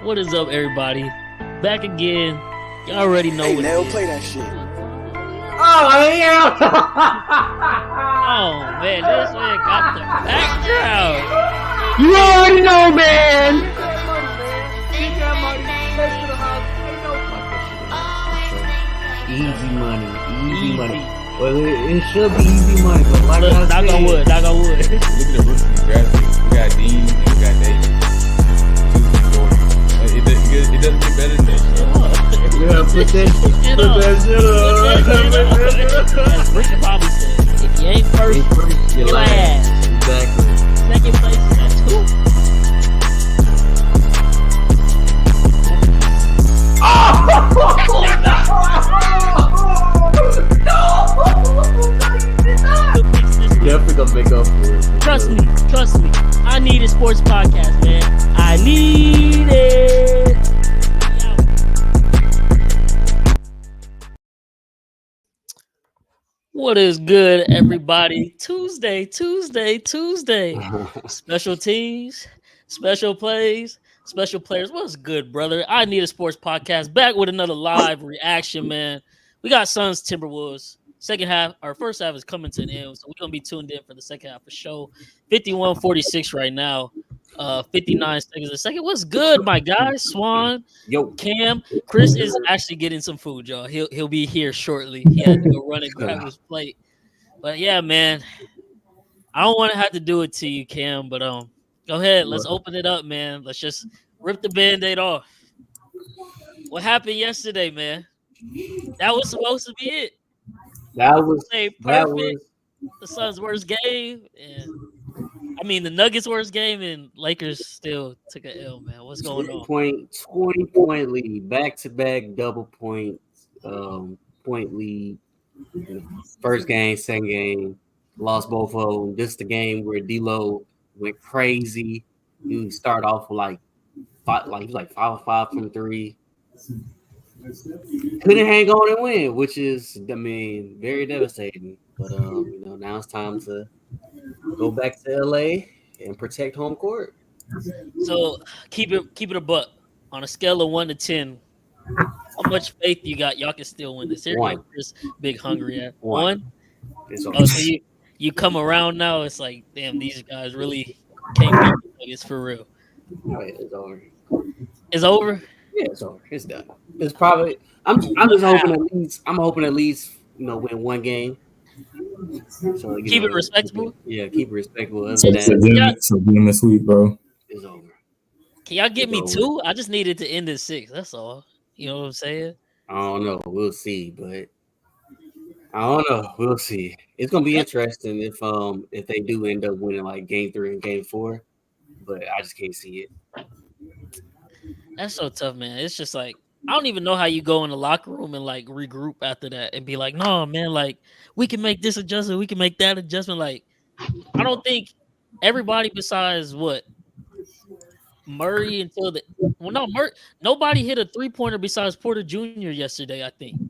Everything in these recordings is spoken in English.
What is up, everybody? Back again. Y'all already know what Nail, it is. play that shit. Oh, yeah. Oh, man, this man got the background. You already know, man. Easy money. Well, it should be easy money, but like Look, I said, knock on wood. Look at the rookie graphic. We got Dean and we got Davis. It doesn't get better than that shit. yeah, put that shit up. As Ricky probably said, if you ain't first, you're last. Exactly. Second place is at 2. Definitely gonna make up for it. Trust me. I need a sports podcast, man. I need it. What is good, everybody? Tuesday. Special teams, special plays, special players. What's good, brother? I need a sports podcast back with another live reaction, man. We got Suns Timberwolves. Second half, our first half is coming to an end, so we're gonna be tuned in for the second half of the show. 51-46 right now. 59 seconds a second. What's good, my guys? Swan, Yo, Cam, Chris is actually getting some food, y'all. He'll be here shortly. He had to go run and grab his plate. But yeah, man, I don't want to have to do it to you, Cam. But go ahead. Let's open it up, man. Let's just rip the Band-Aid off. What happened yesterday, man? That was supposed to be it. that was Perfect. The Suns' worst game, and the Nuggets' worst game, and Lakers still took an L, man. What's going on? 20-point lead, back-to-back double point lead. First game, second game, lost both of them. This is the game where D-Lo went crazy. He started off with like 5 of 5 from 3. Couldn't hang on and win, which is, very devastating. But now it's time to go back to LA and protect home court. So keep it a buck. On a scale of 1 to 10, how much faith you got y'all can still win this? Here One. Chris Big Hungry at 1. 1. It's Oh, so you come around now. It's like, damn, these guys really can't beat the Nuggets for real. It's over. It's over. Yeah, it's over. It's done. It's probably. I'm just hoping at least. I'm hoping at least win one game. So Keep it respectable. Yeah, keep it respectable. Other So- than so- that, So give him a sweep, bro. it's over. Can y'all give me It's 2? I just needed to end at 6. That's all. You know what I'm saying? I don't know. We'll see, but I don't know. We'll see. It's gonna be interesting if they do end up winning like game 3 and game 4, but I just can't see it. That's so tough, man. It's just like, I don't even know how you go in the locker room and like regroup after that and be like, no, man, like we can make this adjustment, we can make that adjustment. Like, I don't think everybody besides Murray nobody hit a 3-pointer besides Porter Jr. yesterday, I think.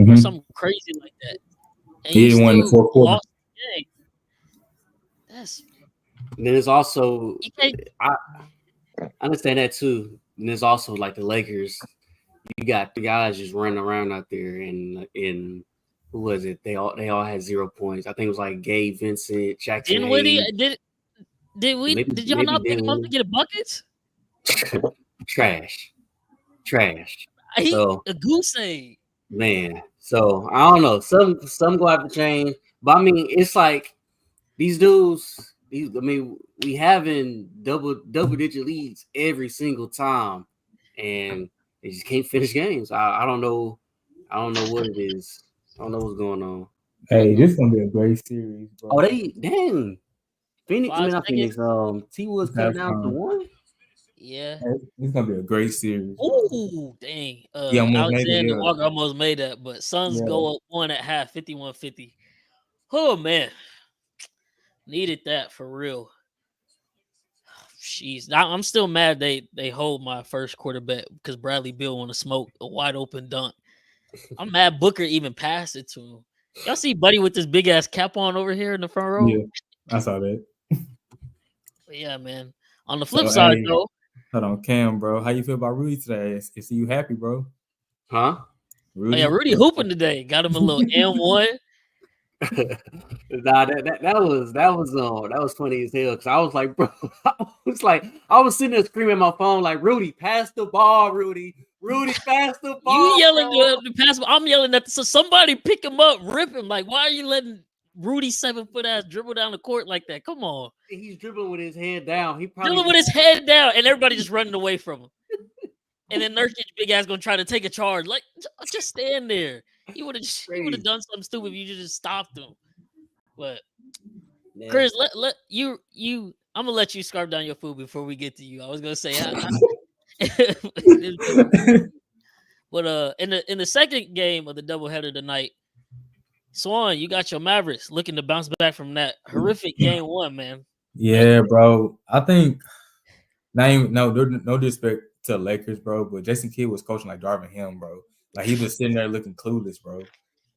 Or something crazy like that. And He didn't win the still fourth quarter. lost the game. That's And then there's also you can't. I understand that too. And there's also like the Lakers. You got the guys just running around out there, and who was it? They all had 0 points. I think it was like Gabe, Vincent, Jackson. Didn't Woody? Hayes. Did y'all not pick him up to get a bucket? Trash. A goose egg. Man, so I don't know. Some go have to change, but it's like these dudes. We having double digit leads every single time, and they just can't finish games. I don't know. I don't know what it is. I don't know what's going on. Hey, this is gonna be a great series, bro. Oh, dang. Phoenix. Not Phoenix. T-Wolves cut down to 1. Yeah. It's gonna be a great series. Ooh, dang. Alexander Walker almost made that, but Suns go up 1 at half, 51-50. Oh, man. Needed that for real. Jeez. I'm still mad they hold my first quarter bet because Bradley Beal want to smoke a wide open dunk. I'm mad Booker even passed it to him. Y'all see Buddy with this big ass cap on over here in the front row? Yeah, I saw that. But yeah, man. On the flip side, though, Hold on, Cam, bro. How you feel about Rudy today? Is you happy, bro? Huh? Oh yeah, Rudy hooping today. Got him a little M1. Nah, that was funny as hell because I was like, bro, I was sitting there screaming at my phone like, Rudy, pass the ball, Rudy, pass the You ball, yelling bro. the pass. I'm yelling at so somebody pick him up, rip him. Like, why are you letting Rudy 7-foot ass dribble down the court like that? Come on, He's dribbling with his head down. He probably dribbling with his head down, and everybody just running away from him. And then Nurkic big ass gonna try to take a charge. Like, just stand there. He would have done something stupid if you just stopped him. But yeah. Chris, let you. I'm gonna let you scarf down your food before we get to you. I was gonna say, but in the second game of the doubleheader tonight, Swan, you got your Mavericks looking to bounce back from that horrific game one, man. Yeah, bro. I think no disrespect to the Lakers, bro, but Jason Kidd was coaching like Darvin Ham, bro. Like he was sitting there looking clueless, bro.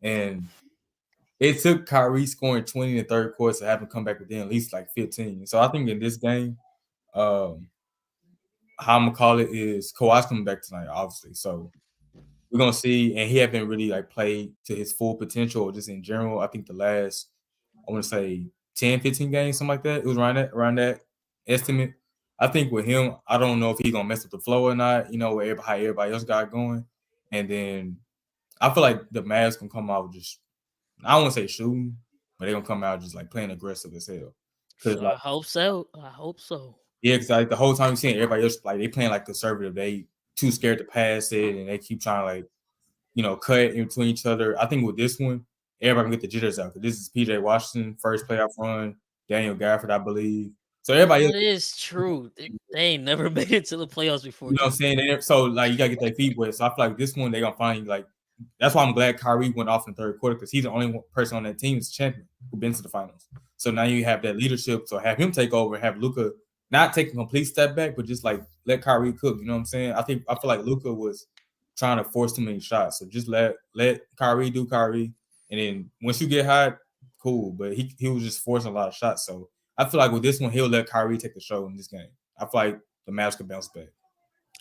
And it took Kyrie scoring 20 in the third quarter to have him come back within at least like 15. So I think in this game, how I'm gonna call it is Kawhi's coming back tonight, obviously. So we're gonna see, and he haven't really like played to his full potential or just in general. I think the last, I want to say 10, 15 games, something like that. It was around that estimate. I think with him, I don't know if he's gonna mess up the flow or not, how everybody else got going. And then I feel like the Mavs can come out just, I don't want to say shooting, but they're gonna come out just like playing aggressive as hell. Cause I hope so. I hope so. Yeah, because like the whole time you're seeing everybody else like they playing like conservative. They too scared to pass it, and they keep trying to like cut in between each other. I think with this one, everybody can get the jitters out because this is PJ Washington first playoff run, Daniel Gafford, I believe. So everybody else, That is true. They ain't never made it to the playoffs before. you know what I'm saying? So like you gotta get their feet wet. So I feel like this one they're gonna find like that's why I'm glad Kyrie went off in the third quarter because he's the only person on that team that's champion who been to the finals. So now you have that leadership. So have him take over, have Luka not take a complete step back, but just like let Kyrie cook. You know what I'm saying? I feel like Luka was trying to force too many shots. So just let Kyrie do Kyrie, and then once you get hot, cool. But he was just forcing a lot of shots. So I feel like with this one, he'll let Kyrie take the show in this game. I feel like the Mavs could bounce back.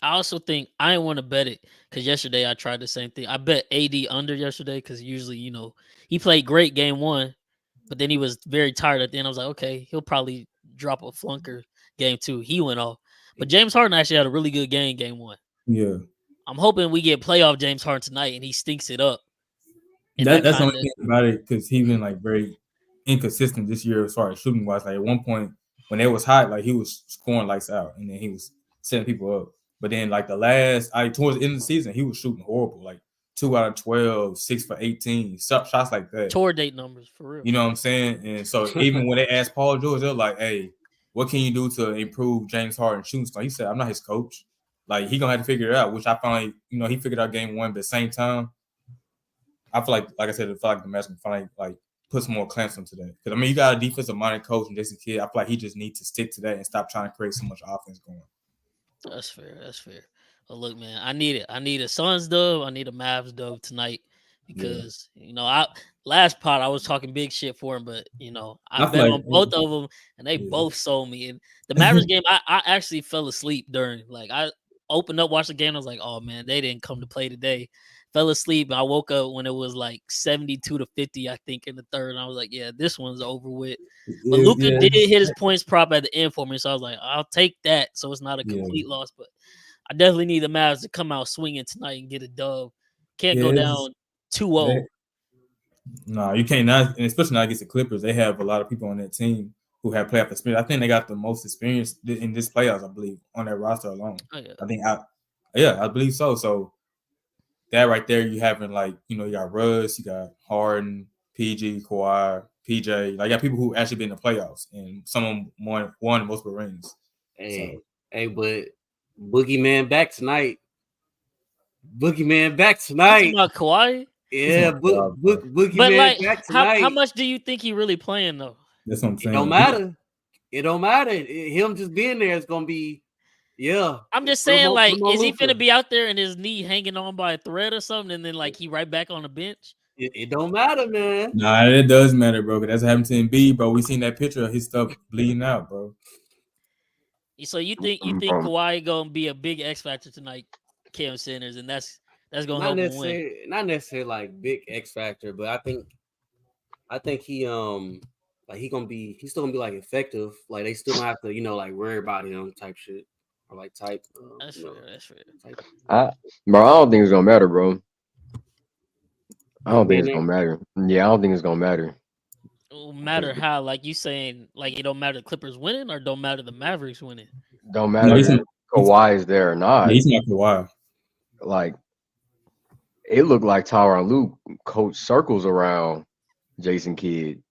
I also think I didn't want to bet it because yesterday I tried the same thing. I bet AD under yesterday because usually, he played great game one, but then he was very tired at the end. I was like, okay, he'll probably drop a flunker game two. He went off. But James Harden actually had a really good game one. Yeah. I'm hoping we get playoff James Harden tonight and he stinks it up. And That's the only thing about it because he's been like very inconsistent this year as far as shooting wise. Like at one point when it was hot, like he was scoring lights out and then he was setting people up. But then like towards the end of the season, he was shooting horrible. Like 2 out of 12, 6 for 18, shots like that. Tour date numbers for real. You know what I'm saying? And so even when they asked Paul George, they're like, hey, what can you do to improve James Harden shooting style? He said, I'm not his coach. Like he gonna have to figure it out, which I find like, he figured out game one, but at the same time, I feel like I said, I feel like the Mets can finally like put some more clamps into that. Because I mean, you got a defensive minded coach and Jason Kidd. I feel like he just needs to stick to that and stop trying to create so much offense going. That's fair. Well, look, man, I need it. I need a Suns dub. I need a Mavs dub tonight because last pot I was talking big shit for him, but I bet on both of them and they both sold me. And the Mavericks game, I actually fell asleep during. Like I opened up, watched the game, and I was like, oh man, they didn't come to play today. Fell asleep. I woke up when it was like 72-50, I think, in the third. And I was like, yeah, this one's over with. But Luka did hit his points prop at the end for me. So I was like, I'll take that. So it's not a complete loss. But I definitely need the Mavs to come out swinging tonight and get a dub. Can't go down 2-0. No, you can't not, and especially not against the Clippers. They have a lot of people on that team who have playoff experience. I think they got the most experience in this playoffs, I believe, on their roster alone. Oh, yeah. I believe so. So that right there, you having like, you got Russ, you got Harden, PG, Kawhi, PJ. Like, you got people who actually been in the playoffs, and some of them won multiple rings. But Boogeyman back tonight. You talking about Kawhi? Yeah, Boogeyman but like, back tonight. How much do you think he really playing though? That's what I'm saying. It don't matter. Him just being there is gonna be. Yeah, I'm just saying, like, is he finna be out there and his knee hanging on by a thread or something, and then like he right back on the bench? It don't matter, man. Nah, it does matter, bro. That's what happened to Embiid, bro. We seen that picture of his stuff bleeding out, bro. So you think Kawhi gonna be a big X factor tonight, Cam Sanders, and that's gonna help him win. Not necessarily like big X factor, but I think he like he's still gonna be like effective. Like they still gonna have to like worry about him type shit or like type That's fair. That's fair. type. Bro, I don't think it's gonna matter, bro. I don't think being it's there. gonna matter. Yeah, I don't think it's gonna matter. No matter how, like you saying, like it don't matter the Clippers winning or don't matter the Mavericks winning. Don't No, matter he's if not. Kawhi is there or not. Yeah, he's not for a while. Like it looked like Tyronn Luke coach circles around Jason Kidd.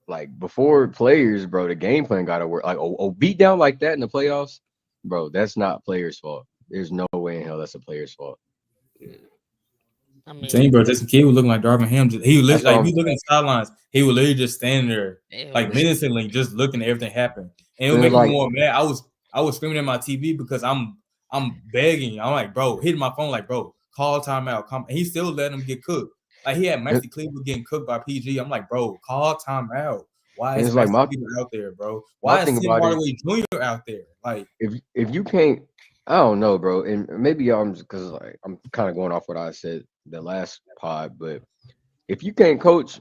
Like before players, bro, the game plan got to work. Like a beat down like that in the playoffs, bro, that's not players' fault. There's no way in hell that's a player's fault. I I'm mean, saying, bro, Jason Kidd was looking like Darvin Ham. He would That's like what if you look at the sidelines, he would literally just stand there like damn, menacingly, just looking at everything happen, and it And would make like- me more mad. I was screaming at my TV because I'm begging. I'm like, bro, hitting my phone like, bro, call timeout. Come. And he still letting him get cooked. Like he had Maxie Cleaver getting cooked by PG. I'm like, bro, call timeout. Why And is it's like Maxie my- Cleaver out there, bro? Why is thing Tim about it- Hardaway Jr. out there? Like, if you can't, I don't know, bro. And maybe I'm just because like I'm kind of going off what I said the last pod, but if you can't coach,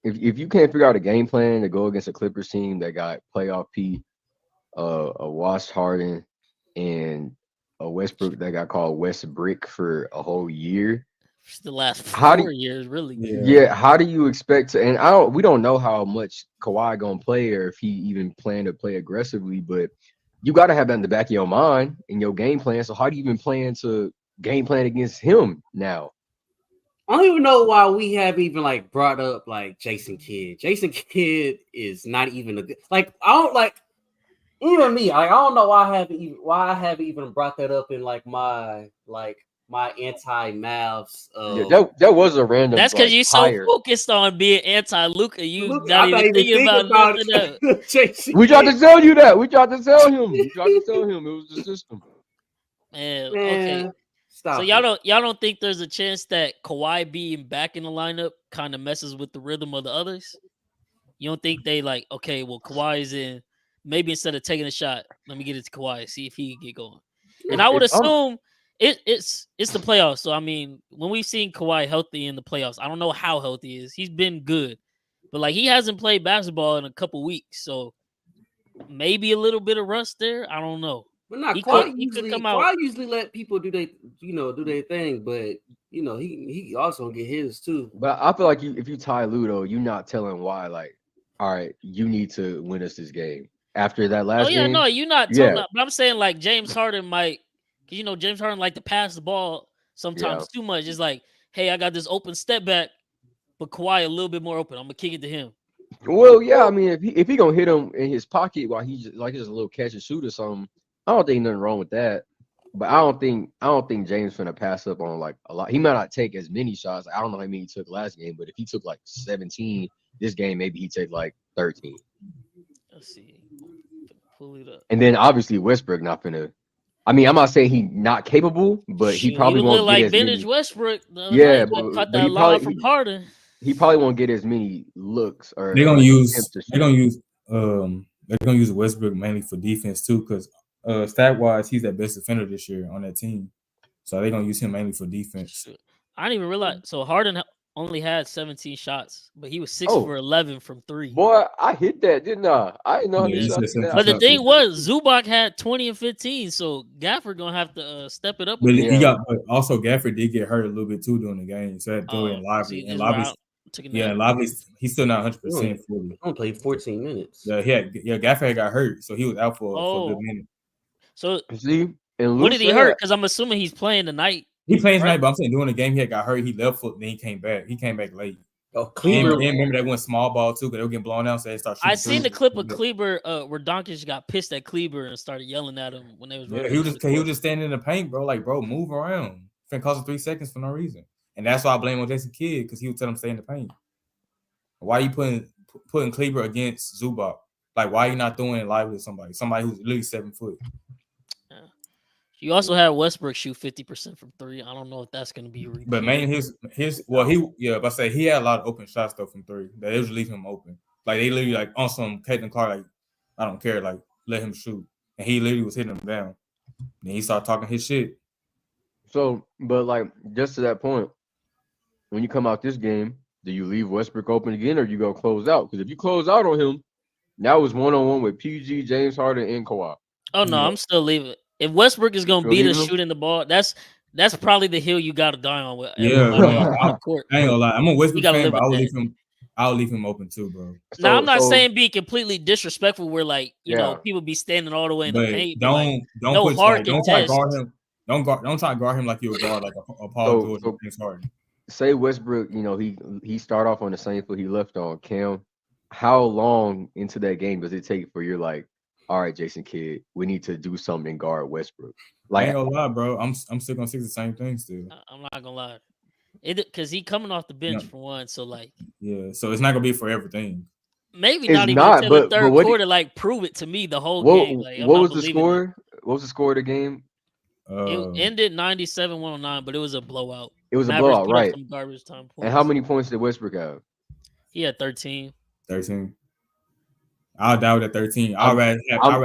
if you can't figure out a game plan to go against a Clippers team that got playoff Pete, a washed Harden, and a Westbrook that got called West Brick for a whole year. it's the last How do 4 years, really. Yeah, how do you expect to? And we don't know how much Kawhi gonna play or if he even plan to play aggressively, but you got to have that in the back of your mind in your game plan. So how do you even plan to game plan against him now? I don't even know why we have even like brought up like Jason Kidd. Jason Kidd is not even a good like I don't like even me. Like I don't know why I haven't even brought that up in like my anti-Mavs. That was a random. That's because you're so hire. focused on being anti-Luka, you Look, not I'm even thinking about nothing else. Jason We tried Kidd. to tell you that. We tried to tell him. We tried to tell him it was the system. Man, Man, okay. stop. So y'all don't think there's a chance that Kawhi being back in the lineup kind of messes with the rhythm of the others? You don't think they like, okay, well, Kawhi is in. Maybe instead of taking a shot, let me get it to Kawhi, see if he can get going. And I would assume it's the playoffs. So I mean, when we've seen Kawhi healthy in the playoffs, I don't know how healthy he is. He's been good, but like he hasn't played basketball in a couple weeks, so maybe a little bit of rust there. I don't know. But not He Kawhi could usually come out. Kawhi usually let people do their thing, but he also get his too. But I feel like if you tie Ludo, you're not telling why. Like, all right, you need to win us this game after that last Oh yeah, game. no, you're not telling Yeah. that. But I'm saying like James Harden might, because James Harden like to pass the ball sometimes too much. It's like, hey, I got this open step back, but Kawhi a little bit more open. I'm gonna kick it to him. Well, yeah, I mean, if he gonna hit him in his pocket while he's like just a little catch and shoot or something, I don't think nothing wrong with that. But I don't think James finna pass up on like a lot. He might not take as many shots. I don't know how many he took last game, but if he took like 17 this game, maybe he take like 13. Let's see, pull it up. And then obviously Westbrook not finna. I mean, I'm not saying he not capable, but he probably would won't look get like as vintage many. Westbrook. The other Yeah, night, but caught he that lob probably from Harden. he probably won't get as many looks or they're gonna like, use attempts to they're shoot. gonna use Westbrook mainly for defense too, because stat wise he's that best defender this year on that team. So they're gonna use him mainly for defense. Shoot. I didn't even realize. So Harden only had 17 shots, but he was 6 Oh. for 11 from 3. Boy, I hit that, didn't I? I didn't know how Yeah, many he shots said he had. But the shots, thing yeah. was, Zubac had 20 and 15, so Gafford gonna have to step it up. But Yeah. but also Gafford did get hurt a little bit too during the game, so I had to throw in Lively. See, And this where Lively's I took a yeah, nap. and Lively's he's still not 100% fully. I only played 14 minutes. Yeah, Gafford had got hurt, so he was out for a good minute. So See, and what did he hurt? Because I'm assuming he's playing tonight. He playing Right. tonight, but I'm saying during the game he had got hurt. He left foot, then he came back. He came back late. Oh, And Cleaver. remember that went small ball too, because they were getting blown out, so they started shooting. I seen the threes. clip of Kleber where Doncic got pissed at Kleber and started yelling at him when they was. Yeah, he was just standing in the paint, bro. Like, bro, move around. Finna cost him 3 seconds for no reason, and that's why I blame on Jason Kidd because he would tell him to stay in the paint. Why you putting Kleber against Zubac? Like, why you not throwing it live with somebody who's literally 7 foot? You also had Westbrook shoot 50% from 3. I don't know if that's gonna be a repeat. But man, but I say he had a lot of open shots though from 3. They usually leave him open. Like they literally like on some Caitlin Clark, like I don't care, like let him shoot. and he literally was hitting him down. Then he started talking his shit. So, but like just to that point, when you come out this game, do you leave Westbrook open again, or you go close out? Because if you close out on him, now it's 1-on-1 with PG, James Harden, and Kawhi. Oh no, Yeah. I'm still leaving. If Westbrook is gonna Still beat us leaving him? shooting the ball, that's probably the hill you got to die on with Yeah, everybody man. on the court. I ain't gonna lie. I'm a You Westbrook got to fan, live but with that. I would leave him open too, bro. Now I'm not So saying be completely disrespectful where like yeah. people be standing all the way in the But paint, but like don't no put hard like don't try to contest. guard him. Don't try to guard him like you would guard like a Paul George or James Harden. Say Westbrook, he start off on the same foot he left on. Cam, how long into that game does it take for you're like, all right, Jason Kidd, we need to do something and guard Westbrook? I ain't Like, gonna lie, bro. I'm still gonna stick the same thing still. I'm not gonna lie, because he coming off the bench No. for one, so like Yeah, so it's not gonna be for everything. maybe it's not even not, until the but third what quarter. Like prove it to me the whole what game. Like I'm what not was the believing it. score? What was the score of the game? It ended 97-109, but it was a blowout. It was a Mavericks blowout, put up right? some garbage time points. And how many points did Westbrook have? He had 13. 13. I'll doubt at 13. I'm- I'd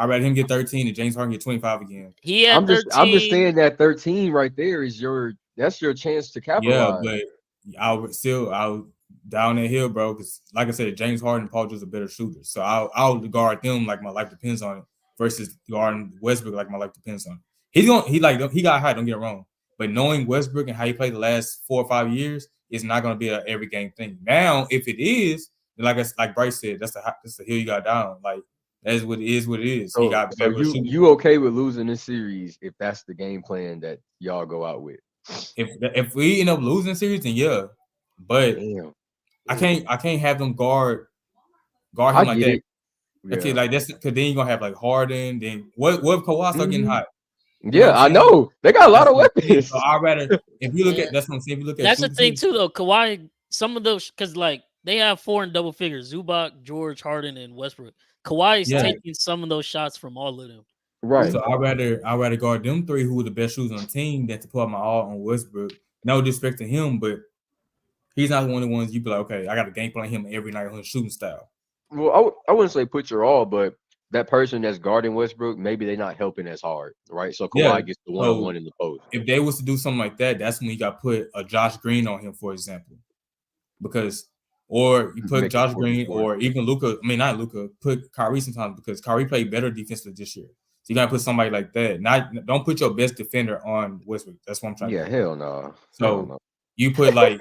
rather him get 13 and James Harden get 25 again. He had I'm 13. just saying that 13 right there is that's your chance to capitalize. Yeah, but I'll down that hill, bro. Because like I said, James Harden and Paul George are better shooters. So I'll guard them like my life depends on it versus guarding Westbrook like my life depends on it. He got high, don't get it wrong. But knowing Westbrook and how he played the last 4 or 5 years, it's not gonna be an every game thing. Now, if it is, then like Bryce said, that's the hill you got down. Like that's what it is. What it is. He got So better shooters. you okay with losing this series if that's the game plan that y'all go out with? If we end up losing the series, then yeah. But Damn. I can't have them guard him I like get that. it. Okay, Yeah. like that's because then you're gonna have like Harden. Then what if Kawhi start getting hot? You know Yeah, what I I'm saying? know. They got a lot of weapons. So I'd rather if you look Yeah. at that's what I'm saying. If you look at That's the Super thing Series, too, though. Kawhi, some of those, because like they have 4 in double figures: Zubac, George, Harden, and Westbrook. Kawhi is Yeah. taking some of those shots from all of them. Right. So I'd rather guard them three who are the best shooters on the team than to put my all on Westbrook. No disrespect to him, but he's not one of the ones you be like, okay, I got a game plan him every night on his shooting style. Well, I wouldn't say put your all, but that person that's guarding Westbrook, maybe they're not helping as hard, right? So Kawhi Yeah. gets the one-on-one in the post. If they was to do something like that, that's when you got to put a Josh Green on him, for example, or you put Make it Josh 44. Green or even Luka. I mean, not Luka. Put Kyrie sometimes because Kyrie played better defensively this year. So you gotta put somebody like that. Don't put your best defender on Westbrook. That's what I'm trying to do. Hell no. So Hell no. you put like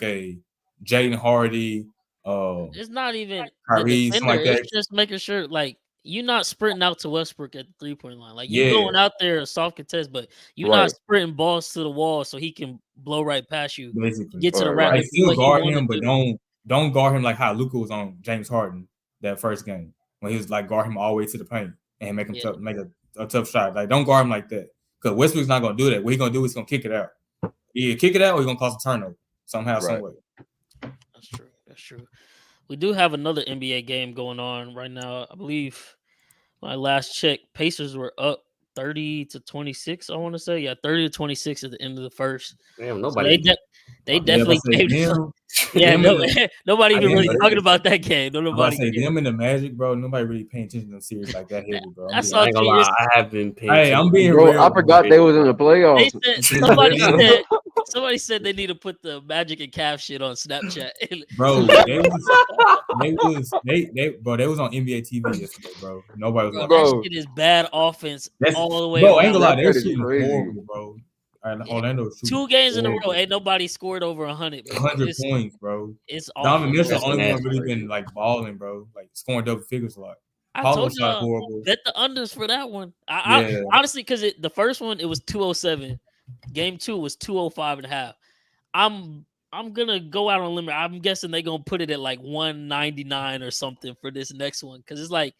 a Jaden Hardy, It's not even Kyrie, the something defender. like that. It's just making sure like you're not sprinting out to Westbrook at the 3-point line. Like you Yeah. going out there a soft contest, but you're Right. not sprinting balls to the wall so he can blow right past you. Basically, Get to the Right, rack. right. like Do still what you guard wanna him, but do. don't guard him like how Luka was on James Harden that first game when he was like guard him all the way to the paint and make him Yeah. tough, make a tough shot. Like don't guard him like that because Westbrook's not gonna do that. What he's gonna do is gonna kick it out. Either kick it out or he's gonna cause a turnover somehow, Right. some way. That's true. That's true. We do have another NBA game going on right now. I believe my last check, Pacers were up 30-26. I want to say, 30-26 at the end of the first. Damn, So nobody. they definitely Yeah, gave them, yeah, them no, and the- nobody even them really and- talking about that game. No, I'm about nobody. to say cared. them and the Magic, bro. Nobody really paying attention to them series like that heavy, bro. I I'm saw I ain't gonna lie, I have been paying. Hey, I'm being Bro, real. I forgot they was in the They playoffs. said somebody said they need to put the Magic and Cavs shit on Snapchat. Bro, they was on NBA TV yesterday, bro. Nobody was Bro, watching. Bro. that shit is bad offense That's, all the way bro, I around. ain't gonna lie, That they're is shooting crazy. horrible, bro. Orlando was shooting 2 games in a row, horrible. ain't nobody scored over 100. Bro. 100 It's, points, bro. it's Donovan awful. Mitchell, That's the only one nasty. really been like balling, bro. Like scoring double figures a lot. I Paulo told shot y'all horrible. bet the unders for that one. Yeah. I honestly, because the first one it was 207, game 2 was 205.5. I'm gonna go out on a limb. I'm guessing they're gonna put it at like 199 or something for this next one because it's like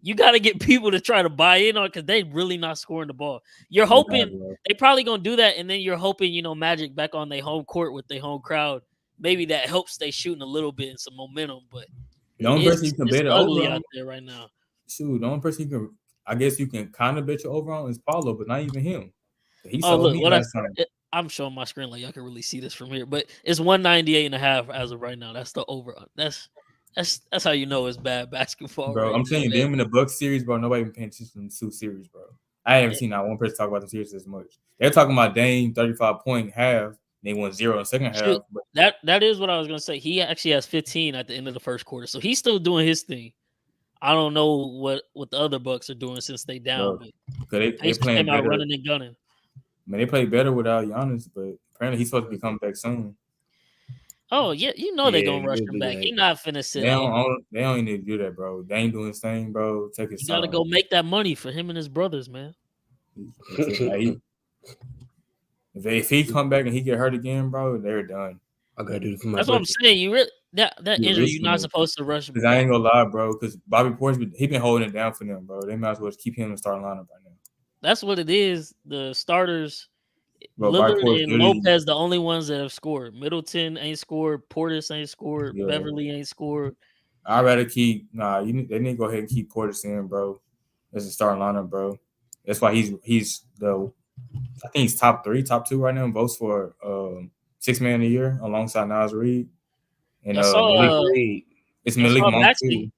you got to get people to try to buy in on because they really not scoring the ball. You're hoping bro. they probably gonna do that, and then you're hoping Magic back on their home court with their home crowd. Maybe that helps they shooting a little bit and some momentum, but The only person you can it's bet it ugly over out on, there right now. shoot, the only person you can, I guess you can kind of bet your over on is Paulo, but not even him. He Oh, sold look, me what last time. I'm showing my screen like y'all can really see this from here, but it's 198.5 as of right now. That's the over. That's how you know it's bad basketball, Bro, right I'm telling you, there. them in the Bucks series, bro. Nobody been paying attention to the series, bro. I haven't Yeah. seen not one person talk about the series as much. They're talking about Dame 35-point half. They won 0 in the second Shoot, half. But that is what I was gonna say. He actually has 15 at the end of the first quarter, so he's still doing his thing. I don't know what the other Bucks are doing since they down, bro, but because they Pacers playing came out better. running and gunning. Man, they play better without Giannis, but apparently he's supposed to be coming back soon. Oh yeah, you know they're Yeah, gonna rush he'll him be back. back. He not finna sit They out. don't even need to do that, bro. Dame doing his thing, bro. Take his You gotta time. go make that money for him and his brothers, man. That's it. Like, if he come back and he get hurt again, bro, they're done. I gotta do this for my That's what I'm birthday. saying. You really that You're injury, you're risking not it. supposed to rush him Because I back. ain't gonna lie, bro. Because Bobby Portis, he been holding it down for them, bro. They might as well just keep him in the starting lineup right now. That's what it is. The starters, Bro, Bobby Lillard Portis and literally, Lopez, the only ones that have scored. Middleton ain't scored. Portis ain't scored. yeah. Beverly ain't scored. I'd rather keep they need to go ahead and keep Portis in, bro. As a starting lineup, bro. That's why he's the I think he's top 3, top 2 right now in votes for 6 man a year alongside Nas Reed. And I saw Agreed. it's I Malik saw Monk Maxey. too.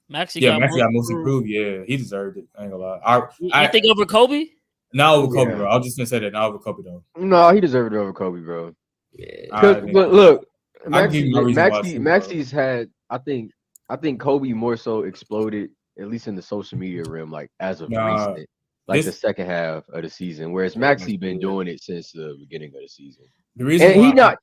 Maxey Yeah, got Maxey got most improved. improved. Yeah, he deserved it. I ain't gonna lie. You think over Kobe? Not over Kobe, Yeah. bro. I was just gonna say that. Not over Kobe though. No, he deserved it over Kobe, bro. Yeah. But look, I give you my reason why too, bro. Maxie's had. I think Kobe more so exploded, at least in the social media realm, like as of Nah, recent, like the this second half of the season. Whereas Yeah, Maxie that's been good. doing it since the beginning of the season. the reason And why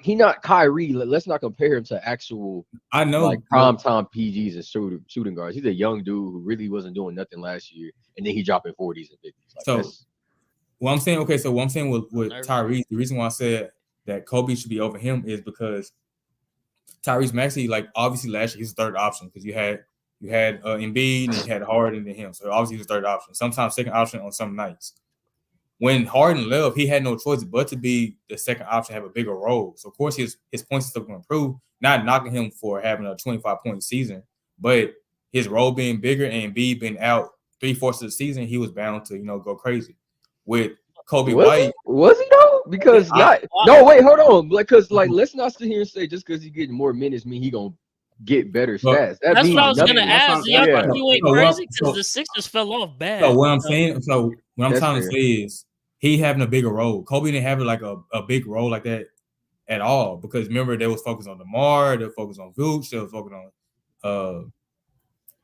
he not Kyrie. Let's not compare him to actual I know like prime time PGs and shooting guards. He's a young dude who really wasn't doing nothing last year, and then he dropping 40s and 50s. Like So that's what I'm saying, okay, so what I'm saying with Nervous. Tyrese, the reason why I said that Kobe should be over him is because Tyrese Maxey, like obviously last year he's the third option because you had Embiid and you had Harden and him, so obviously he's the third option. Sometimes second option on some nights. When Harden left, he had no choice but to be the second option, have a bigger role. So of course his points are still going to improve. Not knocking him for having a 25-point season, but his role being bigger and Embiid being out 3/4 of the season, he was bound to go crazy. With Kobe White, was he though? Because wait, hold on. Like, cause like let's not sit here and say just because he getting more minutes mean he gonna get better stats. That That's means what I was nothing. gonna ask. Do y'all think he went So what- crazy because so- the Sixers fell off bad? So what I'm saying, so what I'm That's trying to fair. say is he having a bigger role. Kobe didn't have like a big role like that at all because remember they was focused on DeMar, they were focused on Vooch, they was focused on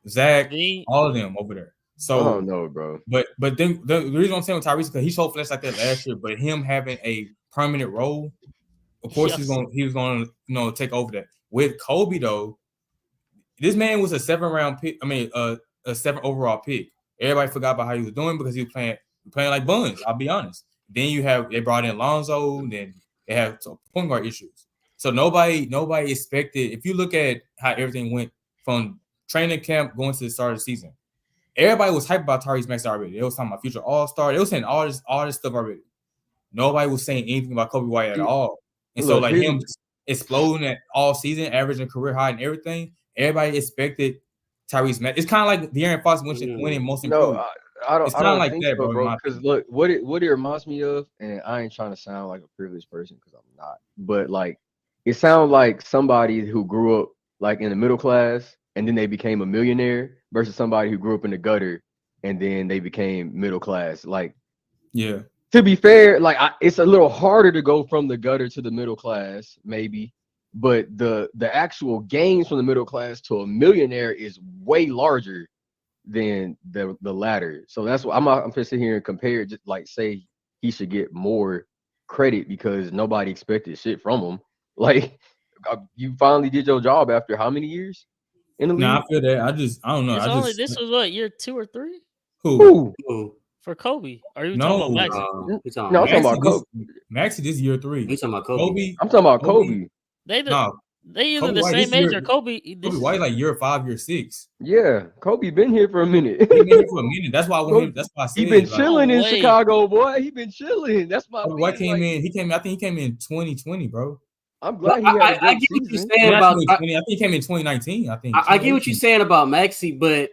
Zach, all of them over there. So Oh no, bro. But then the reason I'm saying with Tyrese is because he showed flash like that last year, but him having a permanent role, of course he was going to take over that. With Kobe though, this man was a 7-round pick. I mean, a 7 overall pick. Everybody forgot about how he was doing because he was playing like buns. I'll be honest. Then they brought in Lonzo. Then they have point guard issues. So nobody expected. If you look at how everything went from training camp going to the start of the season, everybody was hyped about Tyrese Maxey already. They was talking about future All-Star. They was saying all this stuff already. Nobody was saying anything about Kobe White at all. And so like him exploding at all season, averaging career high and everything, everybody expected Tyrese Maxey. It's kind of like De'Aaron Fox winning most improved. No, I don't. It's I kind of don't like think that, so, bro. Because look, what it reminds me of, and I ain't trying to sound like a privileged person because I'm not, but like it sounds like somebody who grew up like in the middle class and then they became a millionaire versus somebody who grew up in the gutter and then they became middle class. Like, yeah. To be fair, like it's a little harder to go from the gutter to the middle class, maybe, but the actual gains from the middle class to a millionaire is way larger than the latter. So that's what I'm just sitting here and compare, just like say he should get more credit because nobody expected shit from him. Like you finally did your job after how many years in the league? I feel that. I don't know. This was what, year 2 or 3? Who? For Kobe? Are you No, talking about Maxey? No, I'm talking about Kobe. Maxey this year 3. You talking about Kobe? I'm talking about Kobe. They either Kobe the White same this age year- or Kobe. Kobe White like year 5, year 6. Yeah, Kobe been here for a minute. He been here for a minute. That's why I said he been like, chilling in way. Chicago, boy. He been chilling. That's my. Kobe White came in. I think he came in 2020, bro. I'm glad he had a I great get what you're season. saying about. I think he came in 2019. I think. I get what you're saying about Maxey, but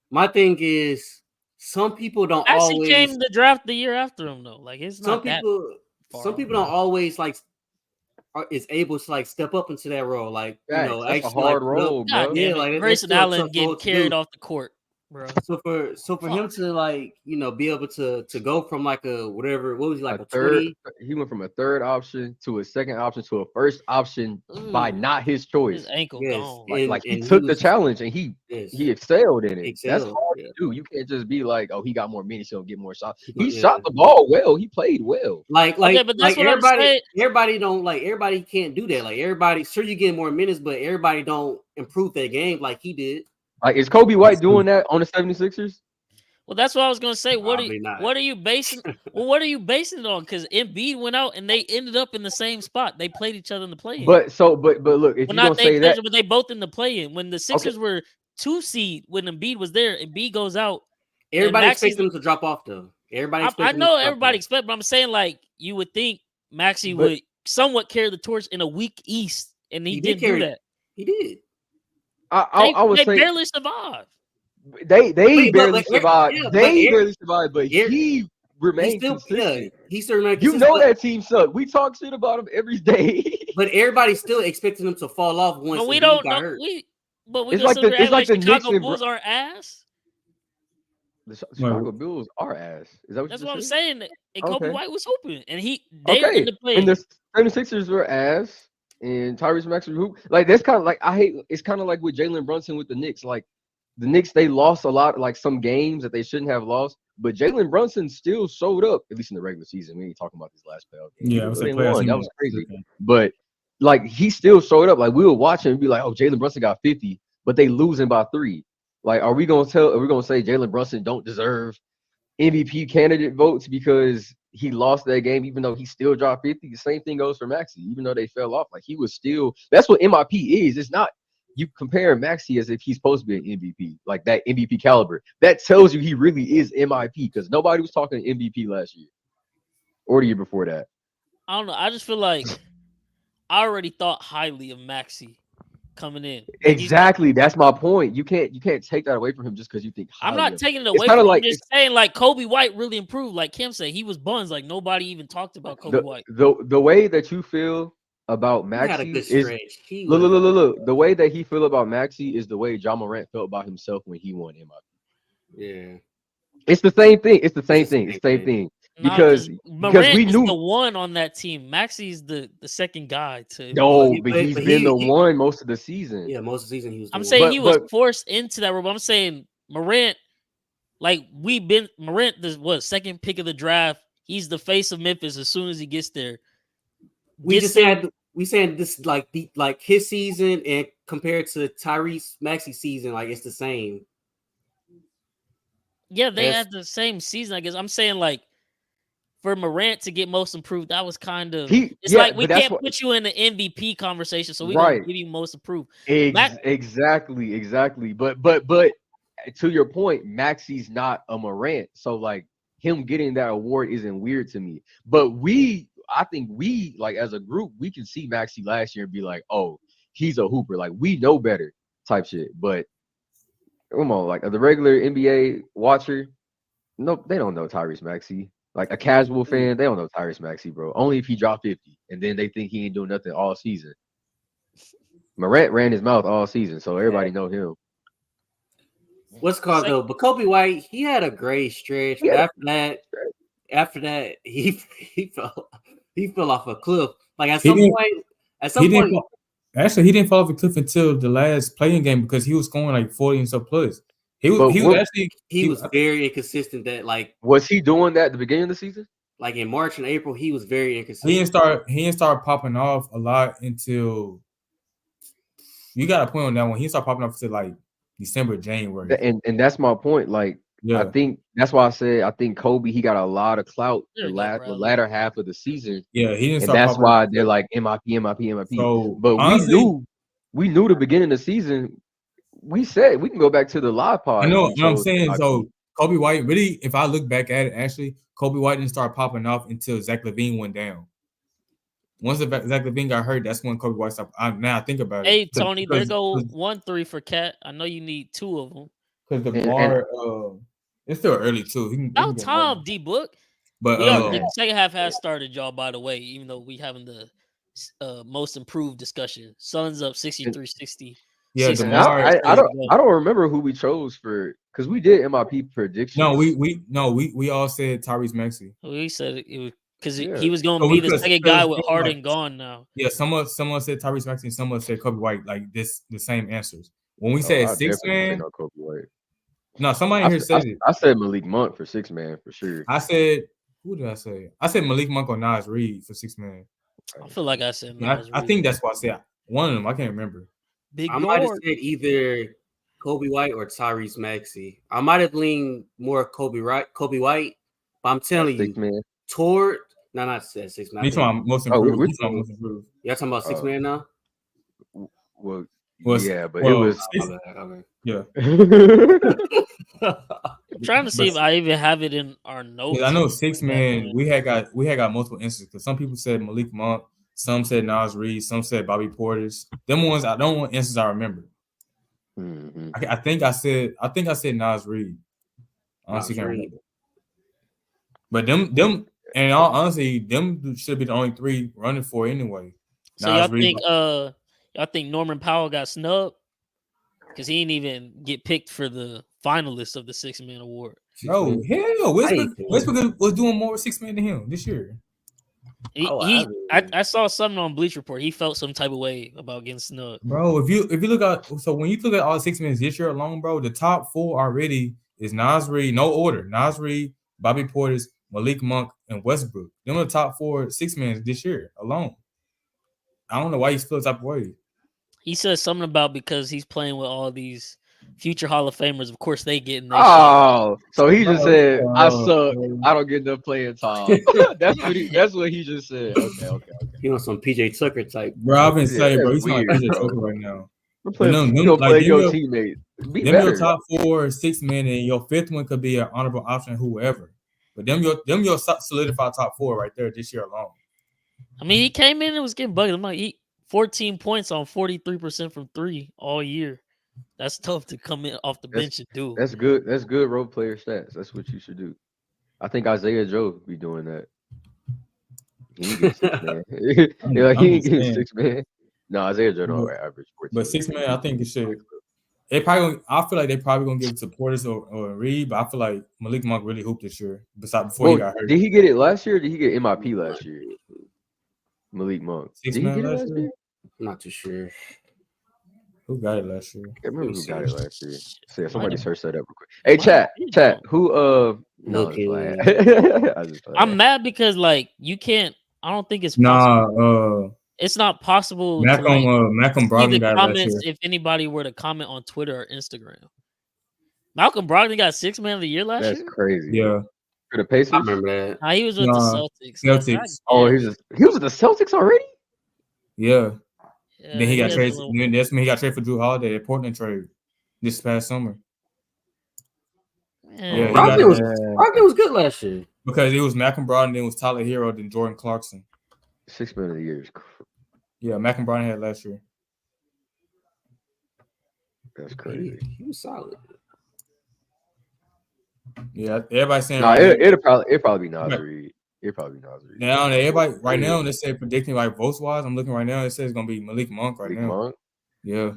my thing is, some people don't Maxey always came to draft the year after him though. Like it's some not people. that Some people don't always like is able to like step up into that role, like Facts. That's a actually like hard put up. role, God bro. Yeah, damn it, like that's Grayson still a Allen tough role getting to carried do. off the court, bro. So for him to like be able to go from like a whatever, what was he like A a third, 20? he went from a third option to a second option to a first option by Ooh, not his his choice. ankle Yes, gone. and He he took the was challenge and he yes excelled in it. That's excelled. hard Yeah, to do. You can't just be like, oh, he got more minutes, he'll get more shots. He yeah. shot the ball well. He played well. Okay, but that's what I'm saying. everybody don't like everybody can't do that. Like everybody, sure you get more minutes, but everybody don't improve their game like he did. Like, is Kobe White That's true. doing that on the 76ers? Well, that's what I was gonna say. Probably not. What are you basing? Well, what are you basing it on? Because Embiid went out and they ended up in the same spot. They played each other in the play-in. But look, if Well, you're gonna not they say played, that, but they both in the play-in. When the okay, Sixers were 2 seed, when Embiid was there, Embiid goes out. And Everybody Maxi's, expects them to drop off though. Everybody I expects them know to drop everybody off. expect, but I'm saying like you would think Maxi but would somewhat carry the torch in a weak East, and he He did didn't do carry. that. He did. I would They say barely survived. they Wait, barely survived. yeah, They barely survived, but Air, he he remained still consistent. he still remained You consistent. know that team sucked. We talk shit about him every day. But everybody still expected him to fall off once But we Embiid don't got know. hurt. But we It's gonna like sit there it's act like like the Knicks Chicago and Bulls aren't ass. the Chicago Bulls are ass. Is that what That's you what I'm just said? saying. And Kobe Okay. White was open, and they're in Okay. the play. And the 76ers were ass, and Tyrese Maxey hoop. Like, that's kind of like, I hate. It's kind of like with Jalen Brunson with the Knicks. Like, the Knicks, they lost a lot, like some games that they shouldn't have lost. But Jalen Brunson still showed up, at least in the regular season. We ain't talking about this last playoff game. Yeah, I was They like, won. That was crazy. But like, he still showed up. Like, we would watch him and be like, oh, Jalen Brunson got 50, but they losing by 3. Like, are we gonna say Jalen Brunson don't deserve MVP candidate votes because he lost that game, even though he still dropped 50? The same thing goes for Maxey, even though they fell off. Like, he was still, that's what MIP is. It's not you comparing Maxey as if he's supposed to be an MVP, like that MVP caliber. That tells you he really is MIP, because nobody was talking MVP last year or the year before that. I don't know. I just feel like I already thought highly of Maxey coming in. Like, Exactly. That's my point. You can't take that away from him just because you think I'm highly not of taking it him. away from him. I'm just saying, like, Kobe White really improved. Like Kim said, he was buns. Like, nobody even talked about Kobe White. The way that you feel about Maxey had a good is stretch. look. The way that he feel about Maxey is the way John Morant felt about himself when he won MIP. Yeah, it's the same thing. It's the same thing. Because we knew the one on that team. Maxey's the second guy to. No, but he's been the one most of the season. Yeah, most of the season he was. I'm saying he was forced into that role. I'm saying Morant, like Morant was second pick of the draft. He's the face of Memphis as soon as he gets there. We saying this like his season and compared to Tyrese Maxey's season, like it's the same. Yeah, they had the same season, I guess. I'm saying like for Morant to get most improved, that was kind of like we can't put you in the MVP conversation, so we're gonna give you most improved. Exactly. But to your point, Maxey's not a Morant, so like him getting that award isn't weird to me. But I think we like as a group, we can see Maxey last year and be like, oh, he's a hooper. Like, we know better type shit. But come on, like the regular NBA watcher, no, they don't know Tyrese Maxey. Like a casual fan, they don't know Tyrese Maxey, bro. Only if he dropped 50, and then they think he ain't doing nothing all season. Morant ran his mouth all season, so everybody know him. What's called though? But Kobe White, he had a great stretch. But after that, he fell off a cliff. Like at some point. Actually, he didn't fall off a cliff until the last playing game because he was scoring like 40 and so plus. He was very inconsistent. That like was he doing that at the beginning of the season? Like in March and April, he was very inconsistent. He didn't start popping off a lot until you got a point on that one. He started popping off until like December, January. And that's my point. Like, I think that's why I said I think Kobe, he got a lot of clout the latter half of the season. Yeah, he didn't. And that's why they're like MIP. So, but honestly, we knew the beginning of the season. We said we can go back to the live pod. I know what I'm saying. So Kobe White, really, if I look back at it, actually, Kobe White didn't start popping off until Zach LaVine went down. Once Zach LaVine got hurt, that's when Kobe White stopped. Now I think about it. Hey, Tony, there go 1-3 for Cat. I know you need 2 of them. Because the bar, it's still early too. About time, D Book. But the second half has started, y'all. By the way, even though we having the most improved discussion. Suns up 63-60. Yeah, Six And minutes, DeMar. I 30 to don't go. I don't remember who we chose for because we did MIP predictions. We all said Tyrese Maxey. We said it was because Yeah. he was going to So be we the because second guy with like, Harden gone now. yeah, someone said Tyrese Maxey, and someone said Kobe White. Like this, the same answers. When we Oh, said I six definitely didn't say man, no Kobe White. no, somebody here said it. I said Malik Monk for 6-man for sure. I said, who did I say? I said Malik Monk or Nas Reed for 6-man. I feel like I said Yeah, Nas I Reed. think that's what I said. One of them, I can't remember. Big I might have guard. said either Kobe White or Tyrese Maxey. I might have leaned more Kobe White, but I'm telling you, 6-man. toward not said 6 man. He's talking about most Oh, improved. we're He's talking about most improved. Y'all talking about 6 man now? Well, Well, yeah, but well, it was. Okay. Yeah, I'm trying to see if I even have it in our notes. I know 6-man. We had got multiple instances because some people said Malik Monk, some said Nas Reed, some said Bobby Portis. Them ones I don't want instances I remember. Mhm. I think I said Nas Reed. Honestly, Nas can't Reed. remember. But them, and all honestly, them should be the only three running for anyway. So Nas y'all Reed, think Norman Powell got snubbed because he didn't even get picked for the finalists of the 6-man award. no, hell, Westbrook Hey, was doing more 6-man than him this year. I saw something on Bleach Report. He felt some type of way about getting snubbed. Bro, if you look at when you look at all 6 minutes this year alone, bro, the top 4 already is Nas Reed, no order. Nas Reed, Bobby Portis, Malik Monk, and Westbrook. Them are the top 4 6 minutes this year alone. I don't know why he's still top way. He said something about because he's playing with all these future Hall of Famers. Of course, they getting their shot. Oh, so he just said, "I suck. bro. I don't get enough playing time." That's what he just said. Okay. You know, some PJ Tucker type. Bro, I've been saying, bro, that's he's not weird, PJ bro. Tucker right now. I'm But playing, them, you like, play them your your, teammate. Be them better. your top 4 6 men, and your 5th one could be an honorable option, whoever. But them your solidified top 4 right there this year alone. I mean, he came in and was getting bugged. I'm like, he 14 points on 43% from 3 all year. That's tough to come in off the bench and do. That's good. That's good role player stats. That's what you should do. I think Isaiah Joe be doing that. He ain't get 6-man. He ain't getting 6-man. No, Isaiah Joe don't average 14. But 6-man, I think it should. I feel like they probably gonna give it to Portis or Reed, but I feel like Malik Monk really hooped this year. Besides before he got hurt. Did he get it last year? Or did he get MIP last year? Malik Monk. Did he 6-man get it last last year? year? I'm not too sure. Who got it last year? I can't remember who got it last year. So somebody have- search that up real quick. Hey, chat. Who? No, I'm Looking. playing. I just playing. I'm mad because like you can't. I don't think it's possible. It's not possible to Malcolm see Brogdon the got it last comments year. if anybody were to comment on Twitter or Instagram. Malcolm Brogdon got 6-man of the year last That's year. crazy. Yeah, For the Pacers. I remember that. Nah, he was with the Celtics. Celtics. Oh, he was with the Celtics already. yeah. Yeah, Then he got has a traded. little- That's when he got traded for Drew Holiday at Portland trade this past summer. Man, Yeah, he Brogdon was good last year. Because it was Malcolm Brogdon, then it was Tyler Hero, then Jordan Clarkson. 6-man of the year. Yeah, Malcolm Brogdon had last year. That's crazy. He was solid. Yeah, everybody saying No, it'll probably be Nas Reed. It'll probably be Nas Reed. now everybody right now they say predicting like votes wise. I'm looking right now. It says it's gonna be Malik Monk right now. Monk? Yeah.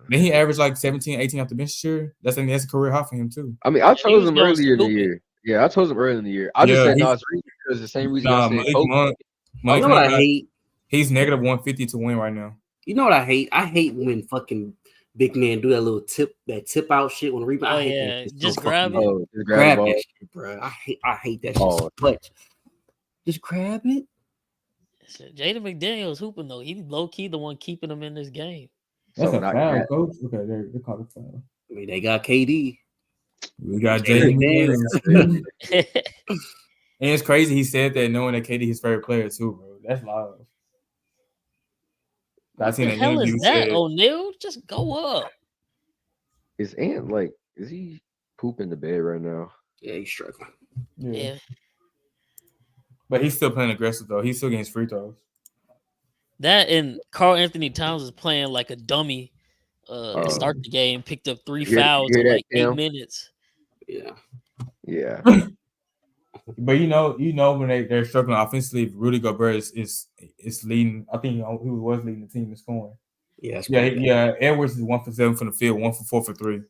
Then he averaged like 17, 18 off the bench this year. That's a career high for him too. I mean, I he chose was him going earlier in the stupid. year. Yeah, I chose him earlier in the year. I just Yeah, said he's- Nas Reed because the same reason Nah, I said Malik Kobe. Monk. You know what I hate? He's negative 150 to win right now. You know what I hate? I hate when fucking big man do that little tip out shit when rebound. Oh, I hate yeah, that shit just so grab fucking it. much. Oh, just Grab the ball. that shit, bro. I hate that shit Oh. so much. Just grab it. Jaden McDaniels hooping though. He low key the one keeping him in this game. That's So a not foul, grab. coach. Okay, they called a foul. I mean, they got KD. We got Jaden Jaden McDaniels. McDaniels. And it's crazy he said that knowing that KD his favorite player too, bro. That's live. I What seen the an hell interview is that, said, O'Neal? Just go up. Is Ant is he pooping the bed right now? Yeah, he's struggling. Yeah. But he's still playing aggressive though. He's still getting his free throws. That and Carl Anthony Towns is playing like a dummy to start the game. Picked up 3 You hear fouls that, in like 8 Cam? minutes. Yeah. Yeah. But you know when they're struggling offensively, Rudy Gobert is leading. I think he was leading the team in scoring. Yeah, it's Yeah, pretty bad. yeah. Edwards is 1 for 7 from the field, 1 for 4 for 3.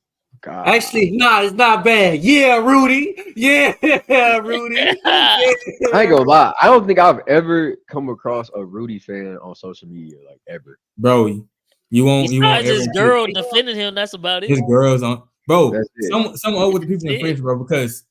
God. Actually, nah, it's not bad. Yeah, Rudy. Yeah, Rudy. I ain't gonna lie. I don't think I've ever come across a Rudy fan on social media, like ever. Bro, you won't Besides ever his girl defending him, that's about it. his girls on. Bro, That's it. some other the people in That's French, it. bro, because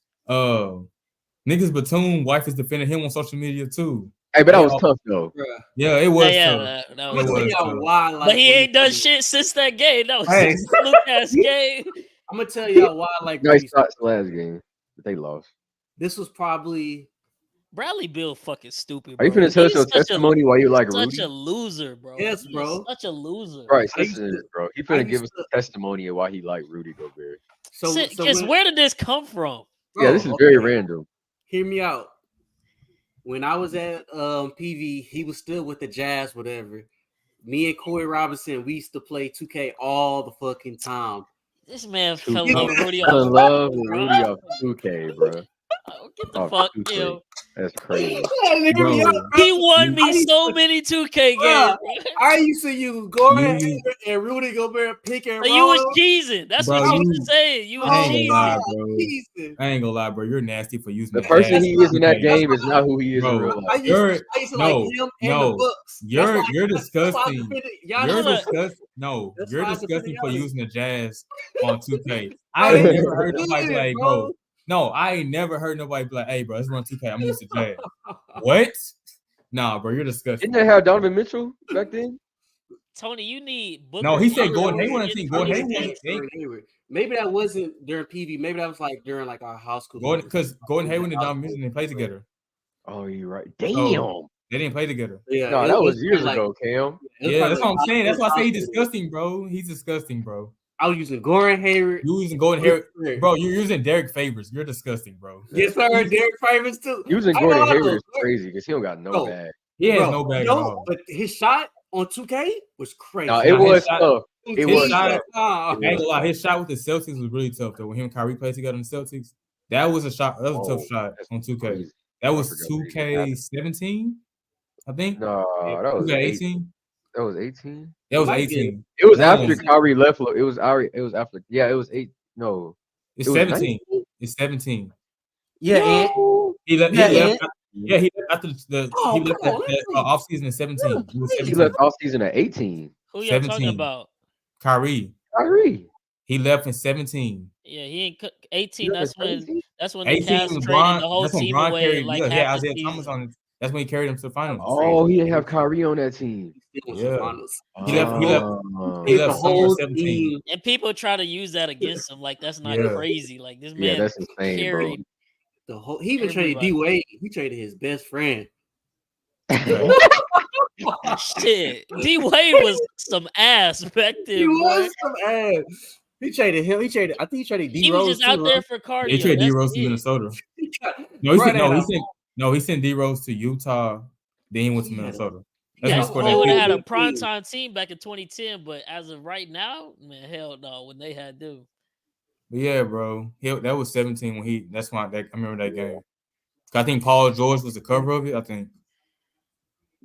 niggas Batum wife is defending him on social media too. Hey, but that They was all- tough though. Yeah, it was Yeah, tough. that I'm was gonna tell was y'all tough. why. but he ain't done shit since that game. That was Hey. a fluke ass game. I'm gonna tell y'all why I like Nice Rudy. shots last game, but they lost. This was probably Bradley Beal fucking stupid, Are you bro. finna tell us He's your testimony why you like such Rudy? a loser, bro. Yes, He's bro. such a loser. Right, I used listen to to- this, bro. He I finna give us used a testimony of why he like Rudy Gobert. so Because when, where did this come from? Yeah, this is bro, very okay, random. Hear me out. When I was at PV, he was still with the Jazz, whatever. Me and Corey Robinson, we used to play 2K all the fucking time. This man Two fell in love with Rudy Fell in off. love with Rudy off 2K, bro. Get the Off fuck, 2K. yo. That's crazy. Hear me Bro. out, bro. He won I me used so to- many 2K games, Bruh, bro. I used to use Gordon You- and Rudy Gobert pick and So roll. you was cheesing. That's Bro, what you you- was saying. You was I ain't gonna cheesing. lie, bro. Jesus. I ain't gonna lie, bro. You're nasty for using The the person Jazz he on is in that 2K. game is not who he is in Bro, real I life. used to like him and the Bucks. You're That's why I disgusting. defended You're Giannis. disgusting. No, That's you're why I defended disgusting for Giannis. using the Jazz on 2K. Bro, I they ain't was never heard good, nobody be like, bro. No, I ain't never heard nobody be like, hey, bro, let's run 2K. I'm gonna use the Jazz. What? Nah, bro, you're disgusting. Didn't they have Donovan Mitchell back then? Tony, you need Booker. No, he said T. Gordon to Hayward. I get think through Gordon this Hayward. game. Maybe that wasn't during PV. Maybe that was like during like our house school. Because Gordon Hayward and Donovan Mitchell didn't play together. Oh, you're right. So, Damn. they didn't play together. Yeah, No, that was years ago, Cam. Yeah, that's what I'm saying. That's why I say he's disgusting, bro. He's disgusting, bro. I was using Gordon Hayward. You using Gordon Hayward, bro? You're using Derek Favors. You're disgusting, bro. Yes, sir. Derek Favors too. Using I Gordon know, I Hayward know. is crazy because he don't got no Bro. bag. He has Bro, no bag at no, all. but his shot on 2K was crazy. No, it Nah, his was shot- tough. It was shot- tough. I ain't gonna lie, his shot with the Celtics was really tough though. When him and Kyrie played together in the Celtics, that was a shot. That was a tough shot that's on 2K. crazy. That I was forgot that even happened. 2K17, I think. No, that was 18. That was 18. That was Might be. 18. It was No, after Kyrie left. It was after. Yeah, it was 8. No, It's it was 17. 19? It's 17. Yeah, and He left. Yeah, he left. and- Yeah, he left after the. Oh, he left come on, that let's off season in 17. He was He 17. left off season at 18. Who y'all talking 17. about? Kyrie. Kyrie. He left in 17. Yeah, he ain't 18. He left That's at when 17? that's when the 18 Cavs was traded Bron. the whole That's when team Bron away carried. like Yeah, he half had the Isaiah Thomas season. on it. That's when he carried him to the finals. Oh, he didn't have Kyrie on that team. Yeah. He He left He summer the whole 17. team. And people try to use that against him like that's not Yeah. crazy. Like this Yeah, man that's insane, bro. carried The whole. He even traded Everybody. D Wade. He traded his best friend. shit. D Wade was some ass back then. He boy. was some ass. He traded him. I think he traded D He was Rose just out too, there huh? for cardio. He traded D That's Rose to it. Minnesota. He got- No, Right out. he sent D Rose to Utah. Then he went to Yeah. Minnesota. Yeah, That's Yeah, when he scored they that would have 50. had a primetime team back in 2010, but as of right now, man, hell no. When they had them, But yeah, bro. That was 17 when he. That's why I remember that game. I think Paul George was the cover of it. I think.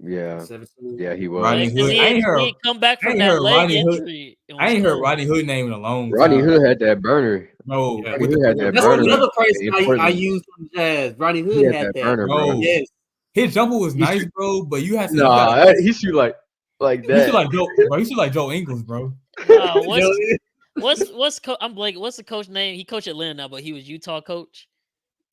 Yeah, 17. yeah, he was. Rodney because Hood. he I ain't heard. had come back I from ain't that heard leg Rodney Hood. injury. and I was ain't heard cold. Rodney Hood name in a long Rodney time. Hood had that burner. Bro, Yeah. Rodney with Hood had that That's burner. another person in I Portland. used on the Jazz. Rodney He Hood had had that that. burner, bro. Bro. Yes. his jumper was He nice, shoot- bro. But you have to. Nah, he shoot like you that. should like Joe. Bro, you should like Joe Ingles, bro. I'm blanking. What's the coach name? He coached Atlanta now, but he was Utah coach.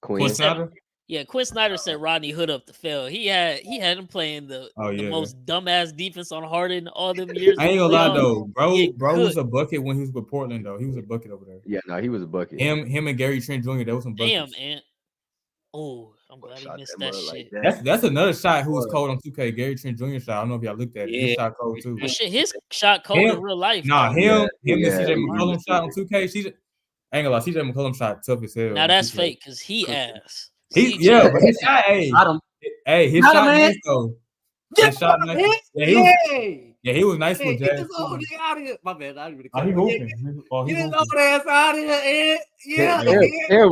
Quinn Queen. Snyder. Yeah, Quinn Snyder set Rodney Hood up to fail. He had him playing the most dumbass defense on Harden all them years. I ain't gonna lie though, Yeah, bro was a bucket when he was with Portland though. He was a bucket over there. Yeah, no, he was a bucket. Him and Gary Trent Jr. That was some buckets. Damn, Ant. Oh, I'm glad he Shot missed that that mother shit. like that. That's another shot who was cold on 2K. Gary Trent Jr. shot. I don't know if y'all looked at it. His Yeah. shot cold too. But shit, his shot cold in real life. Nah, though. him Yeah, and CJ he McCollum was shot on 2K. I ain't gonna lie, CJ McCollum shot tough as hell. Now on that's 2K. fake because he ass. Yeah, but his shot, his Got him, shot man. nice though. His shot nice. Yeah, he was nice with Get Jazz. this old nigga out of here. My bad. I didn't really Oh, he hooping. Oh, he Get his hooping. old ass out of here, Ed. Yeah, Yeah.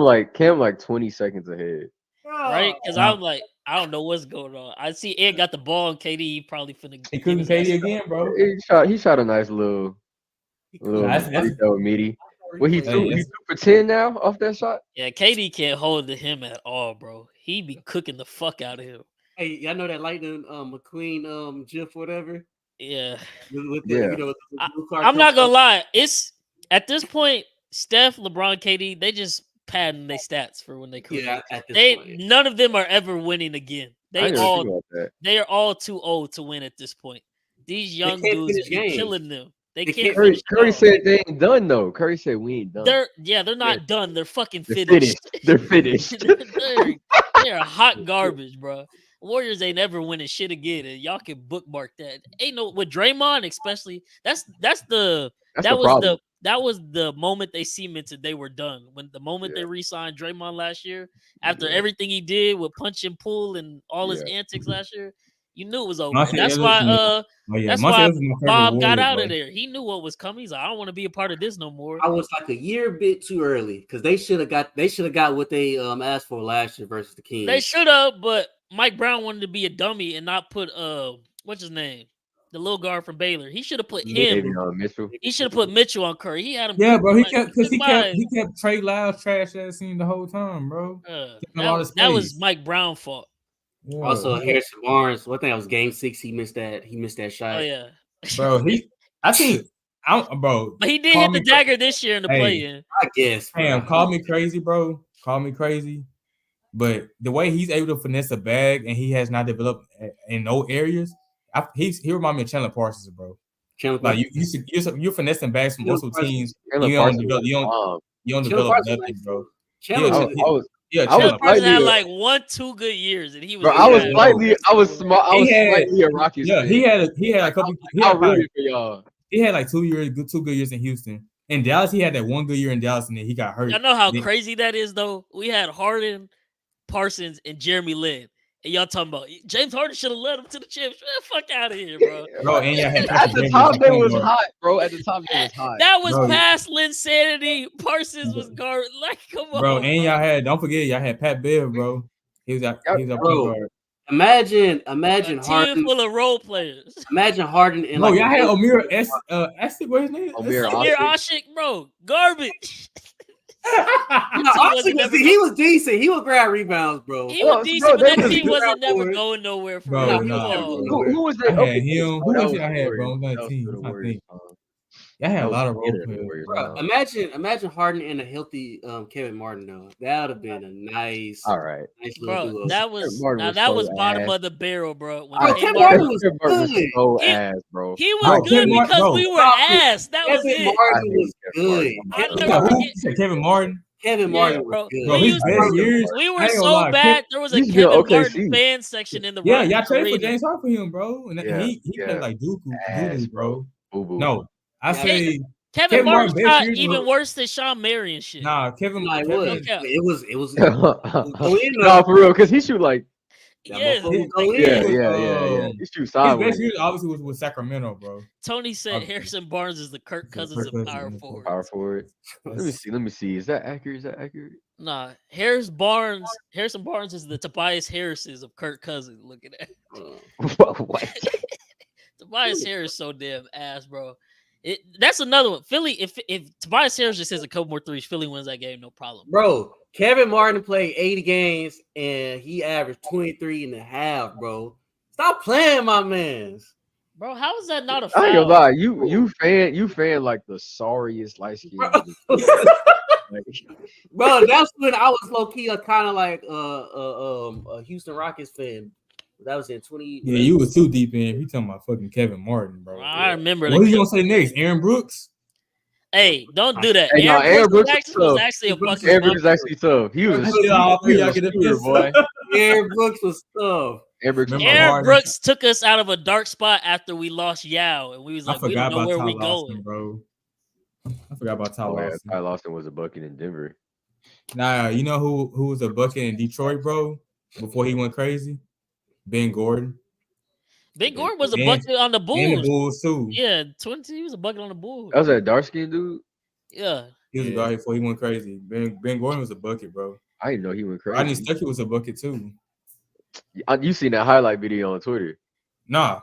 Ed. Cam like 20 seconds ahead. right? Because Nah, I'm like, I don't know what's going on. I see Ed got the ball and KD he probably finna he give cooking his ass. KD again, bro. He shot a nice little Nah, that's free throw meaty. Well, he hey, two that's, for 10 now off that shot. Yeah, KD can't hold to him at all, bro. He be cooking the fuck out of him. Hey, y'all know that Lightning McQueen GIF whatever Yeah. with the Yeah, with the I, blue I'm cartoon. not gonna lie. It's at this point, Steph, LeBron, KD, they just padding their stats for when they career. Yeah, at this They point. none of them are ever winning again. I They didn't even think all about that. they are all too old to win at this point. These young can't dudes finish be games. killing them. They They can't can't finish. Curry it off. said they ain't done though. Curry said we ain't done. They're not done. They're fucking They're finished. finished. They're finished. they're hot garbage, bro. Warriors ain't ever winning shit again, and y'all can bookmark that. Ain't no with Draymond, especially. That's the That's that the was problem. that was the moment they cemented they were done. When the moment Yeah. they re-signed Draymond last year, after Yeah. everything he did with punch and pull and all his Yeah. antics last year, you knew it was over. And Monte that's Ellis, why that's Monte why Ellis is my favorite Bob got Warrior, out bro. of there. He knew what was coming. He's like, I don't want to be a part of this no more. I was like a year bit too early because they should have got what they asked for last year versus the Kings. They should have, but Mike Brown wanted to be a dummy and not put what's his name? The little guard from Baylor. He should have put him. Davion Mitchell. He should have put Mitchell on Curry. He had him. Yeah, bro. He like, kept Trey Lyles trash ass team the whole time, bro. that was Mike Brown fault. Yeah, Also, Harrison Barnes. One thing that was Game 6. He missed that shot. Oh yeah, bro. Bro. But he did hit the dagger this year in the play-in. I guess. Damn, call me crazy, bro. Call me crazy. But the way he's able to finesse a bag and he has not developed in no areas, he reminds me of Chandler Parsons, bro. Like you're finessing bags from multiple teams. You don't develop nothing, bro. Chandler Parsons had like 1-2 good years, and he was. Bro, I was slightly a Rockets fan. He had a couple. For y'all. He had like 2 good years in Houston. In Dallas, he had that one good year in Dallas, and then he got hurt. Y'all know how crazy that is, though. We had Harden, Parsons, and Jeremy Lin. And y'all talking about James Harden should have led him to the chips. Fuck out of here, bro. Bro, and y'all had at the top they was hot, bro. At the top they was hot. That was past Linsanity. Parsons was guard. Like, come on, bro. And y'all had y'all had Pat Bev, bro. He was a guard. Imagine Harden full of role players. Imagine Harden and y'all had Amir Asik, what's his name? Amir Asik, bro. Garbage. He was decent. He would grab rebounds, bro. He was decent, but that team wasn't never going nowhere for bro. Who was that? I had him. Who else y'all had, bro? On that team, I think. Y'all had a lot of role players. Bro, imagine Harden and a healthy Kevin Martin though. That would have been a nice, nice bro. Duo. That was bottom of the barrel, bro. Kevin Martin was good. So ass, bro. He was good because we were ass. That was Kevin it. Martin was good. Kevin Martin. Kevin Martin was good. Bro, his best years. We were so bad. There was a Kevin Martin fan section in the y'all traded for James Harden for him, bro. And he played like doo-doo, bro. No. I say Kevin Martin shot even worse than Sean Marion shit. Nah, Kevin Martin it was no, for real, because he shoot like yeah. He shoots sideways. His best years obviously was with Sacramento, bro. Tony said Harrison Barnes is the Kirk Cousins of power forward. Power forward. Let me see. Is that accurate? Nah, Harrison Barnes is the Tobias Harris's of Kirk Cousins. Look at that. What? Tobias Harris so damn ass, bro. That's another one. Philly, if Tobias Harris just hits a couple more threes, Philly wins that game, no problem. Bro, Kevin Martin played 80 games and he averaged 23 and a half, bro. Stop playing, my man. Bro, how is that not a foul? I ain't gonna lie. You fan like the sorriest light skin. Bro, that's when I was low key kind of like a Houston Rockets fan. That was in 20. Yeah, you was too deep in. You talking about fucking Kevin Martin, bro. I remember. What are you gonna say next? Aaron Brooks? Hey, don't do that. Hey, Aaron Brooks was actually a fucking. Aaron Brooks was actually tough. He was a shooter, boy. Aaron Brooks was tough. Aaron Brooks took us out of a dark spot after we lost Yao, and we was like, we don't know where we going, bro. I forgot about Ty Lawson. Ty Lawson was a bucket in Denver. Nah, you know who was a bucket in Detroit, bro? Before he went crazy, Ben Gordon. Ben Gordon was a bucket on the Bulls. And the Bulls too. Yeah, 20. He was a bucket on the Bulls. That was that dark skinned dude. Yeah, he was a bucket before he went crazy. Ben Gordon was a bucket, bro. I didn't know he went Rodney crazy. Stuckey was a bucket too. You seen that highlight video on Twitter? Nah,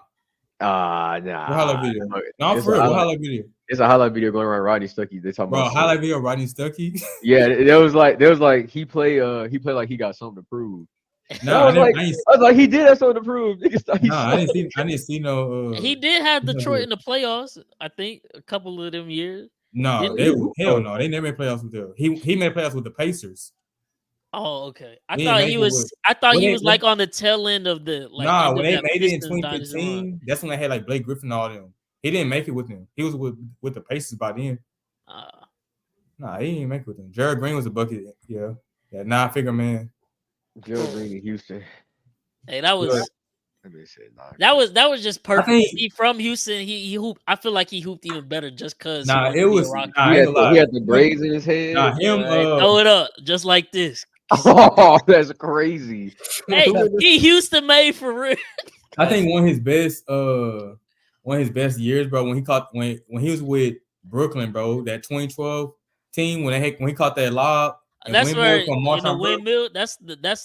what Nah. highlight video? No, It's for a real. What highlight. highlight video? It's a highlight video going around Rodney Stuckey. They talking Bro, about highlight video Rodney Stuckey. Yeah, there was like he played like he got something to prove. Nah, I was like he did have something to prove. Niggas thought he nah, I didn't see no. He did have no Detroit video. in the playoffs. I think a couple of them years. No, Didn't they he? hell no. They never made playoffs with them. He made playoffs with the Pacers. Oh, okay. I He thought didn't he make it was. with- I thought when he they- was like on the tail end of the Nah, end when of they that made it in Pistons dynasty run. 2015, that's when they had like Blake Griffin and all them. He didn't make it with them. He was with the Pacers by then. Nah, he didn't make it with them. Jared Green was a bucket. Yeah, 9-figure man. Gerald Green in Houston. Hey, that was. Let me say That was just perfect. think- He from Houston. He hooped. I feel like he hooped even better just because. Nah, it was. Nah, I ain't gonna lie. He had the braids in his head. Nah, him. Throw it up just like this. Oh, that's crazy. Hey, he Houston made for real. I think one of his best years, bro. When he was with Brooklyn, bro, that 2012 team when he caught that lob. That's where from in the Marshawn windmill. That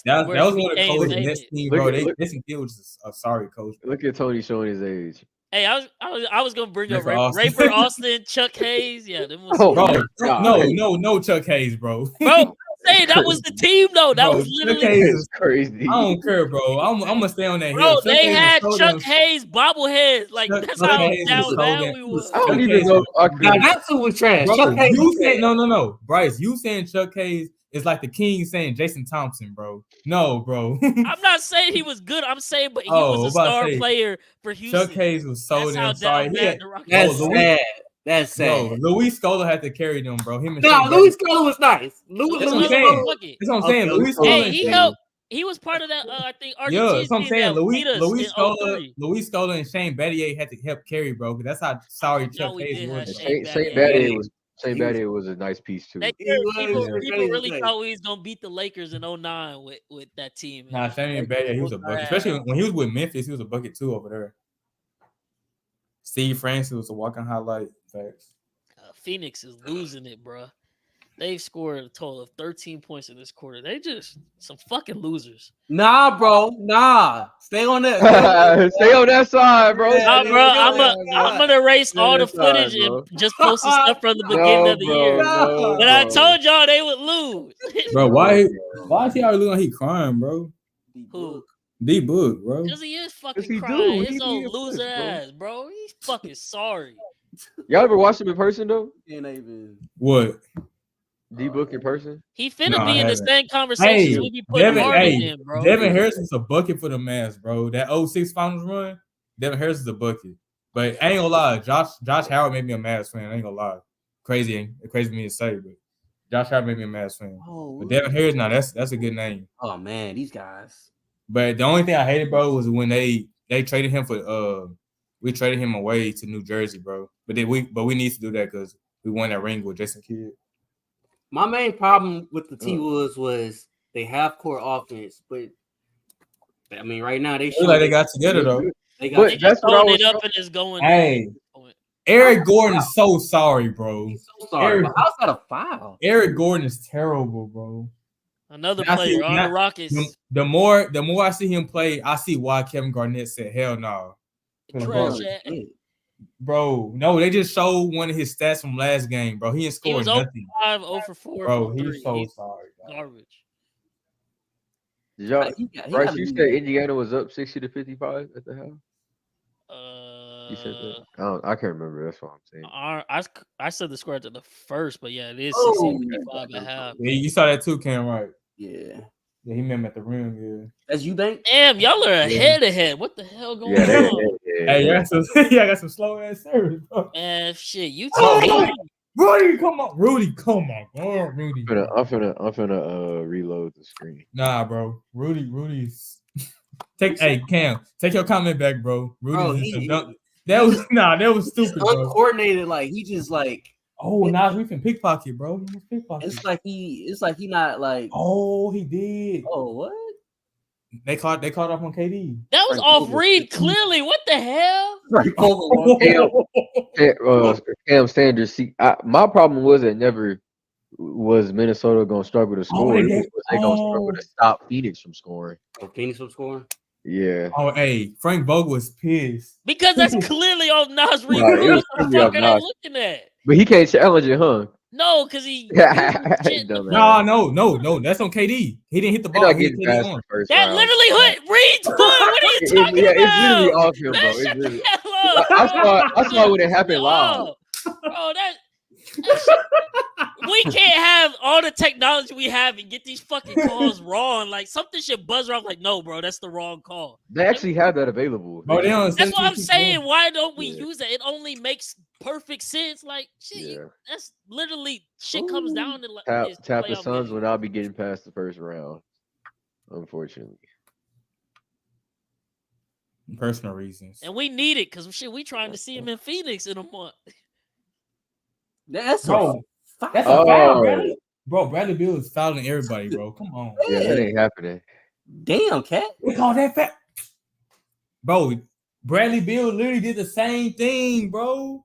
that where was he one of the became coaches famous. next team, bro. Look- Jason Kidd was just a sorry coach. Look at Tony showing his age. Hey, I was gonna bring up Rafer Austin. Rafer Austin, Chuck Hayes. Yeah, them was Oh, Bro, God. no Chuck Hayes, bro. bro. Hey, that was the team though. That Bro, was Chuck literally. Hayes It's crazy. I don't care, bro. I'm gonna stay on that Bro, hill. they had was so Chuck damn- Hayes bobbleheads. Like Chuck- that's Chuck how Hayes down was so bad damn- we he was was. I don't Chuck even Hayes know. I Now could. that's who was trash. Bro, Chuck Hayes you was saying trash. no, Bryce. You saying Chuck Hayes is like the king saying Jason Thompson, bro. No, bro. I'm not saying he was good. I'm saying, but he Oh, was a about to star say, player for Houston. Chuck Hayes was so That's how damn sorry. down He bad had, the Rockets. That's Bro, sad. That's bro, sad. Luis Scola had to carry them, bro. Him and No, Shane Louis Scola was nice. Louis That's what I'm Scola saying. was lucky. That's what I'm saying. Okay, Luis okay. Scola. Hey, and he Shane- helped. He was part of that. I think Yeah, Argentina that's what I'm team saying. that Luis beat us in Scola, 03. Luis Scola and Shane Battier had to help carry, bro. Because that's how sorry No, Chuck we Hayes did have was. Shane Shane Battier. Battier was a nice piece too. They He was people crazy really nice. thought we was gonna beat the Lakers in 09 with that team. Nah, man. Shane Battier, he was a bucket. Especially when he was with Memphis, he was a bucket too over there. Steve Francis was a walking highlight. Facts. Phoenix is losing it, bro. They've scored a total of 13 points in this quarter. They just some fucking losers. Nah, bro. Nah. Stay on that. Stay on that side, bro. Yeah, Nah, Stay bro, on that I'm side. gonna erase Yeah, all the that's all right, footage bro. and just post the stuff from the beginning No, of the bro, year. no, But I bro. told y'all they would lose. Bro, why is he already looking like he crying, bro? Who? D Book, bro. Because he is fucking he do. crying. He His old need a loser push, bro. ass, bro. He's fucking sorry. Y'all ever watched him in person though? Ain't even. What? D Book in person? He finna No, be I in the haven't. same conversations Hey, we be putting Devin, Harden in, bro. Devin Harris was a bucket for the Mavs, bro. That 06 finals run, Devin Harris is a bucket. But I ain't gonna lie, Josh Howard made me a Mavs fan. I ain't gonna lie. Crazy of me to say, but Josh Howard made me a Mavs fan. Oh, But Devin Harris, now that's a good name. oh man, these guys. But the only thing I hated, bro, was when they traded him for we traded him away to New Jersey, bro. But we need to do that because we won that ring with Jason Kidd. My main problem with the T-Wolves was they have core offense, but I mean, right now they Feel like they got together though. They got. But They that's just what I throwing was it up and it's going. Hey, Eric Gordon is so sorry, bro. I'm so sorry. Eric- But how's that a foul? Eric Gordon is terrible, bro. Another Now, player see, on now- the Rockets. The more I see him play, I see why Kevin Garnett said, "Hell no, Trash. bro." No, they just showed one of his stats from last game, bro. He didn't He score was 0 nothing, 5, 0 for 4. bro. from three. He's so sorry, bro. Garbage. Did y'all, He Bryce, gotta you be- said Indiana was up 60 to 55 at the half? You said Uh, that? I can't remember. That's what I'm saying. I said the score at the first, but yeah, it is Oh. 65 and a half. Yeah, you saw that too, Cam, right? Yeah. Yeah, he met him at the rim. Yeah. That's you, Bank. Damn, y'all are ahead. What the hell going Yeah, on? Hey, I got some slow ass service, bro. Man, shit, you Oh, tell me. Rudy, come on, Rudy. I'm finna reload the screen. Nah, bro. Rudy's hey Cam, take your comment back, bro. Rudy's Bro, that was stupid, bro. Uncoordinated, like he just like Oh, now we can pickpocket, bro. He was pickpocket. it's like he not like Oh, he did. oh what? They caught off on KD. That was Right, off over. read clearly. What the hell? Cam Sanders. See, my problem was it never was Minnesota gonna struggle to score? they- Was they gonna struggle to stop Phoenix from scoring? Phoenix from scoring. Yeah. Oh, hey, Frank Vogel was pissed. Because that's clearly on Nas Reed. Nah, it What was the clearly fuck on are they Nas. looking at? But he can't challenge it, huh? No, because he shit the Dumbass. No. That's on KD. He didn't hit the They're ball. not He hit getting KD past on. the first That round. literally hit Reed's foot. What are you talking Yeah, about? it's literally off him, Man, bro. shut It's literally. the hell up, I saw when it happened live. Oh, bro, that shit. We can't have all the technology we have and get these fucking calls wrong. Like something should buzz around. Like, no, bro, that's the wrong call. They actually have that available. Bro, they on That's what I'm 17-2 saying. Why don't we Yeah. use it? It only makes perfect sense. Like shit, Yeah. that's literally shit comes down to like Tap the playoff Suns games. will not be getting past the first round, unfortunately. Personal reasons. And we need it because shit, we trying to see him in Phoenix in a month. That's Bro, a that's a Oh. foul, Bradley. Bro, Bradley Beal is fouling everybody, bro. Come on. Yeah, that ain't happening. damn cat. They call that foul. Bro, Bradley Beal literally did the same thing, bro.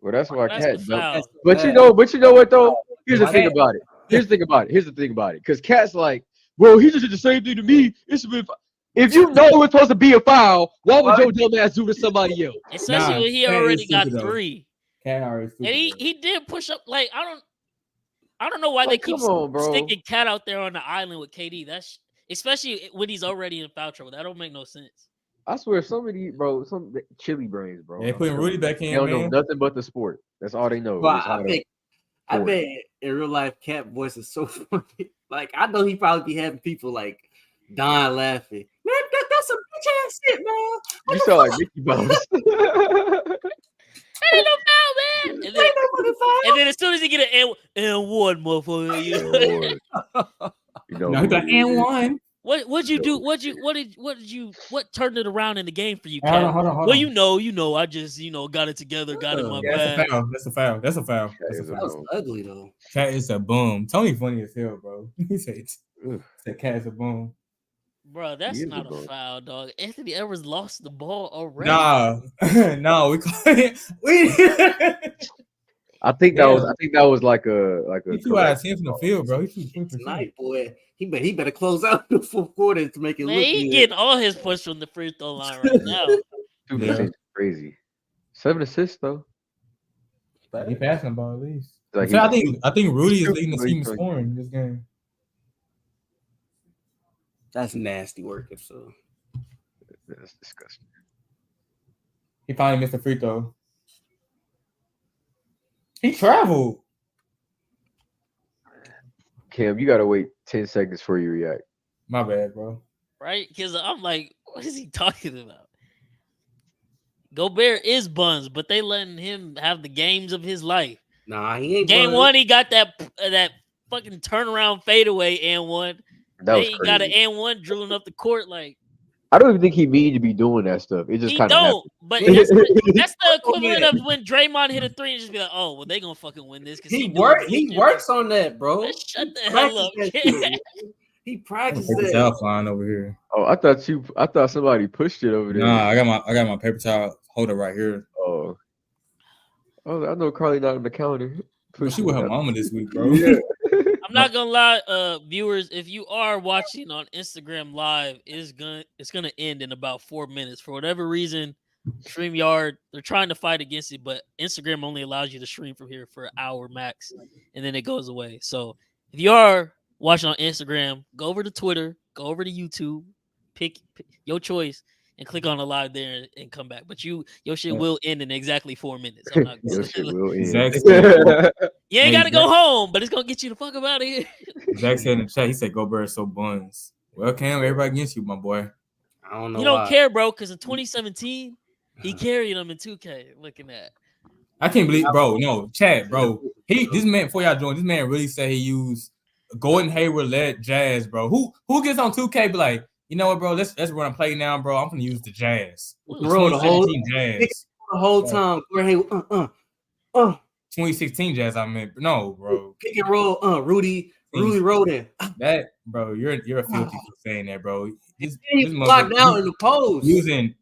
Well, that's why That's Cat the dumped. foul. But you know what though? Here's the Why thing that? about it. Here's the thing about it. Because Cat's like, well, he just did the same thing to me. If you know it's supposed to be a foul, why would your dumb ass do to somebody else? Especially Nah, when he Cat is already got stupid, though. 3. Cat already stupid, And bro. he did push up. Like I don't know why Like, they keep come on, bro. sticking Cat out there on the island with KD. That's especially when he's already in foul trouble. That don't make no sense. I swear, some chili brains, bro. They putting Rudy back They in, don't know man. nothing but the sport. That's all they know. But is how to I score. bet in real life, Cat voice is so funny. Like I know he probably be having people like dying laughing. Man, that's some bitch ass shit, man. You sound like Mickey Mouse. Ain't no foul, man. And then, Ain't no fucking foul. and then as soon as he get an N1, motherfucker, you know, You know No, he's who like, it is. and one. what'd you do? What turned it around in the game for you, Hold Cat? on, hold on. Well, you know, I just got it together, got in my Yeah, that's a bag. foul. That's a foul. That's a foul. Cat That's a is a foul. That was bum. ugly though. Cat is a bum. Tony funny as hell, bro. He said Ugh. Cat is a bum. Bro, that's is a not a bum. foul, dog. Anthony Edwards lost the ball already. Nah, no, we call it. We I think that was like a he too out of 10 from the field, bro. He too 20%. Tonight, boy, he better close out the fourth quarter to make it Man, look he good. getting all his push from the free throw line right now. 2% Yeah. crazy. 7 assists though. He passing the ball at least. Like So I he's- think Rudy is he's leading the super team in great. scoring this game. That's nasty work. If so, That's disgusting. He finally missed a free throw. He traveled. Cam, you gotta wait 10 seconds before you react. My bad, bro. Right? Because I'm like, what is he talking about? Gobert is buns, but they letting him have the games of his life. nah, he ain't. Game buzzed. 1, he got that fucking turnaround fadeaway and 1. That was Then he got an crazy. and 1 drilling up the court like I don't even think he mean to be doing that stuff. It just he kind of don't. But that's the equivalent of when Draymond hit a 3 and just be like, oh, well, they gonna fucking win this because He doing works on that, bro. Man, shut the He hell up. practiced that kid. shit. He practiced Paper that. towel flying over here. Oh, I thought somebody pushed it over there. Nah, I got my paper towel holder right here. Oh, I know Carly not on the counter. But she with her mama this week, bro. Yeah. I'm not gonna lie, viewers, if you are watching on Instagram Live, it's gonna end in about 4 minutes. For whatever reason, StreamYard, they're trying to fight against it, but Instagram only allows you to stream from here for an hour max, and then it goes away. So if you are watching on Instagram, go over to Twitter, go over to YouTube, pick your choice, and click on the live there and come back. But your shit will end in exactly 4 minutes. I'm not Your shit will end. Zach you ain't gotta go home, but it's gonna get you the fuck up out of here. Zach said in the chat, he said Gobert is so buns. Well, Cam, everybody against you, my boy. I don't know. You don't why. care, bro, because in 2017, he carried them in 2K. Looking at I can't believe, bro. No, chat, bro. This man, before y'all join, this man really said he used Gordon Hayward led Jazz, bro. Who gets on 2K? But like, you know what, bro? Let's run and play now, bro. I'm gonna use the Jazz. Bro, the whole 2017 Jazz. the whole time. Hey, 2016 Jazz. I meant no, bro. pick and roll. Rudy Roden. That, bro. You're a filthy for saying that, bro. This Locked motherfucker down in the post.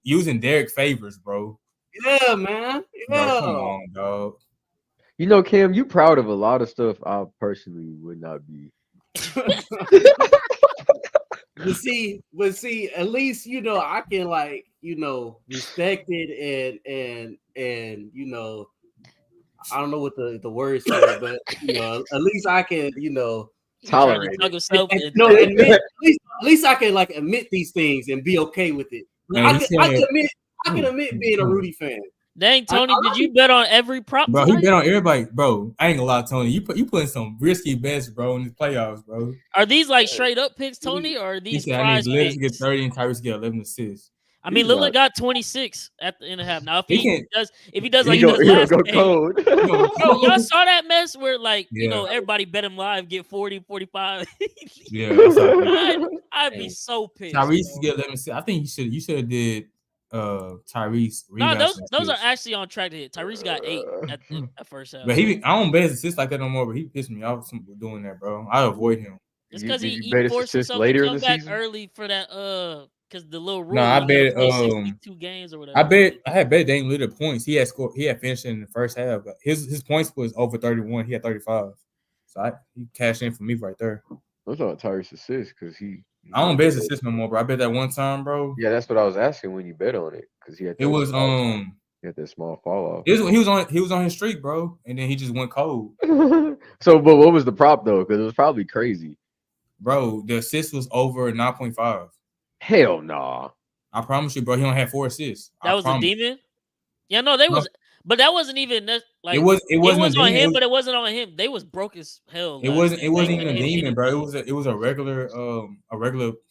using Derek Favors, bro. Yeah, man. Bro, Yeah. come on, dog. You know, Cam, you proud of a lot of stuff I personally would not be. But see, at least I can respect it and I don't know what the words for it, but at least I can He trying to Tolerate talk it. himself into no it. admit at least I can admit these things and be okay with it. Man, I he can, I said, can admit I can admit being a Rudy fan. Dang, Tony, I did you bet on every prop bro, he tonight? bet on everybody, bro. I ain't gonna lie, Tony. You putting some risky bets, bro, in the playoffs, bro. Are these like straight up picks, Tony, or are He these said I need prize Lillard to get picks? 30 and Tyrese to get 11 assists. I mean, These Lillard are- got 26 at the end of half. Now, if He he can't- does like He he does gonna last go game, cold. Yo, bro, y'all saw that mess where Yeah. everybody bet him live, get 40, 45. Yeah, I saw that. I'd be so pissed. Tyrese to bro. get 11 assists. I think you should have did Tyrese No, rebounds. those are actually on track to hit. Tyrese got 8 at first half. But I don't bet his assists like that no more. But he pissed me off doing that, bro. I avoid him. It's because Did you he bet his forced assists himself to later in come the back season? early for that because the little rule. No, I you gotta bet, play 62 games or whatever. I had bet Dame Lillard points. He had finished in the first half. But his points was over 31. He had 35. So he cashed in for me right there. I'm talking Tyrese assists because I don't bet his assists no more, bro. I bet that one time, bro. Yeah, that's what I was asking when you bet on it because he had. It was he had that small fall off. he was on his streak, bro, and then he just went cold, So, but what was the prop though? Because it was probably crazy. bro. The assist was over 9.5. Hell nah. I promise you, bro. He only had 4 assists. That was a demon. Yeah, no, they was, but that wasn't even like It wasn't it was a on demon. him, but it wasn't on him. They was broke as hell. It last wasn't game. They even a couldn't hit demon, bro. anything. It was a regular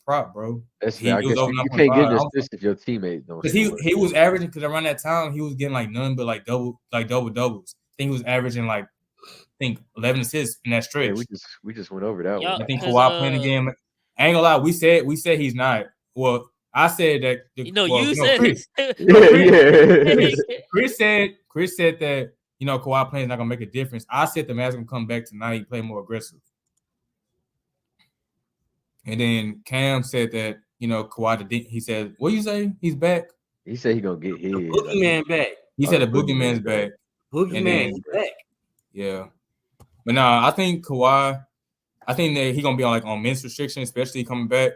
prop, bro. That's He fair. I was guess over you can't get 9.5. an assist if your teammate don't. Because he was averaging, because around that time he was getting like none but like double doubles. I think he was averaging like 11 assists in that stretch. Yeah, we just went over that Yeah. one. I think Kawhi playing the game. I ain't gonna lie, we said he's not. Well, I said that. You said Chris, Yeah. Chris said that Kawhi playing is not gonna make a difference. I said the Mavs gonna come back tonight, play more aggressive. And then Cam said that Kawhi. He said, "What you say? He's back." He said he gonna get his. Boogeyman back. He said the boogeyman's back. Boogeyman's back. Yeah, but no, I think Kawhi. I think that he's gonna be on men's restriction, especially coming back.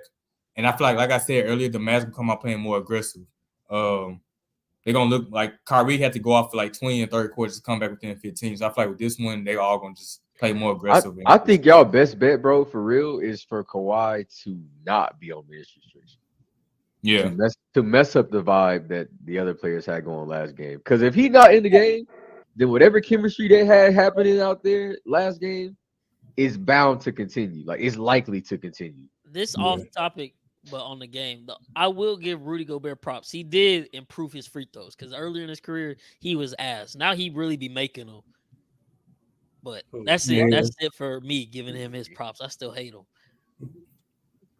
And I feel like I said earlier, the Mavs gonna come out playing more aggressive. They're gonna look like Kyrie had to go off for like 20 and 30 quarters to come back within 15. So I feel like with this one, they all gonna just play more aggressive. I think y'all best bet, bro, for real, is for Kawhi to not be on men's restriction. Yeah, To mess up the vibe that the other players had going last game. Because if he's not in the game, then whatever chemistry they had happening out there last game is bound to continue. Like it's likely to continue. This off topic, but on the game, I will give Rudy Gobert props. He did improve his free throws because earlier in his career he was ass. Now he really be making them. But that's it. That's it for me giving him his props. I still hate him.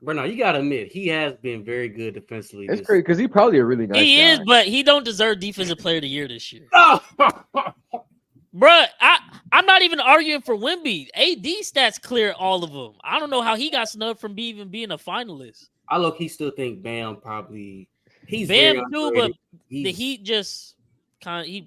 But no, you gotta admit he has been very good defensively. It's crazy because he's probably a really nice He guy. is, but he don't deserve Defensive Player of the Year this year. Bruh, I'm not even arguing for Wemby. AD stats clear all of them. I don't know how he got snubbed from even being a finalist. I look, still think Bam probably he's Bam very too, underrated. but the Heat just kind of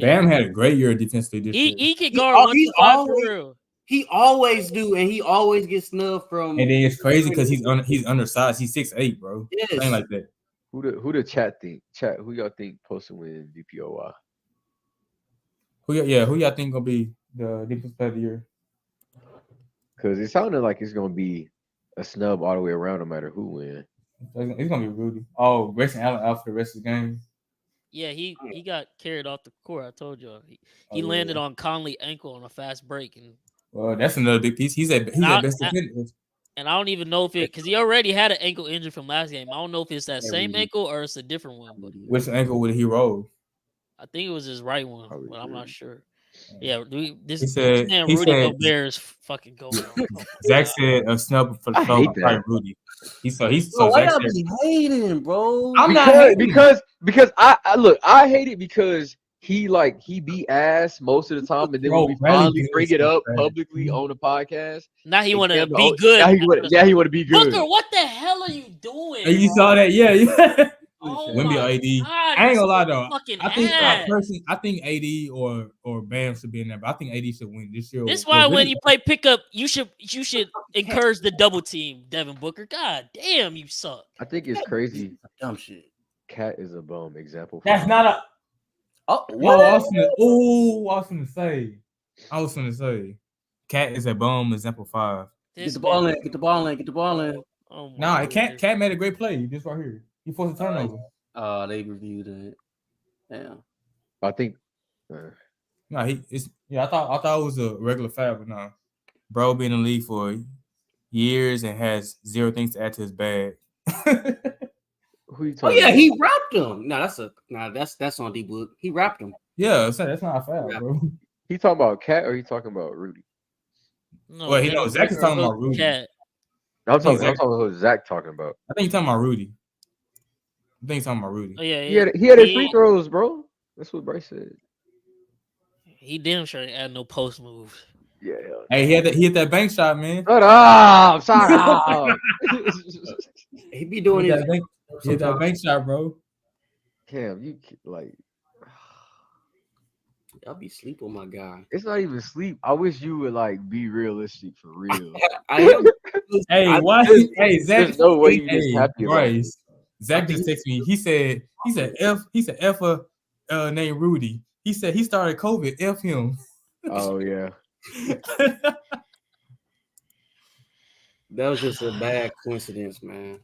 Bam had a great year defensively this year. He could guard 1 to 5 for real. He always do, and he always gets snubbed from. And then it's crazy because he's undersized. He's 6'8", bro. Yes. Something like that. Who the chat think? Chat, who y'all think posted win DPOY? Who y'all think gonna be the defensive player of the year? Because it sounded like it's gonna be a snub all the way around, no matter who wins. It's gonna be Rudy. Oh, Grayson Allen out for the rest of the game. Yeah, he got carried off the court. I told you he landed on Conley's ankle on a fast break, and well, that's another big piece. He's at best defender. And I don't even know if because he already had an ankle injury from last game. I don't know if it's that same ankle or it's a different one. But which ankle would he roll? I think it was his right one, but I'm not sure. Yeah, this said, man Rudy Gobert is fucking going on. Zach said a snub for the Rudy. Why y'all be hating, bro? I'm not hating. because I look, I hate it because he be ass most of the time, and then when we finally bring it up publicly on the podcast, now he want to be good. Now he want to be good. Booker, what the hell are you doing? You saw that? Yeah. Oh Wemby or my AD. God, I ain't he's gonna lie so though. fucking I think ass. personally, I think AD or Bam should be in there, but I think AD should win this year. This is why when you play pickup, you should encourage the double team, Devin Booker. God damn, you suck. I think it's crazy. Dumb shit. Cat is a bum. Example. That's not a. Oh, Yo, what? I was gonna say, Cat is a bum. Example 5. Get the ball in. Get the ball in. Get the ball in. Oh my Nah, goodness. Cat made a great play. This right here. He forced a turnover. They reviewed it. Yeah. I think. No, I thought it was a regular foul, but no. Bro been in the league for years and has zero things to add to his bag. Who you Oh talking yeah, about? he wrapped him. That's on D Book. He wrapped him. Yeah, so that's not a foul, bro. He talking about Cat or he talking about Rudy? No, Well, Devin Zach is Booker talking about hooked Rudy. Cat. I'm talking about what Zach talking about. I think he's talking about Rudy. Oh yeah, He had his free throws, bro. That's what Bryce said. He damn sure ain't add no post moves. Yeah. Hey, he hit that bank shot, man. Shut up! Shut up! He be doing his. Hit that bank shot, bro. Cam, you like. I'll be sleep on my guy. It's not even sleep. I wish you would like be realistic for real. I am. Hey, why? Hey, Zach. There's no way you just happy about it. Bryce. Zach just texted me. He said F named Rudy. He said he started COVID. F him. Oh yeah. That was just a bad coincidence, man.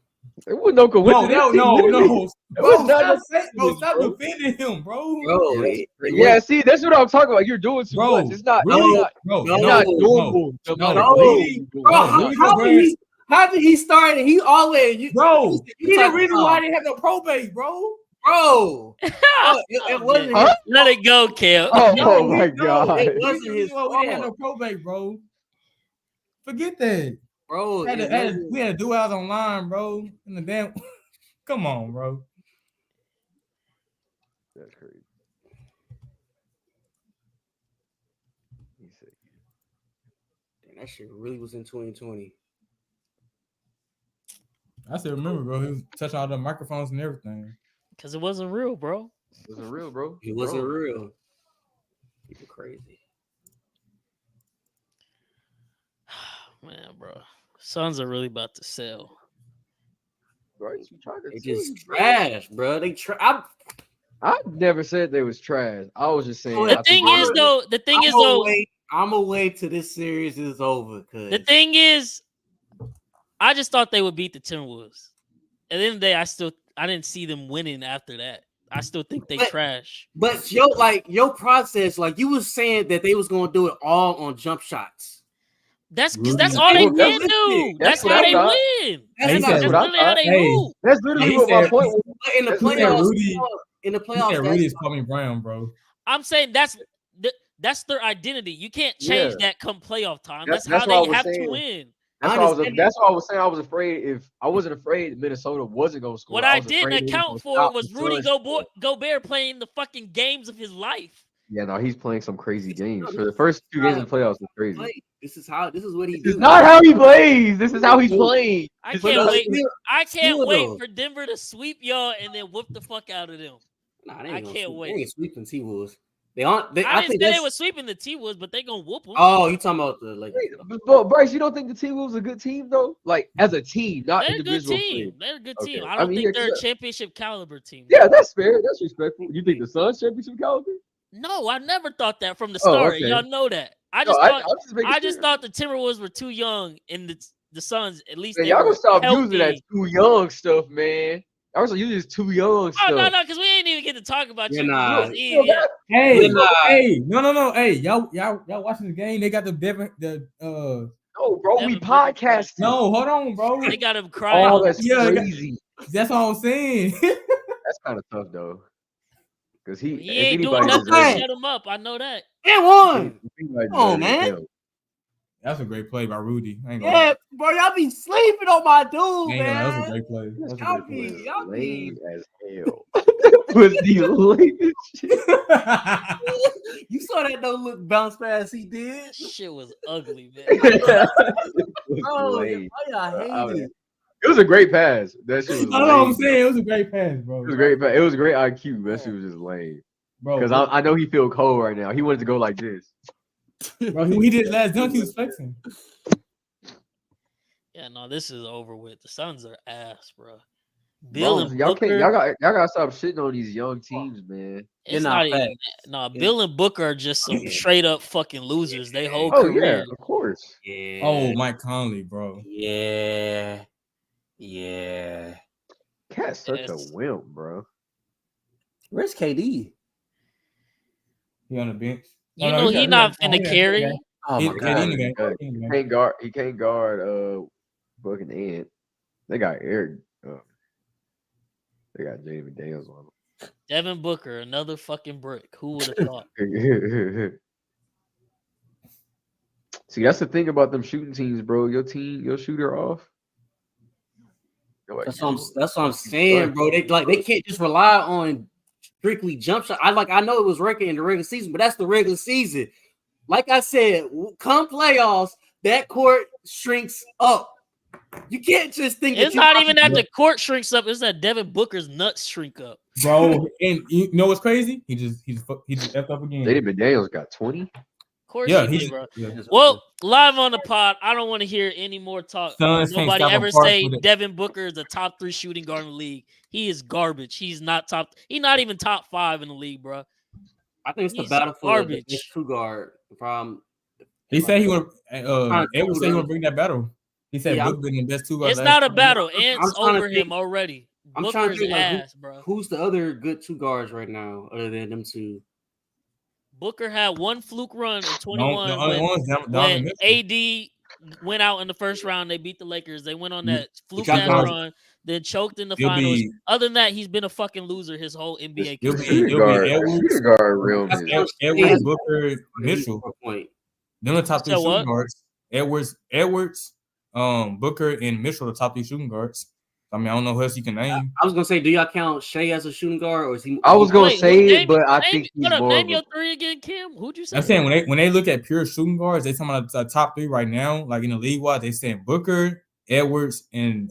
It wasn't no coincidence. No. Bro, Stop defending him, bro. Yeah, see, that's what I'm talking about. You're doing too much. It's not. It's not normal. How did he start? He always, he the reason why they have no probate, bro. It wasn't. Huh? Let it go, Kel. Oh my god! It wasn't his fault. We had no probate, bro. Forget that, bro. We had to do ours online, bro. In the damn. Come on, bro. That's crazy. That shit really was in 2020. I still remember, bro. He was touching all the microphones and everything. Because it wasn't real, bro. It wasn't real, bro. It wasn't real. People crazy. Man, bro. Suns are really about to sell. Right? They just trash, bro. They I never said they was trash. I was just saying. The thing is, though, I'm gonna wait till this series is over. Cause the thing is, I just thought they would beat the Timberwolves. At the end of the day, I didn't see them winning after that. I still think they trash. But your process, like you was saying that they was gonna do it all on jump shots. That's because that's all they can do. That's how they win. That's literally how they move. That's literally what my point was. In the playoffs, Rudy is Kwame Brown, bro. I'm saying that's their identity. You can't change that come playoff time. That's how they have to win. That's what I was saying. I was afraid I wasn't afraid Minnesota wasn't going to score. What I didn't account for was Rudy Gobert playing the fucking games of his life. Yeah, no, he's playing some crazy games. For the first 2 games of the playoffs, it's crazy. This is what he does. This is not how he plays. This is how he's playing. I can't wait for Denver to sweep y'all and then whoop the fuck out of them. Nah, I can't wait. They ain't sweeping T-Wolves. They aren't. I didn't say they were sweeping the T-Wolves, but they gonna whoop them. Oh, you talking about the But Bryce, you don't think the T-Wolves a good team though? Like as a team, not they're individual. A good team. They're a good team. Okay. I don't think they're a championship caliber team. Yeah, that's fair. That's respectful. You think the Suns championship caliber? No, I never thought that from the start. Y'all know that. I just thought the Timberwolves were too young, and the Suns at least. Man, y'all gonna stop using that too young stuff, man. I was using this too young stuff. Oh no, because we ain't even get to talk about you. Hey, no. Hey, y'all watching the game? They got the No, bro, we podcasting. No, hold on, bro. They got him crying. Oh, that's crazy. That's all I'm saying. That's kind of tough though. Because he ain't doing nothing to shut him up. I know that. It won. Oh man. That's a great play by Rudy. Yeah, bro, y'all be sleeping on my dude, man. That was a great play. Y'all be lame as hell. Was the lamest shit. You saw that no look bounce pass he did. Shit was ugly, man. Oh, y'all hate it. It was a great pass. That shit was I know what I'm lame. saying. It was a great pass, bro. It was a great pass. It was a great IQ. That shit was just lame. Bro. Because I know he feel cold right now. He wanted to go like this. Bro, he did last dunk. He was flexing. Yeah, no, this is over with. The Suns are ass, bro. Bill Bro, and y'all Booker. y'all gotta stop shitting on these young teams, man. It's not not even facts. no. Bill and Booker are just some straight up fucking losers. They whole Oh yeah, career. of course. Yeah. Oh, Mike Conley, bro. Yeah. Yeah. Cat's such a Yes. wimp, bro. Where's KD? He on the bench. You know he not finna carry. Oh He- my KD god. in the game. God, He in the He game. can't guard fucking Ant. They got Eric. They got Jamie Daniels on Devin Booker, another fucking brick. Who would have thought? them. See, that's the thing about them shooting teams, bro. Your team, your shooter off. That's what I'm saying, bro. They can't just rely on strictly jump shot. I know it was record in the regular season, but that's the regular season. Like I said, come playoffs, that court shrinks up. You can't just think It's not even that the court shrinks up. It's that Devin Booker's nuts shrink up. Bro, and you know what's crazy? He just effed up again. David McDaniels got 20. Of course Yeah, he he did, bro. yeah. Well, live on the pod, I don't want to hear any more talk. Suns can't Nobody stop him ever apart say with it. Devin Booker is a top 3 shooting guard in the league. He is garbage. He's not even top 5 in the league, bro. I think it's the He's battle for the garbage. best two guard from. He said he would. trying to Edwards said he do would bring that battle. He said Yeah, Book been the best two guards. It's not a last battle. I'm Ant's trying to over think- him already. I'm trying to Booker's think, like, ass, bro. Who's the other good two guards right now, other than them two? Booker had one fluke run in The 21 only ones Donovan when Mitchell. AD went out in the first round. They beat the Lakers. They went on that fluke y'all ass know- run, then choked in the He'll finals. be- Other than that, he's been a fucking loser his whole NBA He'll career. be- Shooting he'll guard, Edwards. shooting guard realness. Edwards, Booker, Mitchell. Point. Them the top 3 So shooting what? guards. Edwards, Booker, and Mitchell the top 3 shooting guards. I mean, I don't know who else you can name. I was gonna say, do y'all count Shea as a shooting guard, or is he? I was gonna Wait, say name- it, but I name- think he's hold up, more name of your a, 3 again, Kim. Who'd you say? I'm saying when they look at pure shooting guards, they talking about the top 3 right now, like in the league wise, they saying Booker, Edwards, and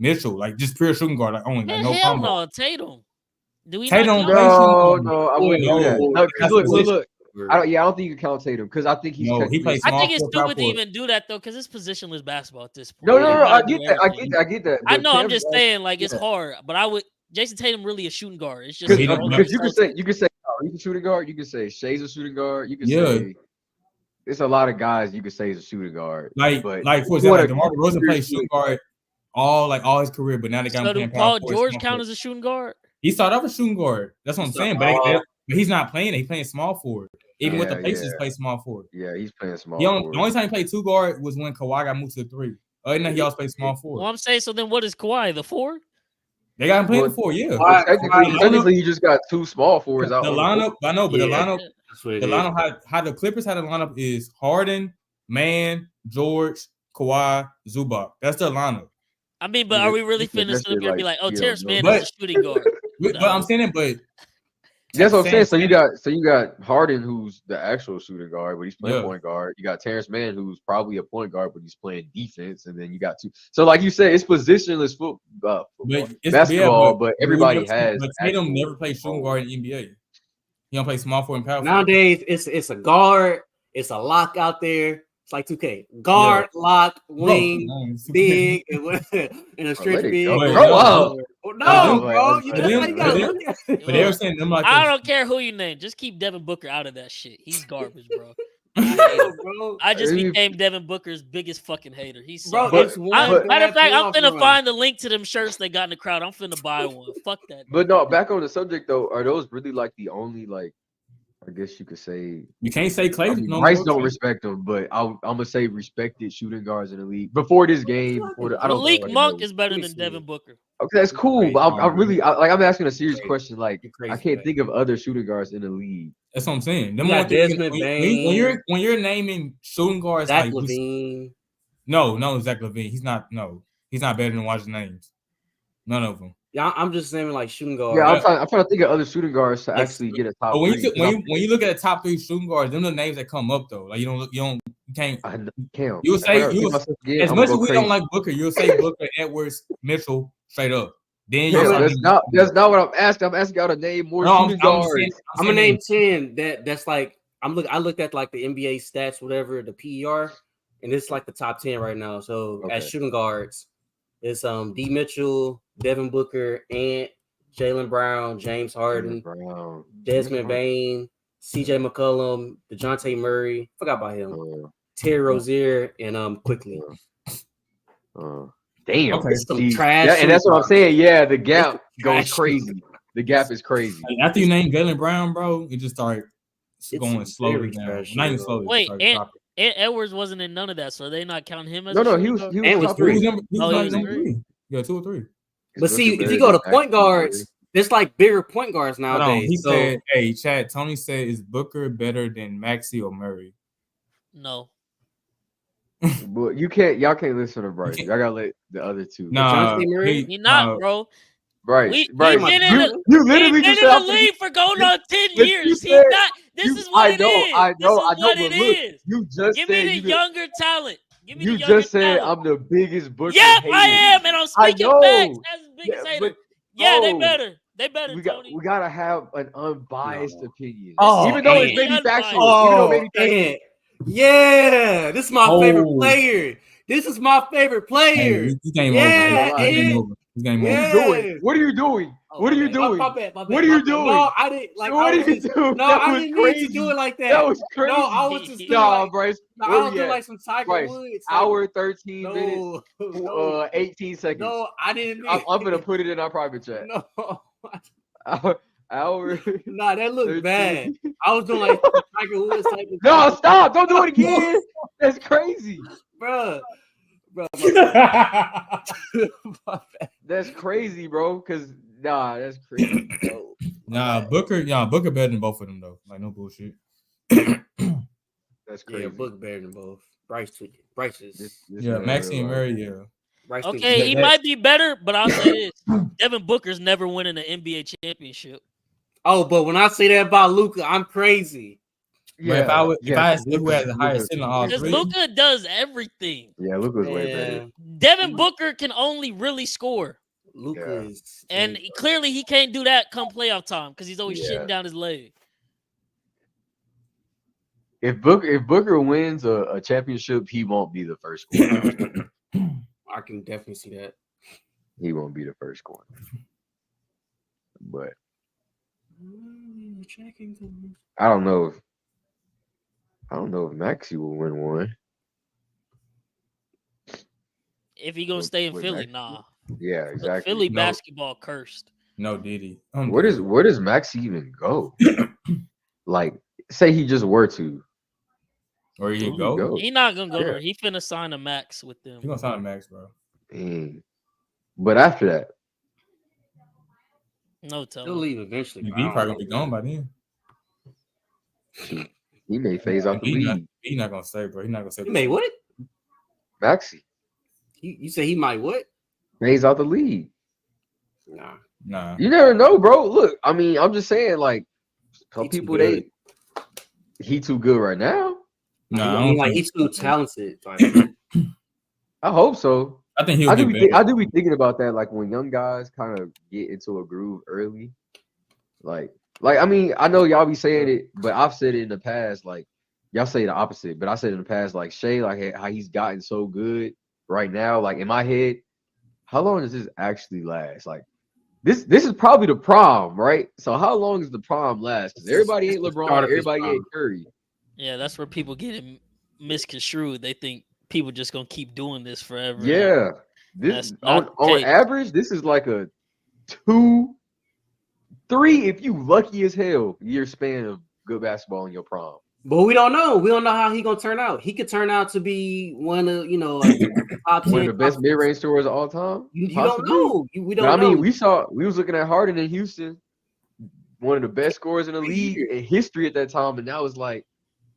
Mitchell, like just pure shooting guard, like only like Man, no hell combo. no, Tatum. Do we Tatum not count don't him? no, I wouldn't do that. No, No, because that's look, position. I don't think you can count Tatum because I think he's No, he technically- plays I small think it's forward, power stupid to forward. even do that though, because it's positionless basketball at this point. No, You I gotta get do that. everything. I get that. I but know. I'm Cam just Johnson- saying, like it's yeah. hard, but I would. Jason Tatum really a shooting guard. It's just Because- he because don't Because have you can to- say he's a shooting guard. You can say Shea's a shooting guard. You can Yeah. say it's a lot of guys you can say is a shooting guard. Like But for you example, wanna- DeMar DeRozan you're played shooting guard all his career, but now they got So him do playing Paul power forward, George small count forward. as a shooting guard? He started off as shooting guard. That's what I'm saying. But he's not playing. He's playing small forward. Even with the Yeah, Pacers, yeah. play small forward. Yeah, he's playing small. The forward. only time he played 2 guard was when Kawhi got moved to the 3. Other than that, he always played small forward. Well, I'm saying. So then, what is Kawhi? The 4? They got him playing Well, the 4, yeah. Kawhi- Technically, you just got 2 small forwards out. The on lineup, I know, but the Yeah. lineup, That's what it the is. lineup, how the Clippers had the lineup is Harden, Man, George, Kawhi, Zubac. That's their lineup. I mean, but Yeah, are we really you said finna that sit up shit here and be like, like, "Oh, yeah, Terrence no. Mann But- is a shooting guard"? But I'm saying it, but That's what I'm saying. So Same. you got Harden, who's the actual shooting guard, but he's playing Yeah. point guard. You got Terrence Mann, who's probably a point guard, but he's playing defense. And then you got 2. So like you said, it's positionless football, but it's basketball, but everybody has. But Tatum actual never played shooting role. guard in the NBA. He don't play small forward and power forward. Nowadays, it's a guard, it's a lock out there. It's like 2K. Guard, lock, wing, big, and a stretch let it big. go. Wait, Grow up. Oh, no, bro. But You them- know how you gotta but look at it. But they were saying them like I a- don't care who you name. Just keep Devin Booker out of that shit. He's garbage, bro. Bro, I just Hey. became Devin Booker's biggest fucking hater. He's bro, so it's one. matter of bad fact, I'm playoff finna run. find the link to them shirts they got in the crowd. I'm finna buy one. Fuck that. But no, back on the subject though, are those really like the only like? I guess you could say. you can't say Clay. I mean, no Bryce more. don't respect them, but I'm gonna say respected shooting guards in the league before this game. I don't Malik know, like, Monk no. is better Let me than see. Devin Booker. Okay, that's cool, but I'm really I'm asking a serious Crazy. question. Like, You're crazy, I can't man. think of other shooting guards in the league. That's what I'm saying. Them You got one thing- Desmond when Bane. you're naming shooting guards Zach like Levine. no Zach Levine. He's not better than watching names. None of them. Yeah, I'm just saying like shooting guard. Yeah, I'm trying to think of other shooting guards to Next- actually get a top But when 3. you look at the top 3 shooting guards, them are the names that come up though. Like you don't You can't. I can't. You'll If I gotta say repeat myself again, as I'm much gonna as go we crazy. don't like Booker, you'll say Booker, Edwards, Mitchell straight up. Then Yeah, you that's not what I'm asking. I'm asking y'all to name more No, shooting guards. I'm gonna name 10 that's like I looked at like the NBA stats, whatever the PER, and it's like the top 10 right now. So as shooting guards, it's D Mitchell, Devin Booker, Ant, Jaylen Brown, James Harden, Desmond Bain, CJ McCollum, DeJounte Murray, forgot about him, Terry Rozier, and quickly. Damn. Okay. Some trash. And that's what I'm saying. Yeah, the gap goes crazy. The gap is crazy. After you name Jaylen Brown, bro, it just started going slowly very down. trash, Not even slowly. Wait, and Edwards wasn't in none of that, so they not counting him as No, he was top He was 3. number 3. Yeah, 2 or 3. But see, if you go to point guards, there's like bigger point guards nowadays. He said, "Hey, Chad, Tony said, is Booker better than Maxey or Murray?" No. But y'all can't listen to Bryce. Y'all gotta let the other two. Nah, he not, bro. Bryce. He been you literally been just in said the league for going on 10 but years. said- He's not. This is what it is. I know. What But it look, is. you just Give said me the younger talent. Give me you the younger just said talent. I'm the biggest Booker Yep, hater. I am, and I'm speaking facts as the biggest hater. But, yeah, they better. They better, Tony. We gotta have an unbiased opinion. Oh, even though it's maybe factual. Even though maybe factual. Yeah, this is my favorite player. This is my favorite player. Hey, this game over. This game over. What are you doing? What are you doing? My bad. What are you doing? No, I didn't like. What are you doing? No, I didn't need to do it like that. That was crazy. No, I was just doing Bryce. I was doing like some Tiger Woods. Hour 13 minutes. 18 seconds. No, I didn't. I'm gonna put it in our private chat. No. Hour. Nah, that looked bad. I was doing like Tiger Woods type of No, stop! Don't do it again. That's crazy, bro. That's crazy, bro. Cause that's crazy. Booker better than both of them though. Like no bullshit. That's crazy. Yeah, Booker better than both. Bryce is. Maxey and Murray. Yeah. Bryce okay, he might be better, but I'll say this: Devin Booker's never winning an NBA championship. Oh, but when I say that about Luka, I'm crazy. Yeah, if I asked who has the highest ceiling, all because three. Luka does everything. Yeah, Luka's way better. Devin Booker can only really score. Luka is, and clearly he can't do that come playoff time because he's always shitting down his leg. If Booker wins a championship, he won't be the first scorer. I can definitely see that. He won't be the first scorer. But I don't know if Maxey will win one. If he gonna stay in Philly, nah. Yeah, exactly. Philly basketball cursed. No, Diddy. Where does Maxey even go? Like, say he just were to. Where he go? He not gonna go there. He finna sign a max with them. He gonna sign a max, bro. Dang. But after that, no telling. He'll leave eventually. He probably gonna be gone by then. He may phase out the league. He's not gonna stay, bro. He's not gonna stay. He may what? Maxey. You say he might what? Phase out the league. Nah. You never know, bro. Look, I mean, I'm just saying, like, some people he too good right now. No, I mean, like he's too talented. Like, I hope so. I think I do be thinking about that, like when young guys kind of get into a groove early. Like I mean, I know y'all be saying it, but I've said it in the past. Like y'all say the opposite, but I said in the past, like Shea, like how he's gotten so good right now. Like in my head, how long does this actually last? Like this is probably the prom, right? So how long does the prom last? Because everybody ain't LeBron, everybody ain't Curry. Yeah, that's where people get it misconstrued. They think people just gonna keep doing this forever. Yeah, this on average, this is like a 2-3 if you lucky as hell year span of good basketball in your prom. But we don't know. We don't know how he gonna turn out. He could turn out to be one of like, top 10, one of the best mid-range scorers of all time. You don't know. We don't know. I mean, we was looking at Harden in Houston, one of the best scorers in the league in history at that time, and that was like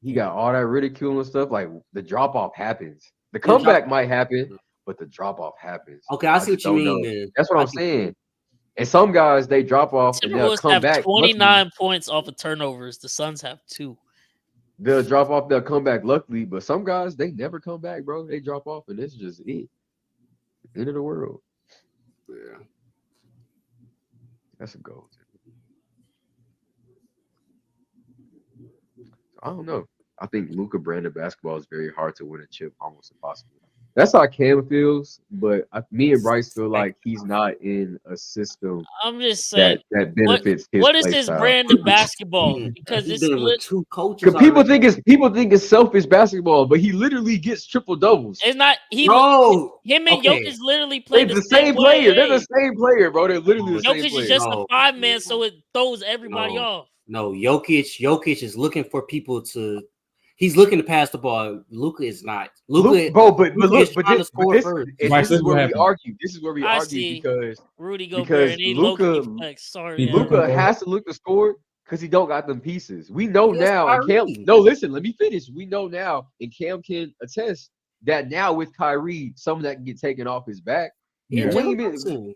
he got all that ridicule and stuff. Like the drop off happens. The comeback might happen, but the drop off happens. Okay, I see what you mean. Then. That's what I'm saying. And some guys they drop off and they'll come back. 29 points off of turnovers. The Suns have 2. they'll drop off, they'll come back. Luckily, but some guys they never come back, bro. They drop off, and it's just it. End of the world. Yeah. That's a goal. I don't know. I think Luka branded basketball is very hard to win a chip, almost impossible. That's how Cam feels, but me and Bryce feel like he's not in a system I'm just saying, that what benefits his what is play this style. brand of basketball? Because He's it's been with 2 coaches. Because people already. think it's selfish basketball, but he literally gets triple doubles. it's not. No. Him and Okay. Jokic literally play They're the the same way. player. They're the same player, bro. They're literally the same Jokic is player. just a No. 5-man, so it throws everybody No. off. No, Jokic is looking for people to. He's looking to pass the ball. Luka is not. Luka, Bro, but Luka look, is but trying to this, score first. Bryce, this is what where we happened? argue. This is where we I argue see. because Rudy Gobert, and he Luka flex. Sorry, He man. Luka has to look to score because he don't got them pieces. We know He has now, and Cam. Kyrie. No, listen, let me finish. We know now, and Cam can attest that now with Kyrie, some of that can get taken off his back. Yeah, And Jalen we- Brunson.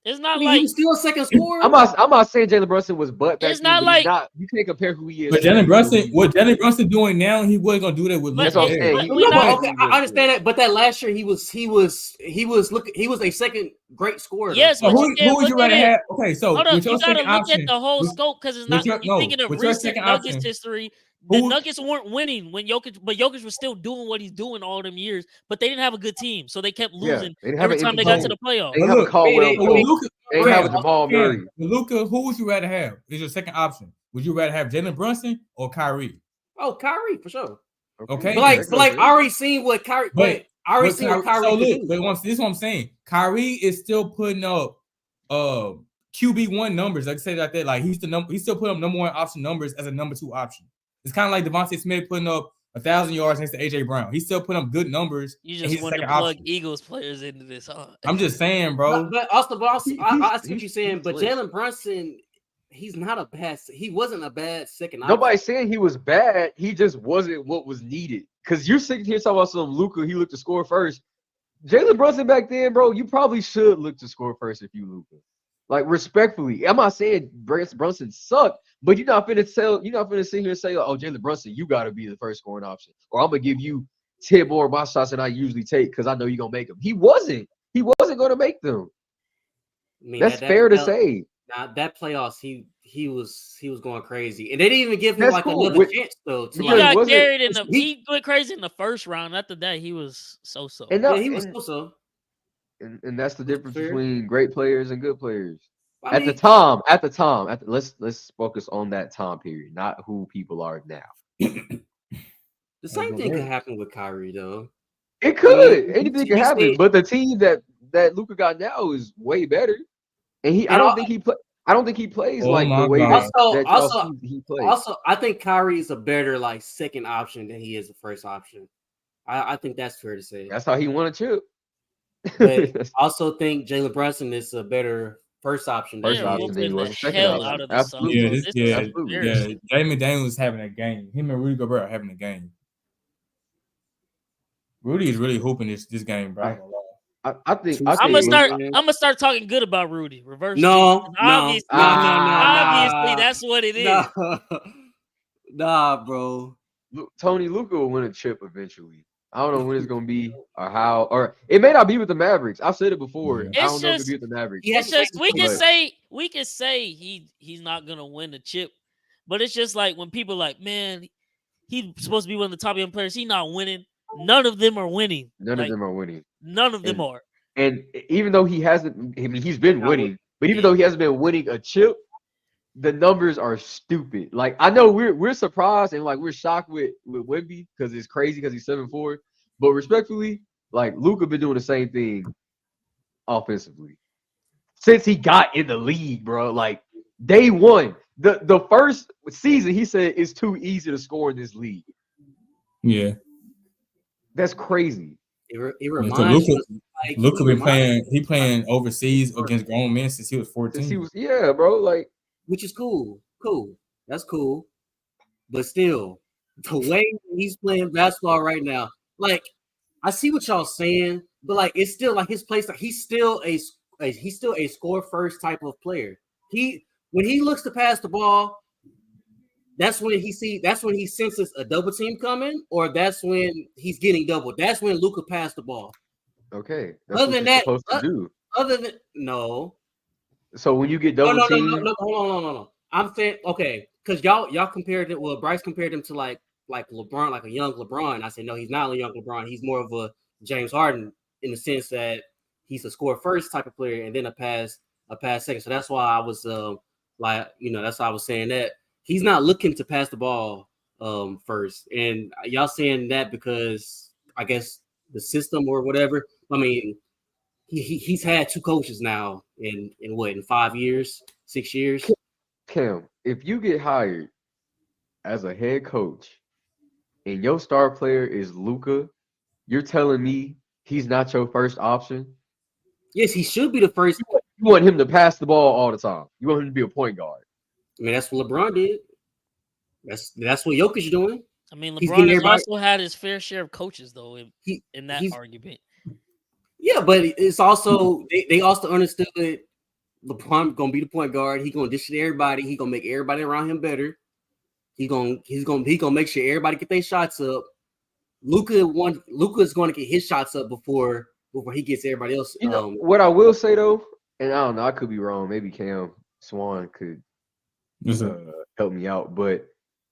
It's I not mean, like he was still a second scorer. I'm not saying Jalen Brunson was butt back It's then, not but like- he's not. You can't compare who he is. But to Jalen who Brunson, he what was. Jalen Brunson doing now, he wasn't gonna do that with But That's Luka. what I'm saying. but He we was No, know- but back okay, when he was I understand that. But that last year, he was a second great scorer. though. yes, So but who you can't would look you at rather it. have? Okay, so Hold up, with your you gotta second look option, at the whole with- scope because it's with not. your- You're no, thinking of with your recent second Nuggets option, history. The who- Nuggets weren't winning when Jokic was still doing what he's doing all them years, but they didn't have a good team, so they kept Yeah, losing they didn't have every an time they MVP. got to the playoffs. They didn't have a look, Caldwell they- so with Pope. Luka, They didn't have a Cam, Jamal Cam, Murray. with Luka, who would you rather have? Is your second option? Would you rather have Jalen Brunson or Kyrie? Oh, Kyrie for sure. Okay, But like, that but like, goes I already seen what Kyrie. But I already seen what Kyrie so could look, do. but this is what I'm saying. Kyrie is still putting up QB1 numbers. Like I say like that, like he's still putting up number 1 option numbers as a number 2 option. It's kind of like Devontae Smith putting up 1,000 yards next to AJ Brown. He's still putting up good numbers. You and just he's the wanted to second plug option. Eagles players into this, huh? I'm just saying, bro. But also, I see what he's- you're saying. he's But lit. Jalen Brunson, he wasn't a bad second option. Nobody's saying he was bad. He just wasn't what was needed. Because you're sitting here talking about some Luka. He looked to score first. Jalen Brunson back then, bro. You probably should look to score first if you Luka. Like respectfully, I'm not saying Brunson sucked, but you're not finna sit here and say, "Oh, Jalen Brunson, you got to be the first scoring option," or I'm gonna give you 10 more of my shots than I usually take because I know you're gonna make them. He wasn't gonna make them. I mean, That's fair to say. Now that playoffs, he was going crazy, and they didn't even give him That's like cool. another chance though. To He Because got wasn't- carried in the. he- He went crazy in the first round. After that, he was so. And, yeah, he was so. and that's the difference fair. between great players and good players. I At mean, the time, let's focus on that time period, not who people are now. the same thing could happen with Kyrie though. It could. mean, Anything he can happen. stayed- But the team that Luka got now is way better. And I don't think he plays Oh like my the way God. that Also- he plays. Also, I think Kyrie is a better like second option than he is a first option. I think that's fair to say. That's how he won a chip. But I also think Jalen Brunson is a better first option. First They're option, then he whooping was the the second hell option. out of the Absolutely. Suns. Yeah, This yeah, is absolutely. yeah. embarrassing. Jamie Daniels was having a game. Him and Rudy Gobert are having a game. Rudy is really hooping this game, bro. I ain't gonna lie. I think I'm gonna start. man. I'm gonna start talking good about Rudy. Reverse. No, G. no, Obviously, no, obviously, that's what it is. Nah, bro. Tony Luka will win a chip eventually. I don't know when it's gonna be or how, or it may not be with the Mavericks. I've said it before. Yeah. I don't It's know if just- it'll be with the Mavericks. Yeah, It's just we can But- say he's not gonna win the chip, but it's just like when people like, man, he's supposed to be one of the top young players. He's not winning. None of them are winning. None Like, of them are winning. None of them are. And even though he hasn't, I mean, he's been Not winning, but even though he hasn't been winning a chip, the numbers are stupid. Like I know we're surprised and like we're shocked with Wemby because it's crazy because he's 7'4". But respectfully, like Luka been doing the same thing offensively since he got in the league, bro. Like day one, the first season, he said it's too easy to score in this league. Yeah. That's crazy. It reminds Luka- us, like, Luka he been reminds- playing overseas against grown men since he was 14. Since he was, yeah, bro. Like which is cool. Cool. That's cool. But still, the way he's playing basketball right now, like I see what y'all saying, but like it's still like his place. Like he's still a score first type of player. When he looks to pass the ball, that's when he senses a double team coming, or that's when he's getting doubled. That's when Luka passed the ball. Okay, that's Other what than you're that, supposed to do. no. So when you get double teamed, No. Hold on, no. I'm saying okay, because y'all compared it. Well, Bryce compared him to like LeBron, like a young LeBron. I said no, he's not a young LeBron. He's more of a James Harden in the sense that he's a score first type of player and then a pass second. So that's why I was that's why I was saying that he's not looking to pass the ball first. And y'all saying that because I guess the system or whatever. I mean, he's had two coaches now in 5 years, 6 years. Cam, if you get hired as a head coach and your star player is Luka, you're telling me he's not your first option? Yes, he should be the first. You want him to pass the ball all the time. You want him to be a point guard. I mean, that's what LeBron did. That's what Jokic doing. I mean, He's LeBron getting has everybody- also had his fair share of coaches, though, in that he's- argument. Yeah, but it's also they also understood LeBron gonna be the point guard. He gonna dish it to everybody. He gonna make everybody around him better. He gonna make sure everybody get their shots up. Luka is going to get his shots up before he gets everybody else. You know what I will say though, and I don't know, I could be wrong. Maybe Cam Swan could help me out, but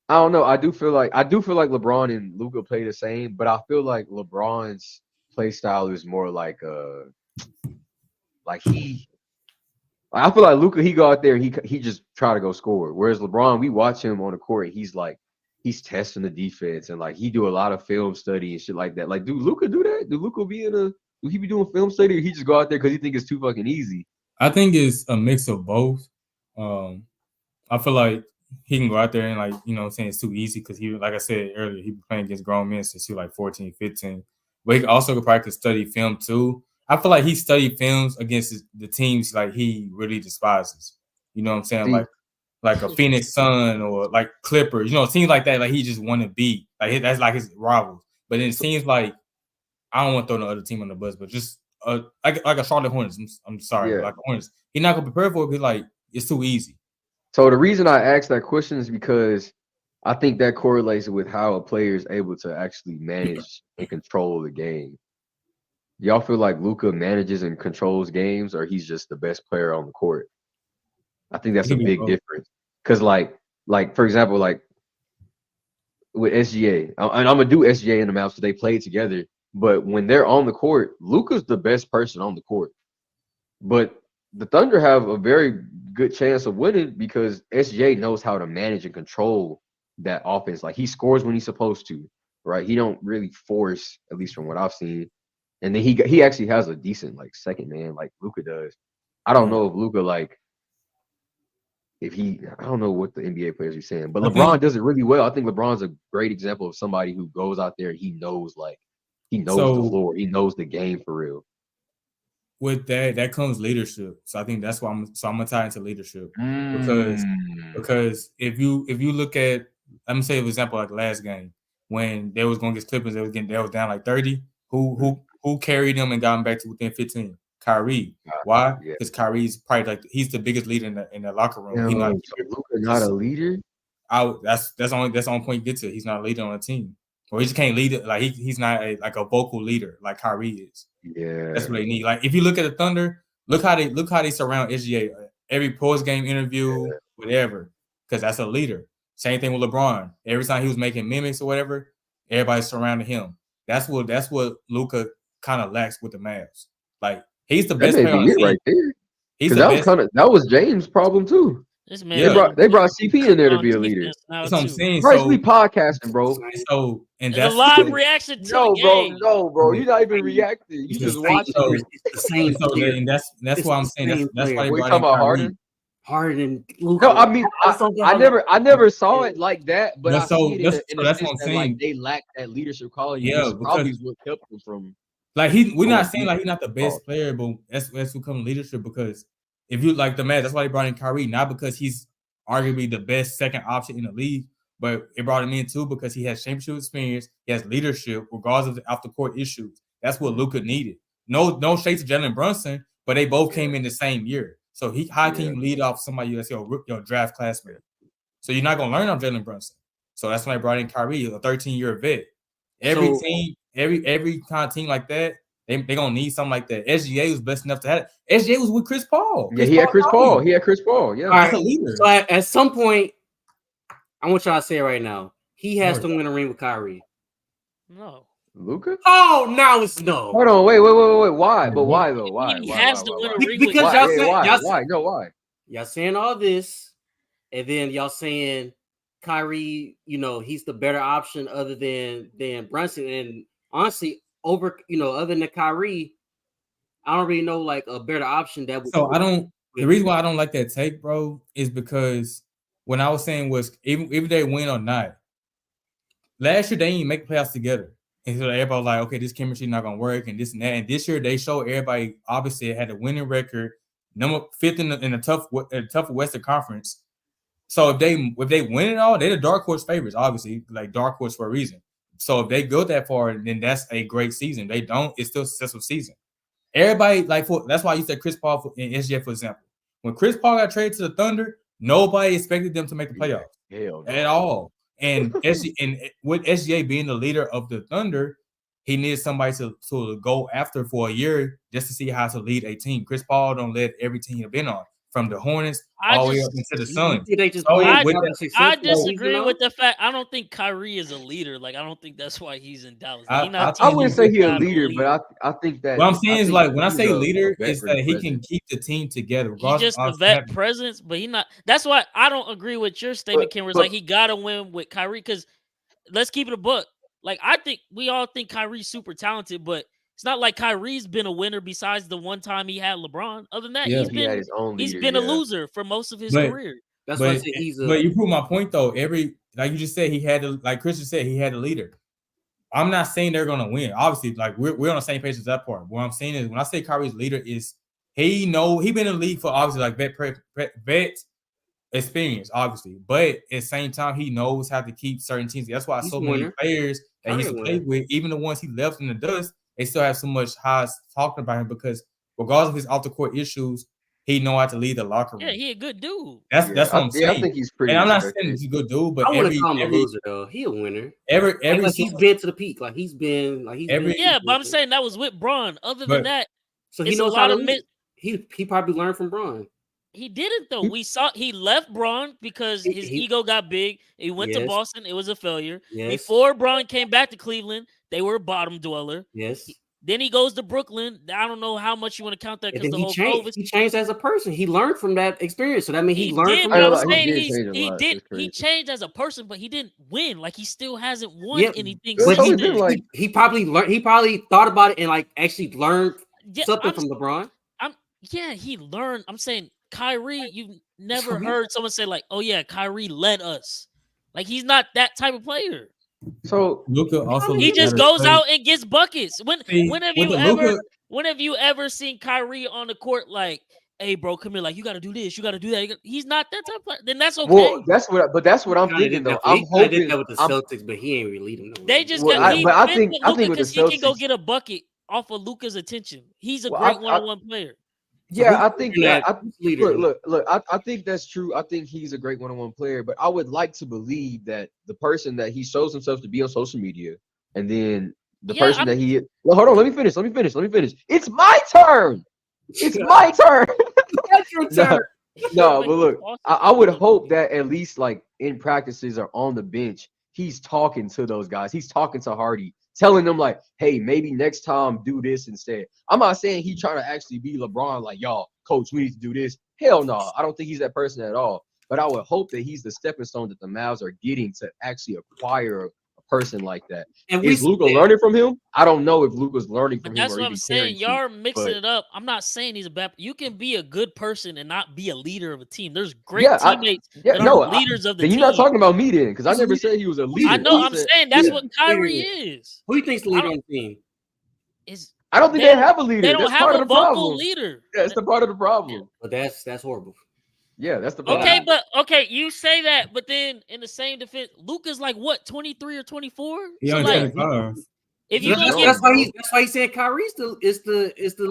I don't know. I do feel like LeBron and Luka play the same, but I feel like LeBron's play style is more like I feel like Luka, he go out there and he just try to go score. Whereas LeBron, we watch him on the court and he's testing the defense and like he do a lot of film study and shit like that. Like, do Luka do that? Do he be doing film study or he just go out there because he think it's too fucking easy? I think it's a mix of both. I feel like he can go out there and like, you know what I'm saying, it's too easy because he, like I said earlier, he been playing against grown men since he was like 14, 15. But he also probably could study film too. I feel like he studied films against the teams like he really despises. You know what I'm saying? Like a Phoenix Sun or like Clippers, you know, teams like that, like he just want to beat. Like that's like his rivals. But then it seems like I don't want to throw no other team on the bus, but just like a Charlotte Hornets. I'm sorry, Yeah. like the Hornets. He's not gonna prepare for it because like it's too easy. So the reason I asked that question is because I think that correlates with how a player is able to actually manage and control the game. Y'all feel like Luka manages and controls games, or he's just the best player on the court? I think that's a big difference. Because like for example, like with SGA, and I'm gonna do SGA and the Mavs, so they play together. But when they're on the court, Luka's the best person on the court. But the Thunder have a very good chance of winning because SGA knows how to manage and control that offense. Like he scores when he's supposed to, right? He don't really force, at least from what I've seen. And then he actually has a decent like second man, like Luka does. I don't know if Luka I don't know what the NBA players are saying, but LeBron does it really well. I think LeBron's a great example of somebody who goes out there and he knows the floor, he knows the game for real. With that comes leadership. So I think that's why I'm gonna tie into leadership because if you look at, let me say for example like last game when they was going against Clippers, they was down like 30. Who carried them and got them back to within 15? Kyrie. Why? Because Kyrie's probably like he's the biggest leader in the locker room. He's not a leader. That's the only point you get to. He's not a leader on a team, or he just can't lead it. Like he's not a vocal leader like Kyrie is. Yeah, that's what they need. Like if you look at the Thunder, look how they surround SGA. Every post game interview, whatever, because that's a leader. Same thing with LeBron. Every time he was making mimics or whatever, everybody surrounded him. That's what Luka kind of lacks with the Mavs. Like he's the best player on the team. Right there. That was James' problem too. They brought CP in there to be a leader. That's what I'm saying. Bryce, we podcasting, bro. So and that's a live reaction to the game. No, bro, you're not even reacting. You just watching. It's the same. And that's why I'm saying that's why they brought in Kyrie. Harden, Luka. No, I mean I never saw it like that, but I see it in that's what I'm saying. Like they lack that leadership quality. Yeah, probably is what kept them from. Like we're not saying like he's not the best player, but that's what comes leadership because. If you like the Mavs, that's why they brought in Kyrie, not because he's arguably the best second option in the league, but it brought him in too because he has championship experience, he has leadership, regardless of the off the court issues. That's what Luka needed. No shade to Jalen Brunson, but they both came in the same year. So how can you lead off somebody that's your draft classmate? So you're not gonna learn on Jalen Brunson. So that's when I brought in Kyrie, a 13-year vet. Every team, every kind of team like that, they gonna need something like that. SGA was blessed enough to have it. SGA was with Chris Paul. Yeah, he had Chris Paul. He had Chris Paul. Yeah, All right. That's a leader. So at some point, I want y'all to say it right now. He has to win a ring with Kyrie. No. Luka? Oh, now it's no. Hold on, wait. Why? But why though? Why? He Why? has Why? to Why? win Why? a ring Because with y'all Why? said- Why? y'all Why? No, why? Y'all saying all this, and then y'all saying Kyrie, he's the better option other than Brunson. And honestly, other than Kyrie, I don't really know like a better option that would. So I don't. The reason why I don't like that take, bro, is because when I was saying was even they win or not, last year they didn't make playoffs together, and so everybody was like, okay, this chemistry not gonna work, and this and that. And this year they showed everybody obviously had a winning record, number 5th in a tough Western Conference. So if they win it all, they're the dark horse favorites, obviously, like dark horse for a reason. So if they go that far, then that's a great season. They don't, it's still a successful season. Everybody that's why you said Chris Paul and SGA, for example. When Chris Paul got traded to the Thunder, nobody expected them to make the playoffs at all. And with SGA being the leader of the Thunder, he needs somebody to go after for a year just to see how to lead a team. Chris Paul don't let every team have been on, from the Hornets all the way up into the Suns. I disagree with the fact. I don't think Kyrie is a leader. Like, I don't think that's why he's in Dallas. Like, I wouldn't say he's a leader, but I think that what I'm saying is, like, when I say leader, is that he can keep the team together. He's just a vet presence, but he not. That's why I don't agree with your statement, Ken. Where it's like he got to win with Kyrie, because let's keep it a buck. Like, I think we all think Kyrie's super talented, but it's not like Kyrie's been a winner besides the one time he had LeBron. Other than that, he's been a loser for most of his career. That's why I say he's a. But you prove my point though. Like you just said, he had to, like Christian said, he had a leader. I'm not saying they're gonna win. Obviously, like we're on the same page as that part. What I'm saying is, when I say Kyrie's leader, is he been in the league for obviously like vet experience, obviously, but at the same time, he knows how to keep certain teams. That's why so many players that he used to play with, even the ones he left in the dust, they still have so much high talking about him, because regardless of his off the court issues, he know how to lead the locker room. Yeah, he a good dude. That's what I'm saying. I think he's pretty. And I'm not saying he's a good dude, but I wouldn't call him a loser though. He a winner. He's been to the peak. But I'm saying that was with Bron. Other than that, so he knows how to. He probably learned from Bron. He didn't though. We saw he left Bron because his ego got big. He went to Boston. It was a failure. Before Bron came back to Cleveland, they were a bottom dweller. Then he goes to Brooklyn. I don't know how much you want to count that, because the whole COVID. He changed as a person. He learned from that experience. So that means he learned from that. He changed as a person, but he didn't win. Like, he still hasn't won anything. But he probably learned. He probably thought about it and like actually learned something from LeBron. He learned. I'm saying Kyrie. You've never heard someone say like, "Oh yeah, Kyrie led us." Like, he's not that type of player. So Luka also he just goes out and gets buckets. When have you ever seen Kyrie on the court like, "Hey bro, come here, like you got to do this, you got to do that"? He's not that type of player. Then that's okay. Well, that's what I'm thinking though. I'm hoping I did that with the Celtics, but he ain't really leading them. They just I think with the Celtics, he can go get a bucket off of Luka's attention. He's a great one-on-one player. Yeah, I think that. Look. I think that's true. I think he's a great one-on-one player, but I would like to believe that the person that he shows himself to be on social media, and then the person that he. Well, hold on. Let me finish. It's my turn. It's my turn. That's your turn. No, but look, I would hope that at least like in practices or on the bench, he's talking to those guys. He's talking to Hardy, telling them like, hey, maybe next time do this instead. I'm not saying he's trying to actually be LeBron, like, y'all, coach, we need to do this. Hell no. I don't think he's that person at all. But I would hope that he's the stepping stone that the Mavs are getting to actually acquire a person like that. And is Luka learning from him? I don't know if Luka's learning from him. That's what I'm saying. Y'all are mixing it up. I'm not saying he's a bad. You can be a good person and not be a leader of a team. There's great teammates that are leaders of the team. You're not talking about me then, because I never said he was a leader. I know. I'm saying that's what Kyrie is. Who do you think's the leader on the team? I don't think they have a leader. They don't have a vocal leader. That's the part of the problem. But that's horrible. Yeah, that's the problem. Okay, you say that, but then in the same defense, Luka's like what, 23 or 24? He only 25. If He's you're gonna young, give, bro. That's why he said Kyrie's the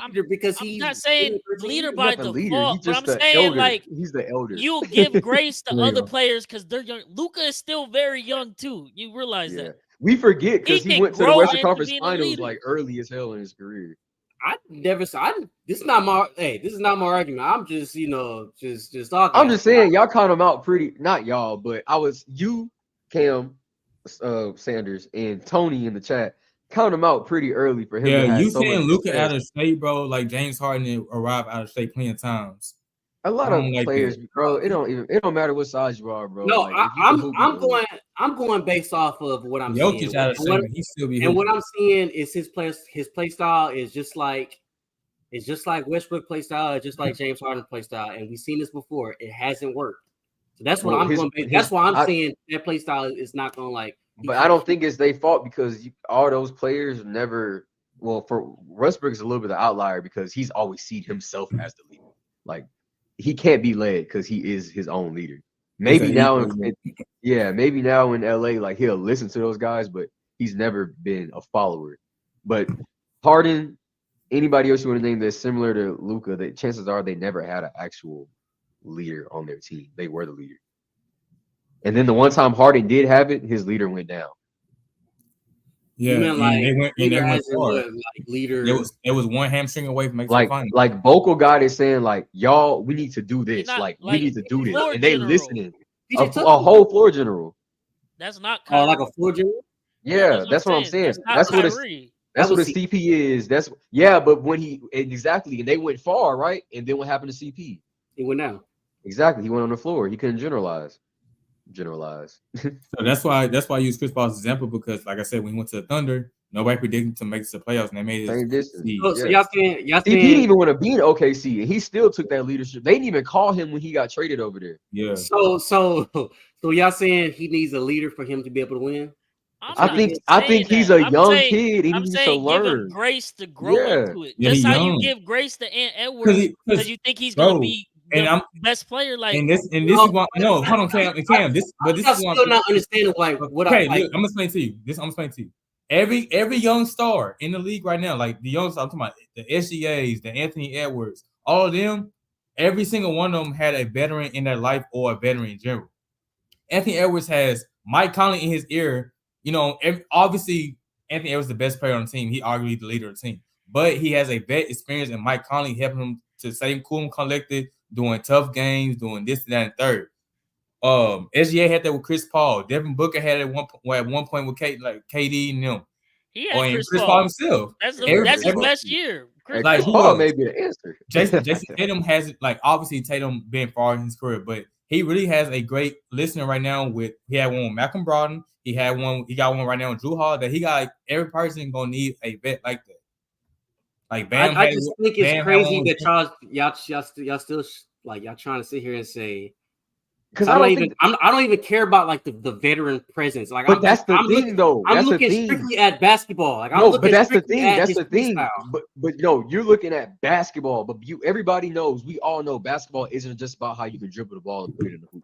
I'm, leader because I'm he's not saying leader He's by not the leader. default, He's but just I'm the saying elder. like He's the elder. you give grace to There you other go. players because they're young. Luka is still very young too. You realize Yeah, that we forget he because he can went to the grow Western into Conference being a Finals leader. like early as hell in his career. This is not my argument. I'm just just talking. I'm just saying, y'all count him out pretty. Not y'all, but I was you, Cam, Sanders, and Tony in the chat. Count him out pretty early for him Yeah, to have you so much saying Luka success. out of state, bro? Like James Harden arrived out of state plenty of times. A lot I don't of like players, that. bro. It don't matter what size you are, bro. No, Like if you can hoop, you can hoop. I'm going based off of what I'm seeing. Jokic out of state, he still be And what hooping. I'm seeing is his play style is just like Westbrook play style, it's just like James Harden play style, and we've seen this before. It hasn't worked. So that's what Well, I'm going. That's why I'm saying that play style is not going to like. But I don't think it's their fault because all those players never. Well, for Westbrook is a little bit of outlier because he's always seen himself as the leader. Like he can't be led because he is his own leader. Maybe now, maybe now in LA, like he'll listen to those guys, but he's never been a follower. But Harden, anybody else you want to name that's similar to Luka, the chances are they never had an actual leader on their team. They were the leader. And then the one time Harden did have it, his leader went down. Yeah, mean, like, they went far. Leader. It was one hamstring away from making Like, the final. like vocal God is saying, like, y'all, we need to do this. not- Like, we like, need to do this. floor And they general. listening. DJ A Tucker. whole floor general. That's not Oh, Kyrie. like a floor general. Yeah, that's what I'm saying. That's what Kyrie. that's what a That was CP is. That's but when exactly, and they went far, right? And then what happened to CP? He went down. Exactly. He went on the floor. He couldn't generalize. So that's why I use Chris Paul's example because, like I said, when he went to the Thunder, nobody predicted him to make it to the playoffs, and they made Same it. distance. So y'all saying CP didn't even want to be in OKC, and he still took that leadership. They didn't even call him when he got traded over there. Yeah. So y'all saying he needs a leader for him to be able to win? I think he's a young kid. He I'm needs to saying give him learn. grace to grow into it. Yeah, Just he how young. you give grace to Ant Edwards because you think he's bro, gonna be and the I'm best player. Like, and this is why no, hold on, Cam. This I'm is why still not understanding like what okay, I like. look, I'm gonna explain to you. I'm gonna explain to you. Every young star in the league right now, like the young, I'm talking about the SGAs, the Anthony Edwards, all of them, every single one of them had a veteran in their life or a veteran in general. Anthony Edwards has Mike Conley in his ear. You know, obviously Anthony Edwards is the best player on the team. He arguably the leader of the team, but he has a vet experience, and Mike Conley helping him to stay cool and collected, doing tough games, doing this, that, and third. SGA had that with Chris Paul. Devin Booker had it at one point with KD and them. he had Chris Chris Paul himself. That's Every- his best year. Chris Like, who Paul else? may be the answer. Jason Tatum has, like, obviously Tatum been far in his career, but he really has a great listener right now. He had one with Malcolm Brogdon. He got one right now with Drew Hall. That he got, like, every person gonna need a vet like that. Like Bam. I just think it's Bam crazy that y'all still like y'all trying to sit here and say. Because I don't even care about like the veteran presence. Like, but that's the thing, though. I'm looking strictly at basketball. Like, but that's the thing. That's the thing. Style. But no, you're looking at basketball. But everybody knows. We all know basketball isn't just about how you can dribble the ball and put it in the hoop.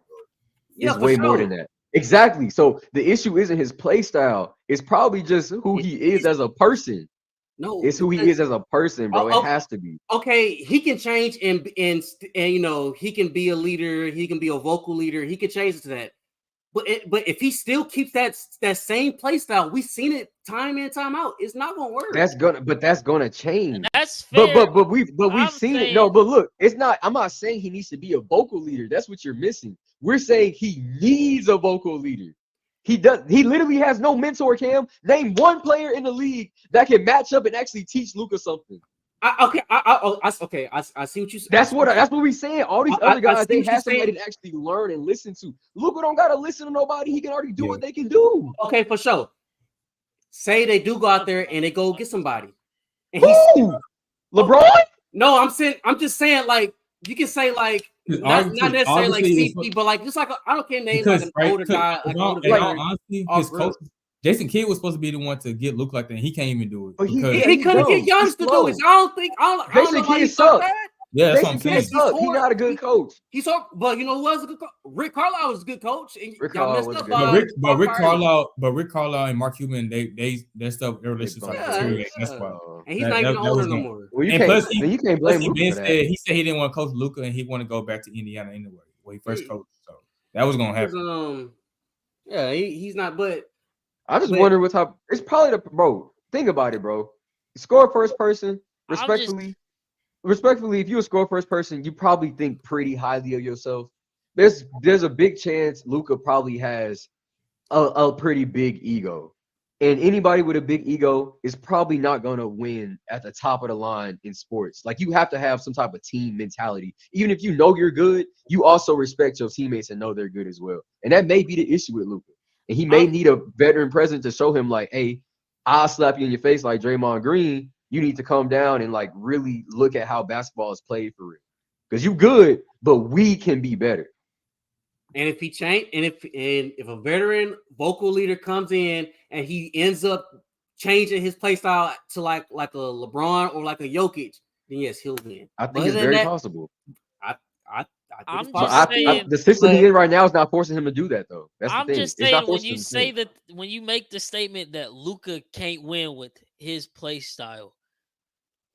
It's way more than that. Exactly. So the issue isn't his play style. It's probably just who he is as a person. No, it's who he is as a person, bro. It has to be. Okay, he can change and you know, he can be a leader, he can be a vocal leader, he can change to that. But if he still keeps that same play style, we've seen it time in, time out. It's not gonna work. That's gonna change. And that's fair. But we've seen it. No, but look, it's not. I'm not saying he needs to be a vocal leader. That's what you're missing. We're saying he needs a vocal leader. He does. He literally has no mentor. Cam, name one player in the league that can match up and actually teach Luka something. I see what you said. That's what we saying. All these other guys, they have somebody to actually learn and listen to. Luka don't gotta listen to nobody. He can already do what they can do. Okay, for sure. Say they do go out there and they go get somebody. And LeBron? No, I'm just saying, like, you can say like not necessarily like CP, but like just like I don't care name like an older guy. Honestly, his coach Jason Kidd was supposed to be the one to get look like that. He can't even do it. He couldn't get Giannis to do it. I don't think. Jason Kidd sucks. Yeah, that's what Jason I'm Kidd saying. suck. He's not a good coach. He's so, but you know who was a good coach? Rick Carlisle was a good coach, and Rick y'all Carlisle messed was a up good by coach. Rick Carlisle and Mark Cuban, their stuff, their relationship started to Yeah, deteriorate. That's why. and he's not even That older was no going. more. Well, you And can't. plus, Then you can't blame Luka Ben for that. he said he didn't want to coach Luka and he want to go back to Indiana anyway, where he first coached. So that was gonna happen. Yeah, he's not. But I just wonder what's up. It's probably the bro. Think about it, bro. Score first person, respectfully. Respectfully, if you a score first person, you probably think pretty highly of yourself. There's a big chance Luka probably has a pretty big ego. And anybody with a big ego is probably not going to win at the top of the line in sports. Like, you have to have some type of team mentality. Even if you know you're good, you also respect your teammates and know they're good as well. And that may be the issue with Luka. And he may need a veteran presence to show him, like, hey, I'll slap you in your face like Draymond Green. You need to calm down and, like, really look at how basketball is played for real. Because you good, but we can be better. And if he change, and if a veteran vocal leader comes in and he ends up changing his play style to like a LeBron or like a Jokic, then yes, he'll win. I think it's very possible. I think I'm it's just possible. saying, the system he's in right now is not forcing him to do that, though. That's I'm the thing. just It's not saying when forcing you him to say that, when you make the statement that Luka can't win with his play style,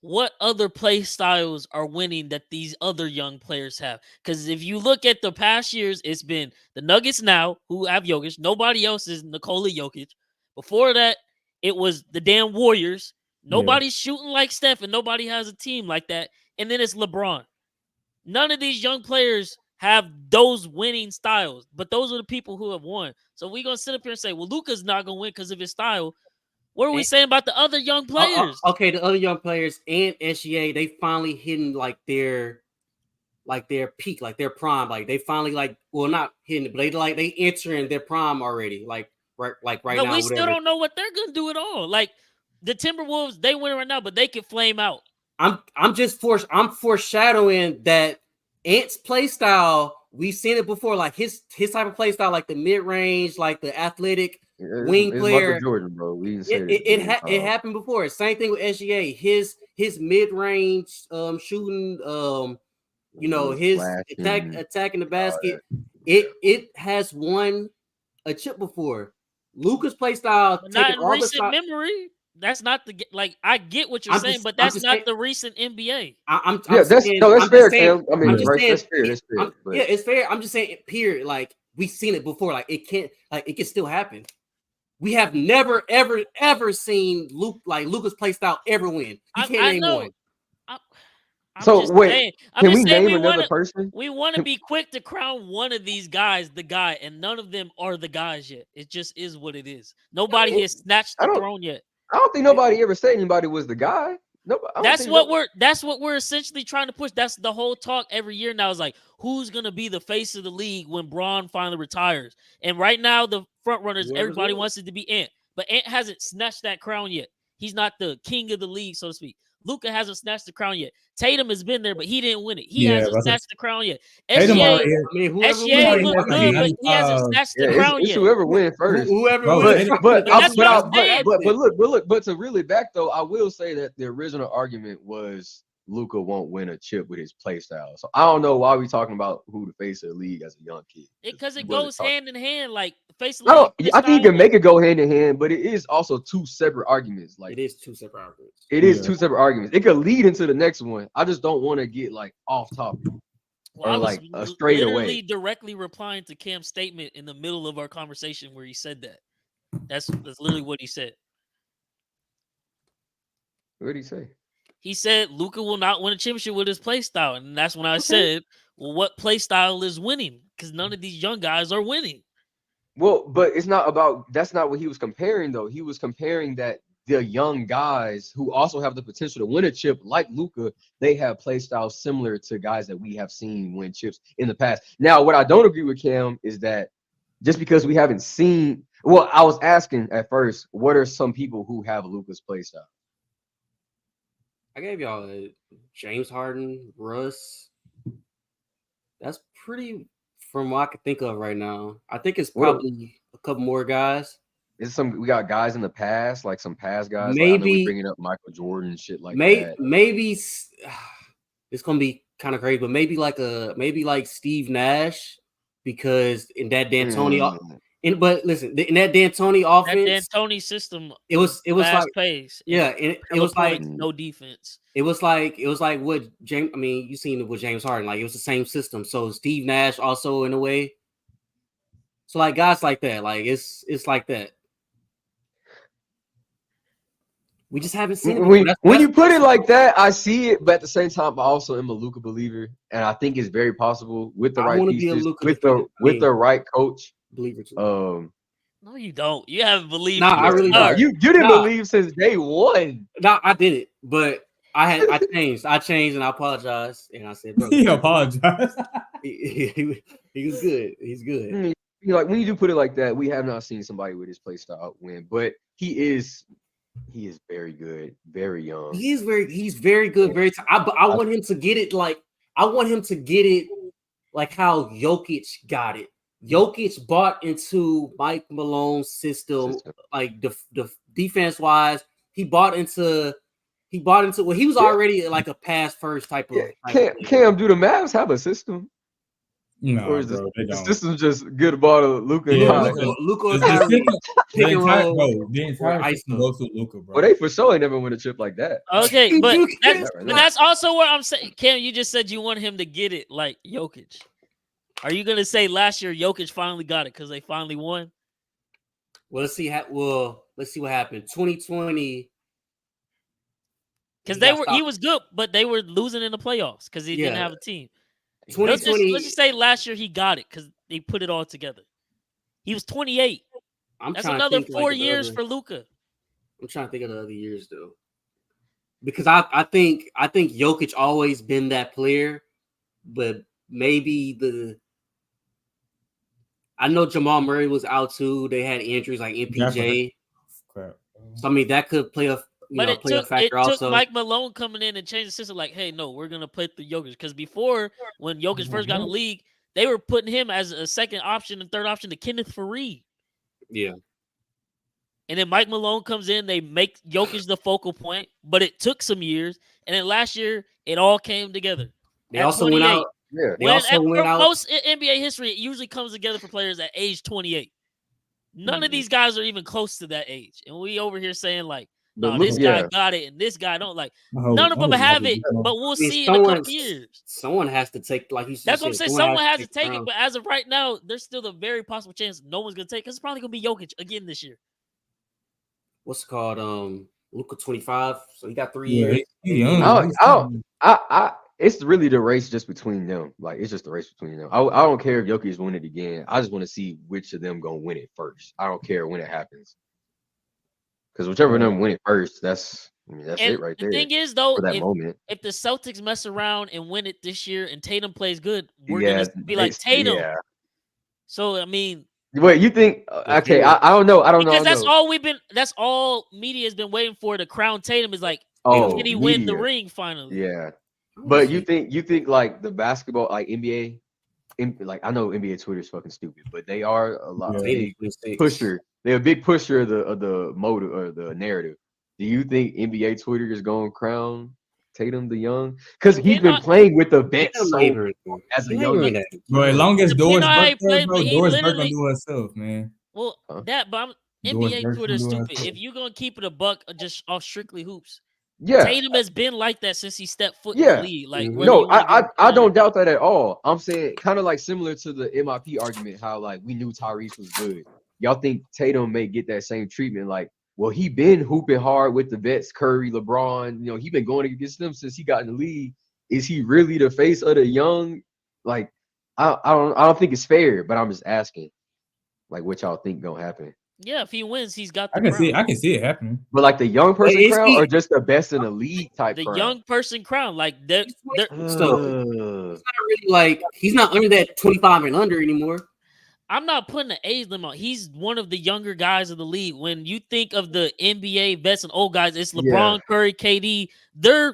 what other play styles are winning that these other young players have? Because if you look at the past years, it's been the Nuggets now who have Jokic. Nobody else is Nikola Jokic. Before that, it was the damn Warriors. Nobody's shooting like Steph, and nobody has a team like that. And then it's LeBron. None of these young players have those winning styles, but those are the people who have won. So we're going to sit up here and say, well, Luka's not going to win because of his style. What are we saying about the other young players? Okay, the other young players and SGA, they finally hitting like their peak, like their prime. Like they finally not hitting it, but they entering their prime already. Like right But now. we still don't know what they're gonna do at all. Like the Timberwolves, they win right now, but they could flame out. I'm foreshadowing that Ant's play style. We've seen it before, like his type of play style, like the mid range, like the athletic wing player. Michael Jordan, bro. We didn't say it happened before. Same thing with SGA. His mid range shooting, his attacking the basket. It has won a chip before. Luka's play style, But taking not in all recent the memory. That's not the I get what you're saying, but that's not the recent NBA. That's fair, Cam. I mean, that's fair. Yeah, it's fair. I'm just saying, period. Like we've seen it before. Like it can still happen. We have never, ever seen Luka's play style ever win. You can't name one. I'm just saying another person? We want to be quick to crown one of these guys the guy, and none of them are the guys yet. It just is what it is. Nobody has snatched the throne yet. I don't think nobody ever said anybody was the guy. That's what we're essentially trying to push. That's the whole talk every year now. Is like, who's gonna be the face of the league when Braun finally retires? And right now, the front runners, everybody wants it to be Ant, but Ant hasn't snatched that crown yet. He's not the king of the league, so to speak. Luka hasn't snatched the crown yet. Tatum has been there, but he didn't win it. He hasn't snatched the crown yet. SGA looked good, but he hasn't snatched the crown it's yet. Whoever wins first. Whoever wins. But But to reel it back though, I will say that the original argument was Luka won't win a chip with his play style. So I don't know why we talking about who the face of the league as a young kid. Because it goes hand in hand. Like face of the league. I think you can make it go hand in hand, but it is also two separate arguments. Like it is two separate arguments. It is two separate arguments. It could lead into the next one. I just don't want to get like off topic. Well, or like a straight away. Directly replying to Cam's statement in the middle of our conversation where he said that. That's literally what he said. What did he say? He said Luka will not win a championship with his play style. And that's when I said, well, what play style is winning? Because none of these young guys are winning. Well, but it's not about, that's not what he was comparing, though. He was comparing that the young guys who also have the potential to win a chip, like Luka, they have play styles similar to guys that we have seen win chips in the past. Now, what I don't agree with Cam is that just because we haven't seen, well, I was asking at first, what are some people who have Luka's play style? I gave y'all James Harden, Russ. That's pretty from what I can think of right now. I think it's probably a couple more guys. We got guys in the past, like some past guys. Maybe like I know we bringing up Michael Jordan and shit like that. Maybe it's gonna be kind of crazy, but maybe like Steve Nash, because in that D'Antoni, but listen, in that D'Antoni That offense, D'Antoni system it was fast like pace. yeah, it was like no defense. It was like what James. I mean, you seen it with James Harden. Like it was the same system. So Steve Nash also in a way. So like guys like that, like it's like that. We just haven't seen it. When you put it like that, I see it, but at the same time, I also am a Luka believer, and I think it's very possible with the right pieces, with the right coach. Believer too. No, you don't. You haven't believed. Nah, I really don't. You didn't believe since day one. No, I didn't, but I changed. I changed, and I apologize. And I said, bro, he apologized. he was good. He's good. Like when you do put it like that, we have not seen somebody with his play style win, but he is very good, very young. He's very good, very. I want him to get it like how Jokic got it. Jokic bought into Mike Malone's system. Like the defense wise, he bought into. Well, he was already like a pass first type of. Cam, do the Mavs have a system? No, or is bro, the system just good ball to Luka? Luka the entire system goes to Luka, bro. Well, they for sure ain't never win a chip like that. Okay, but that's also where I'm saying, Cam, you just said you want him to get it like Jokic. Are you gonna say last year Jokic finally got it because they finally won? Well, let's see what happened. 2020. Because he was good, but they were losing in the playoffs because he didn't have a team. 2020. Let's just say last year he got it because they put it all together. He was 28. That's another 4 years for Luka. I'm trying to think of the other years though, because I think Jokic always been that player, but maybe I know Jamal Murray was out too. They had injuries like MPJ. So I mean that could play a factor also. It took Mike Malone coming in and changing the system. Like, hey, no, we're gonna play through Jokic because before when Jokic first got in the league, they were putting him as a second option and third option to Kenneth Faried. Yeah. And then Mike Malone comes in, they make Jokic the focal point, but it took some years. And then last year, it all came together. They also went out. Yeah. Most NBA history, it usually comes together for players at age 28. None of these guys are even close to that age. And we over here saying like, no, this guy got it and this guy don't. Like none of them have it, but we'll see in a couple years. Someone has to take, like you said. That's what I'm saying. Someone has to take it, but as of right now, there's still a very possible chance no one's gonna take it because it's probably gonna be Jokic again this year. What's it called? Luka 25. So he got 3 years. It's really the race just between them. Like it's just the race between them. I don't care if Jokic win it again. I just want to see which of them gonna win it first. I don't care when it happens. Because whichever of them win it first, that's it right there. The thing is, though, if the Celtics mess around and win it this year and Tatum plays good, we're going to be like Tatum. Yeah. So, I mean. Wait, you think, okay, I don't know. Because that's all media has been waiting for to crown Tatum is like, can he win the ring finally? Yeah. But you think like the basketball, like NBA, like I know NBA Twitter is fucking stupid, but they are a lot of big pusher. They're a big pusher of the motive or the narrative. Do you think NBA Twitter is going to crown Tatum the young? Because he's been playing with the vets as a young man. Bro, as long as Doris Burke gonna do herself, man. Well, but NBA Twitter is stupid. If you're gonna keep it a buck, just off strictly hoops. Yeah, Tatum has been like that since he stepped foot in the league. Like, no, I don't doubt that at all. I'm saying kind of like similar to the MIP argument, how like we knew Tyrese was good. Y'all think Tatum may get that same treatment? Like, well, he been hooping hard with the vets, Curry, LeBron. You know, he been going against them since he got in the league. Is he really the face of the young? Like, I don't think it's fair, but I'm just asking, like, what y'all think gonna happen? Yeah, if he wins, he's got the crown. I can see it happening. But like the young person crown or just the best in the league type the crown? Young person crown. Like it's not really like he's not under that 25 and under anymore. I'm not putting an age limit on. He's one of the younger guys of the league. When you think of the NBA vets and old guys, it's LeBron, Curry, KD. They're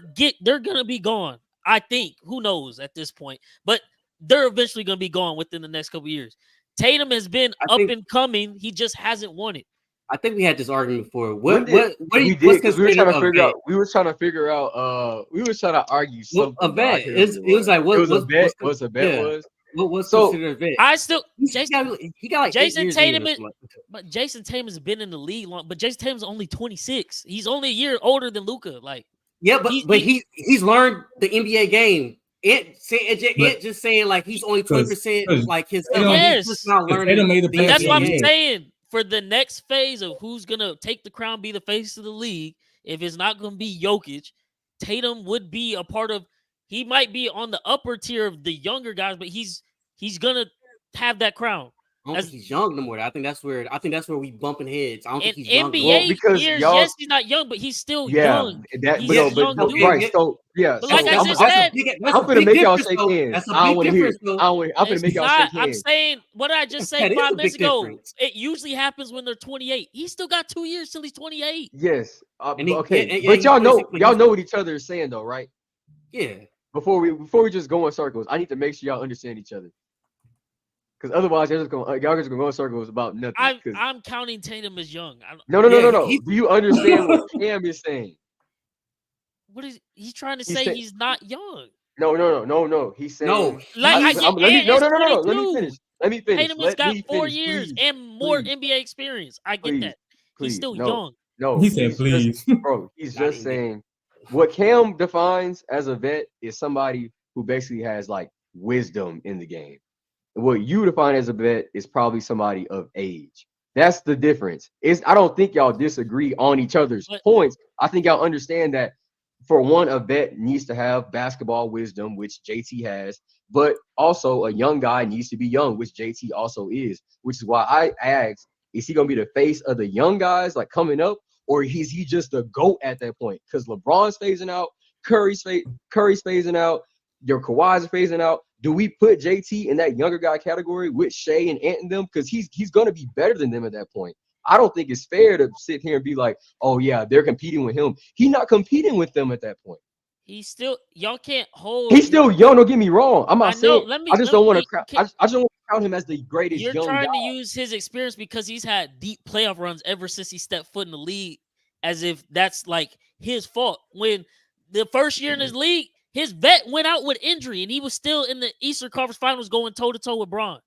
gonna be gone. I think. Who knows at this point? But they're eventually gonna be gone within the next couple of years. Tatum has been up and coming. He just hasn't won it. I think we had this argument before. We did What's because we were trying considered to a figure vet? out. We were trying to figure out. We were trying to argue Well, a something, bro. I vet. can't remember It was what like it what was. A bet. what's What's a bet yeah. was? What's So considered a vet? I still He got like 8 Jason years Tatum in or is, something like that. but Jason Tatum's been in the league long. But Jason Tatum's only 26. He's only a year older than Luka. Like, Yeah, but he's learned the NBA game. It just saying like he's only 20%. Like he's Yes. just now Tatum learning. made the the play That's Yeah, what I'm NBA game. saying. For the next phase of who's gonna take the crown, be the face of the league. If it's not gonna be Jokic, Tatum would be a part of. He might be on the upper tier of the younger guys, but he's gonna have that crown. I don't think he's young no more. I think that's where we bumping heads. I don't In think he's young. NBA Well, because years, y'all- yes, he's not young, but he's still young. that. He's But a no, young but dude. right. So yeah. But So like I I'm, just I'm, said, I'm gonna make y'all shake hands. That's a I don't big want to hear it. difference, though. I'm gonna It's make y'all not. shake I'm hands. saying what did I just say That is 5 a minutes big ago. difference. It usually happens when they're 28. He still got 2 years till he's 28. Yes. And he- Okay. and But he's y'all know 26 what each other is saying though, right? Yeah. Before we just go in circles, I need to make sure y'all understand each other. Because otherwise, y'all just gonna go in circles about nothing. I'm counting Tatum as young. No. Do you understand what Cam is saying? What is he's trying to He's say? saying- He's not young. No. He's saying No. Like I I'm- get, let me and no. it's Let me 22. finish. Let me finish. Tatum has Let got me 4 finish, years please. and more Please. NBA experience. I get Please. that. Please. He's still No. young. No. He said, he's "Please." bro. He's Not just even. saying what Cam defines as a vet is somebody who basically has like wisdom in the game. What you define as a vet is probably somebody of age. That's the difference. I don't think y'all disagree on each other's But- points. I think y'all understand that for one, a vet needs to have basketball wisdom, which JT has, but also a young guy needs to be young, which JT also is, which is why I asked, is he going to be the face of the young guys like coming up, or is he just the GOAT at that point? Because LeBron's phasing out, Curry's phasing out, your Kawhi's are phasing out. Do we put JT in that younger guy category with Shea and Ant and them? Because he's going to be better than them at that point. I don't think it's fair to sit here and be like, oh, yeah, they're competing with him. He's not competing with them at that point. He's still y'all can't hold. He's still young. Don't get me wrong. I'm not I know. saying. I just don't want to. I just don't want to count him as the greatest You're young trying guy. to use his experience because he's had deep playoff runs ever since he stepped foot in the league, as if that's like his fault. When the first year in his league, his vet went out with injury, and he was still in the Eastern Conference Finals going toe to toe with Bron,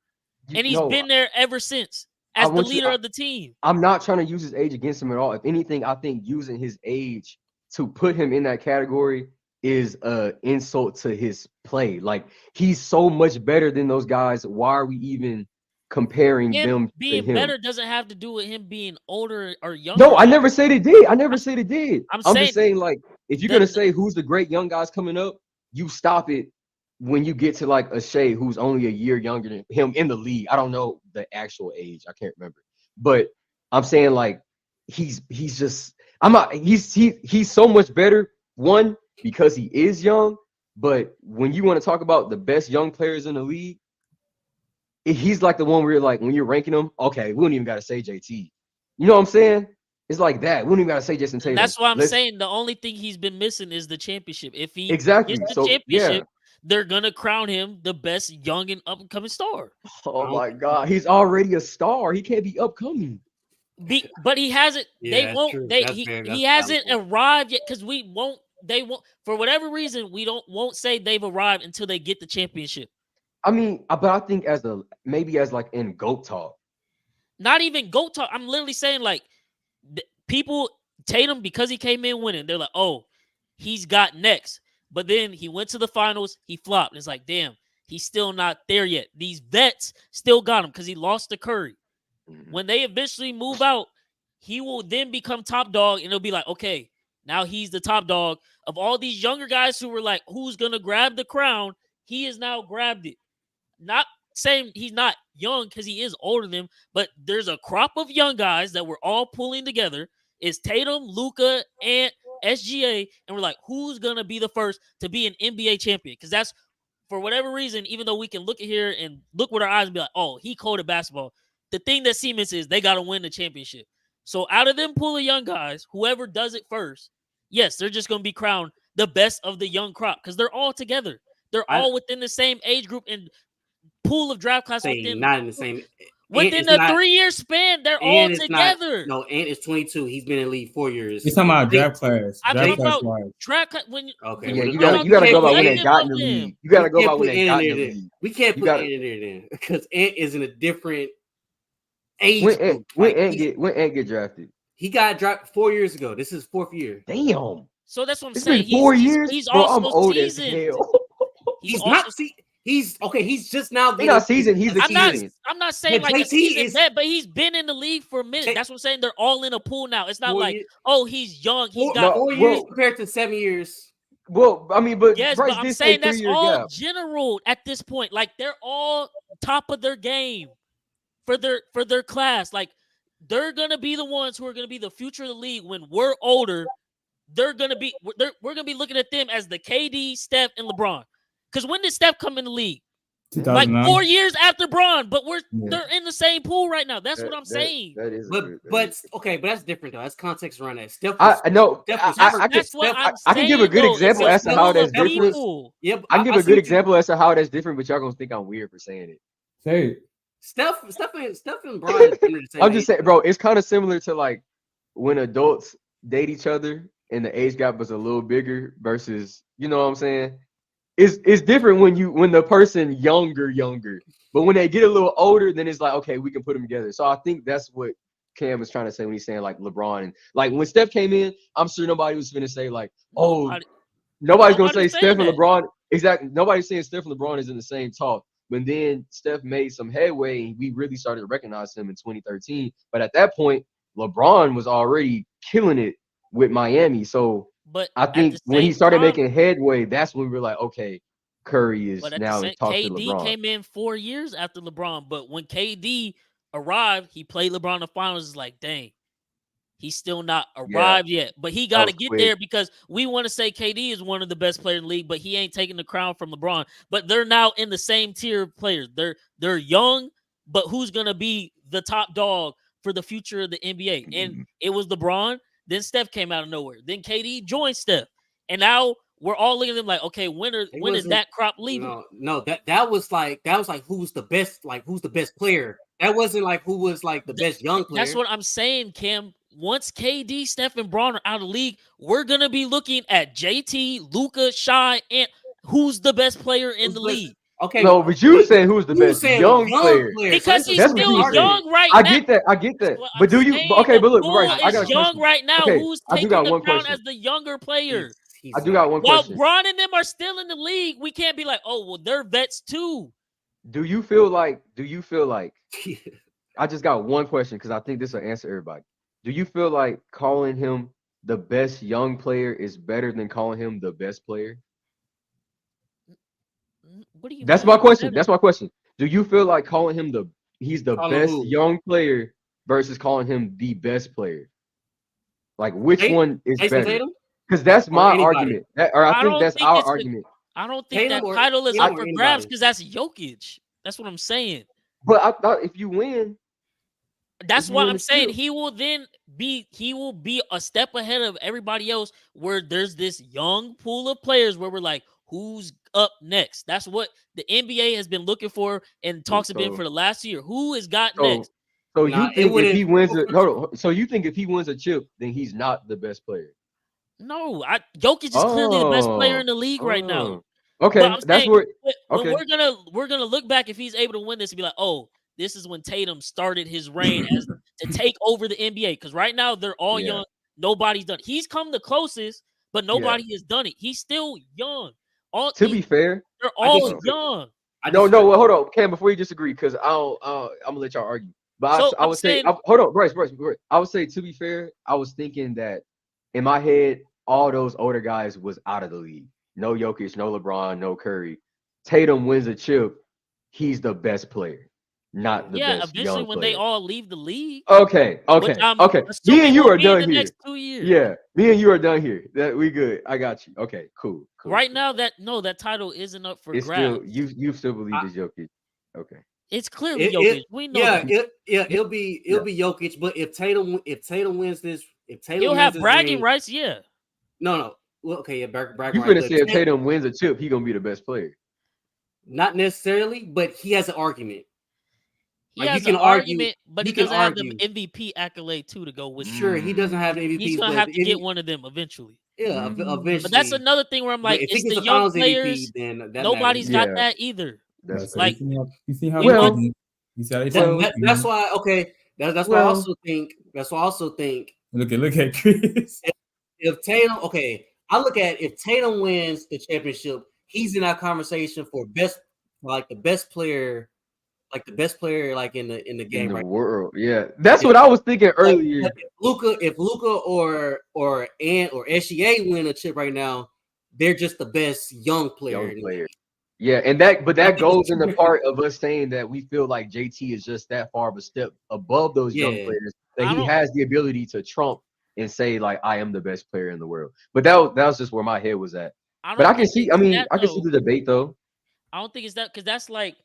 and he's been there ever since as the leader of the team. I'm not trying to use his age against him at all. If anything, I think using his age to put him in that category is an insult to his play. Like, he's so much better than those guys. Why are we even comparing them being to him? better doesn't have to do with him being older or younger. No, I never said it did. I'm just saying, like, if you're gonna say who's the great young guys coming up, you stop it when you get to like a Shea who's only a year younger than him in the league. I don't know the actual age. I can't remember. But I'm saying, like, he's so much better. One, because he is young, but when you want to talk about the best young players in the league, he's like the one where you're like, when you're ranking them, okay, we don't even gotta say JT. You know what I'm saying? It's like that. We don't even gotta say Jason Tatum. That's why I'm saying the only thing he's been missing is the championship. If he gets the championship, they're gonna crown him the best young and up and coming star. Oh my God, he's already a star. He can't be upcoming. But he hasn't. Yeah, they won't. true. He hasn't arrived yet because we won't. They won't. For whatever reason, we won't say they've arrived until they get the championship. I mean, but I think as like in GOAT talk. Not even GOAT talk. I'm literally saying like people Tatum, because he came in winning, they're like, oh, he's got next. But then he went to the finals, he flopped. It's like, damn, he's still not there yet. These vets still got him because he lost to Curry. When they eventually move out, he will then become top dog, and it'll be like, okay, now he's the top dog of all these younger guys who were like, who's gonna grab the crown? He has now grabbed it. Not saying he's not young because he is older than them, but there's a crop of young guys that we're all pulling together. It's Tatum, Luka, and SGA, and we're like, who's gonna be the first to be an NBA champion? Because that's, for whatever reason, even though we can look at here and look with our eyes and be like, oh, he cold at basketball. The thing that cements is they got to win the championship. So out of them pool of young guys, whoever does it first, yes, they're just going to be crowned the best of the young crop because they're all together. They're all within the same age group and pool of draft class. Not in the same. Within a 3-year span, they're all together. Ant is 22. He's been in the league 4 years. He's talking about draft class. I'm Draft talking class about wise. draft class. When okay, Yeah, well, you gotta go by when they got in the them. league. You gotta go by when they got in the league. We can't put Ant in there then because Ant is in a different age group. When Ant get drafted? He got drafted 4 years ago. This is 4th year. Damn. So that's what I'm It's saying. been 4 years. He's Bro, also I'm old seasoned. as hell. He's not. He's okay. He's just now. He's not seasoned. He's seasoned. I'm not saying like a seasoned vet, but he's been in the league for a minute. That's what I'm saying. They're all in a pool now. It's not like, oh, he's young. He's got 4 years compared to 7 years. Well, I mean, but yes, Bryce but I'm did saying say that's 3-year all gap. general at this point. Like they're all top of their game for their class. Like they're gonna be the ones who are gonna be the future of the league when we're older. We're gonna be looking at them as the KD, Steph, and LeBron. Because when did Steph come in the league? Like 4 years after Bron, but they're in the same pool right now. That's what I'm saying. That is, but that's different though. That's context around that. Steph. I know. I can give a good example as to how that's different. Yeah, I can give a good example as to how that's different, but y'all gonna think I'm weird for saying it. Say it. Steph and Bron. I'm just saying, bro. It's kind of similar to like when adults date each other and the age gap was a little bigger versus, you know what I'm saying? It's different when the person younger, but when they get a little older, then it's like, okay, we can put them together. So I think that's what Cam was trying to say when he's saying like LeBron and like when Steph came in, I'm sure nobody was gonna say like, oh, nobody's gonna say Steph and LeBron. Exactly, nobody's saying Steph and LeBron is in the same talk. But then Steph made some headway, and we really started to recognize him in 2013. But at that point, LeBron was already killing it with Miami. So. But I think when he started making headway, that's when we were like, okay, Curry is now in talks to LeBron. KD came in 4 years after LeBron, but when KD arrived, he played LeBron in the finals. It's like, dang, he's still not arrived yet. But he got to get there because we want to say KD is one of the best players in the league, but he ain't taking the crown from LeBron. But they're now in the same tier of players. They're young, but who's gonna be the top dog for the future of the NBA? And it was LeBron. Then Steph came out of nowhere. Then KD joined Steph. And now we're all looking at them like, okay, when is that crop leaving? No, that was like who's the best player. That wasn't like who was like the best young player. That's what I'm saying, Cam. Once KD, Steph, and Bron are out of the league, we're gonna be looking at JT, Luka, Shai, and who's the best player in the league. Okay. No, but you were saying who's the best young player. Because he's still young right now. I get that. But do you? Okay, but look, Bryce, I got a young question. right now. Okay, who's taking the crown as the younger player? I do got one question. While Bron and them are still in the league, we can't be like, oh, well, they're vets too. Do you feel like? I just got one question because I think this will answer everybody. Do you feel like calling him the best young player is better than calling him the best player? What do you That's my question. That's my question. Do you feel like calling him he's the best young player versus calling him the best player? Like which one is better? Because that's my argument. I think that's our argument. I don't think that title is up for grabs because that's Jokic. That's what I'm saying. But I thought if you win, that's why I'm saying he will be a step ahead of everybody else where there's this young pool of players where we're like, who's up next? That's what the NBA has been looking for and talks have been for the last year. Who has got next? So you think if he wins so you think if he wins a chip, then he's not the best player? No, Jokic is clearly the best player in the league right now. Okay, that's saying, where when we're gonna look back if he's able to win this and be like, oh, this is when Tatum started his reign as to take over the NBA. Because right now they're all young. Nobody's done it. He's come the closest, but nobody has done it. He's still young. Be fair, they're all young. No, hold on, Cam. Before you disagree, because I'm gonna let y'all argue. But I would say, hold on, Bryce. I would say, to be fair, I was thinking that in my head, all those older guys was out of the league. No Jokic, no LeBron, no Curry. Tatum wins a chip. He's the best player, not the best young player. Yeah, eventually when they all leave the league. Okay. Me and you are done here. Next 2 years. Yeah, me and you are done here. We good. I got you. Okay, cool. Right now, that title isn't up for grabs. You still believe it's Jokic? Okay. It's clearly Jokic. We know. It'll be Jokic. But if Tatum wins this, he'll have bragging rights. Yeah. No. Well, okay, yeah, bragging. You gonna say if Tatum wins a chip, he's gonna be the best player? Not necessarily, but he has an argument. he Like you has an can argue, argument, but you he can doesn't have the argue. MVP accolade too to go with it. Sure, he doesn't have the He's MVPs, gonna but have to if get he, one of them eventually. yeah, But that's eventually. another thing where I'm But like, if he it's gets the a young Finals players. MVP, then that Nobody's matters. got Yeah. that either. That's So Like, you see how Well, he you see how they well, look. That's why. Okay, that's why I well, also think. That's why I also think Look at Chris. if Tatum. Okay, I look at if Tatum wins the championship, he's in that conversation for best, like the best player, like in the in game the right. world, yeah, that's Yeah. what I was thinking But earlier. if Luca or SGA win a chip right now, they're just the best young player. Young player. Yeah, and but I that think goes it's in the different. part of us saying that we feel like JT is just that far of a step above those young Yeah. players that I he don't- has the ability to trump and say like I am the best player in the world. But that was just where my head was at. I But don't I can think see. it's I mean, that I can see though. the debate though. I don't think it's that because that's like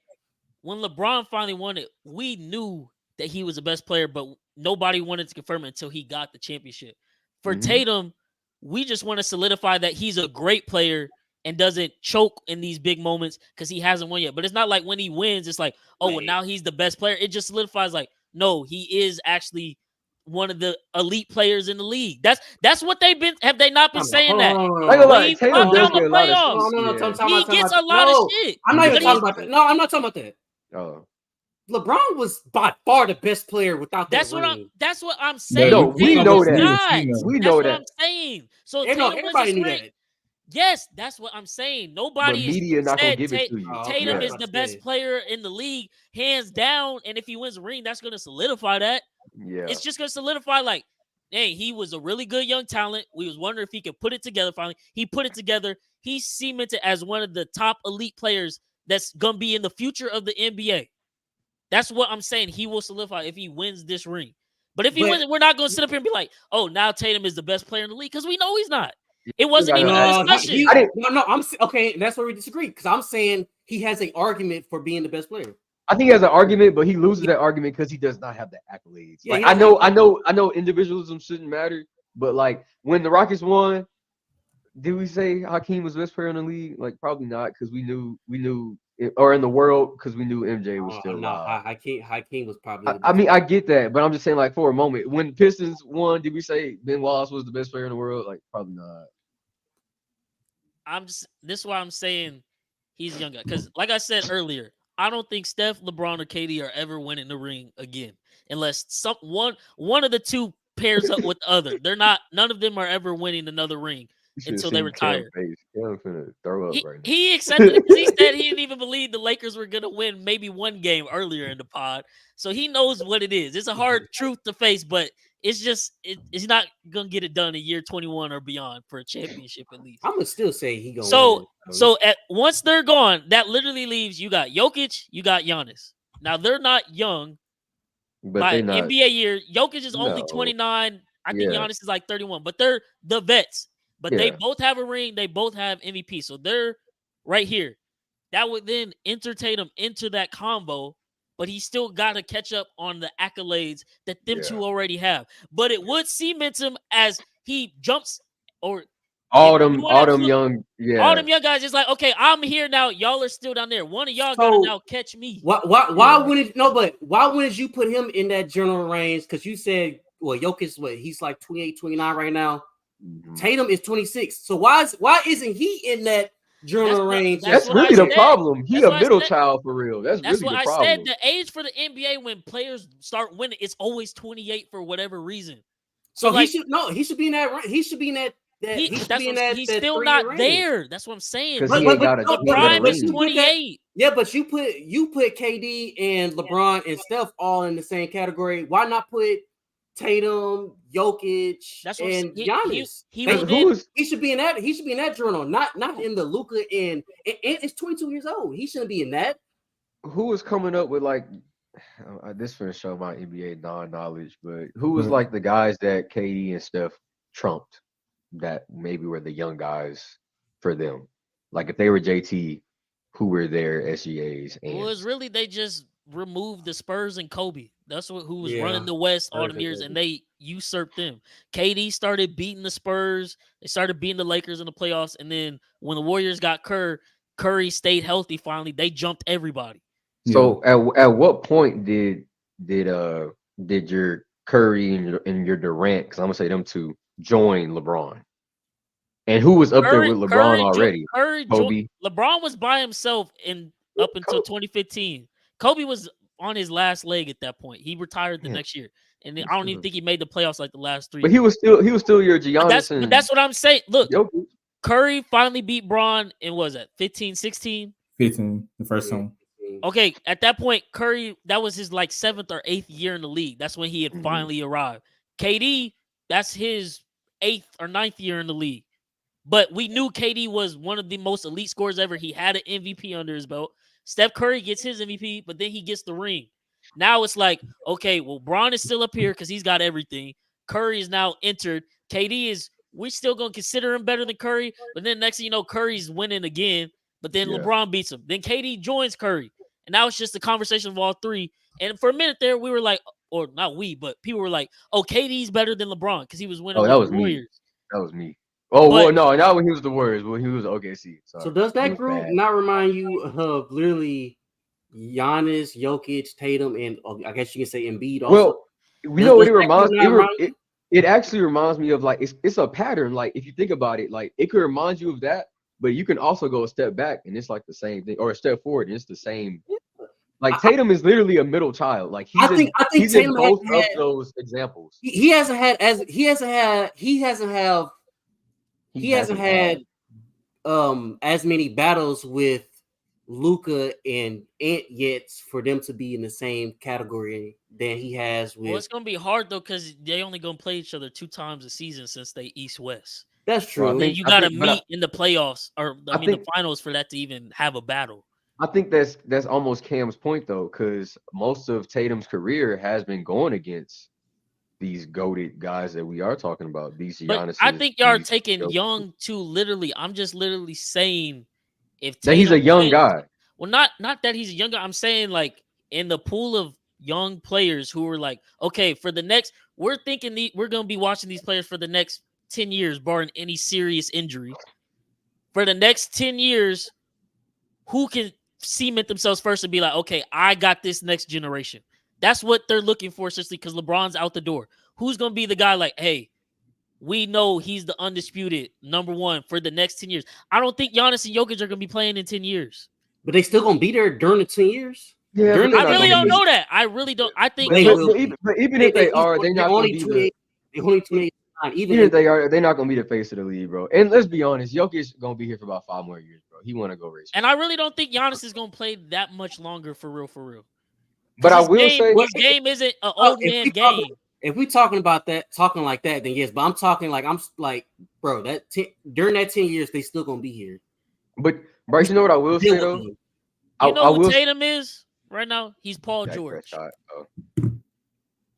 when LeBron finally won it. We knew that he was the best player, but nobody wanted to confirm it until he got the championship. For Mhm. Tatum, we just want to solidify that he's a great player and doesn't choke in these big moments because he hasn't won yet. But it's not like when he wins, it's like, oh, well, Wait. now he's the best player. It just solidifies like, no, he is actually one of the elite players in the league. That's what they've been. Have they not been saying that? I ain't gonna When lie, he Tatum popped does out the get a lot of playoffs, shit. Yeah. he gets a lot of shit. I'm not even But talking about that. No, I'm not talking about that. Oh. LeBron was by far the best player without that That's what ring. I'm saying. No, we Tatum know is that. not. We That's know what that. I'm saying. So No, Tatum wins everybody this knew ring. that. Yes, that's what I'm saying. But Nobody has media not gonna said give it to you. Oh, okay. Tatum Yeah. is the best player in the league, hands down. And if he wins a ring, that's going to solidify that. Yeah. It's just going to solidify like, hey, he was a really good young talent. We was wondering if he could put it together finally. He put it together. He's cemented as one of the top elite players that's going to be in the future of the NBA. That's what I'm saying. He will solidify if he wins this ring. But if he wins it, we're not going to sit up here and be like, oh, now Tatum is the best player in the league because we know he's not. It wasn't even a discussion. I'm okay. That's where we disagree because I'm saying he has an argument for being the best player. I think he has an argument, but he loses that argument because he does not have the accolades. Yeah, Like I know individualism shouldn't matter, but like when the Rockets won, did we say Hakeem was the best player in the league? Like probably not because we knew or in the world because we knew MJ was still alive. Hakeem was probably. I mean, I get that, but I'm just saying, like for a moment, when Pistons won, did we say Ben Wallace was the best player in the world? Like probably not. This is why I'm saying he's a young guy because, like I said earlier, I don't think Steph, LeBron, or KD are ever winning the ring again unless one of the two pairs up with the other. They're not. None of them are ever winning another ring until they retire. Cam finna throw up right now. He accepted it because he said he didn't even believe the Lakers were gonna win maybe one game earlier in the pod. So he knows what it is. It's a hard truth to face, but it's just it's not gonna get it done in year 21 or beyond for a championship at least. I'm gonna still say he gonna. So once they're gone, that literally leaves you got Jokic, you got Giannis. Now they're not young, but by they not, NBA year. Jokic is only 29. I think Giannis is like 31, but they're the vets. But they both have a ring. They both have MVP. So they're right here. That would then enter Tatum into that combo, but he still got to catch up on the accolades that them two already have. But it would cement him as he jumps or all them young guys is like, okay, I'm here now. Y'all are still down there. One of y'all got to now catch me. Why wouldn't you put him in that general range? Because you said, well, Jokic, he's like 28, 29 right now. Mm-hmm. Tatum is 26. So why isn't he in that general range? That's really the problem. He a middle child for real. That's really what the problem. I said. The age for the NBA when players start winning, it's always 28 for whatever reason. So like, he should be in that. He should be in that. He's still not range. There. That's what I'm saying. Because he ain't got the prime is 28. Yeah, but you put KD and LeBron and Steph all in the same category. Why not put Tatum, Jokic, and Giannis? He should be in that. He should be in that journal, not in the Luka and it's 22 years old. He shouldn't be in that. Who is coming up with like this for to show my NBA non-knowledge, but who was like the guys that KD and Steph trumped that maybe were the young guys for them? Like if they were JT, who were their SGAs? And well, it's really they just removed the Spurs and Kobe. That's who was running the West all them years, and they usurped them. KD started beating the Spurs. They started beating the Lakers in the playoffs, and then when the Warriors got Curry stayed healthy finally, they jumped everybody. So at what point did your Curry and your Durant, because I'm gonna say them two, join LeBron? And who was up there with LeBron already? Kobe. LeBron was by himself up until 2015. Kobe was on his last leg at that point. He retired the next year, and I don't even think he made the playoffs like the last 3 But years. he was still your Giannis. But that's what I'm saying. Look, Jokic. Curry finally beat Bron in, what was that, 15, 16? 15, the first time. Okay, at that point, Curry, that was his like 7th or 8th year in the league. That's when he had finally arrived. KD, that's his 8th or 9th year in the league. But we knew KD was one of the most elite scorers ever. He had an MVP under his belt. Steph Curry gets his MVP, but then he gets the ring. Now it's like, okay, well, Bron is still up here because he's got everything. Curry is now entered. We're still going to consider him better than Curry. But then next thing you know, Curry's winning again. But then LeBron beats him. Then KD joins Curry. And now it's just a conversation of all three. And for a minute there, we were like, or not we, but people were like, oh, KD's better than LeBron because he was winning with the Warriors. That was me. Oh, well, no, not when he was the Warriors, when he was OKC. So does that group not remind you of literally Giannis, Jokic, Tatum, and I guess you can say Embiid also? Well, we know what it reminds me. It actually reminds me of, like, it's a pattern. Like, if you think about it, like, it could remind you of that, but you can also go a step back and it's like the same thing, or a step forward and it's the same. Like, Tatum is literally a middle child. Like, I think he's in both of those examples. He hasn't had as many battles with Luka and Ant yet for them to be in the same category than he has with. Well, it's gonna be hard though because they only gonna play each other 2 times a season since they East-West. That's true. Then you gotta meet in the playoffs, or the finals for that to even have a battle. I think that's almost Cam's point though, because most of Tatum's career has been going against these goated guys that we are talking about. These Giannis. I think y'all are taking Young too literally. I'm just literally saying if that he's a young guy. Well, not that he's a young guy. I'm saying like in the pool of young players who are like, okay, for the next, we're thinking we're gonna be watching these players for the next 10 years, barring any serious injury. For the next 10 years, who can cement themselves first and be like, okay, I got this next generation. That's what they're looking for, essentially, because LeBron's out the door. Who's going to be the guy like, hey, we know he's the undisputed number one for the next 10 years. I don't think Giannis and Jokic are going to be playing in 10 years. But they still going to be there during the 10 years? Yeah, I really don't know that. I really don't. I think but even if they are, they're not going to be they're only 28. Even if they are, they're not going to be the face of the league, bro. And let's be honest, Jokic is going to be here for about 5 more years, bro. He want to go race. And I really don't think Giannis is going to play that much longer for real. But I will say his game isn't an old man game. If we talking like that, then yes. But I'm talking like bro, during that 10 years, they still gonna be here. But Bryce, you know what I will say though? You know who Tatum is right now? He's Paul George.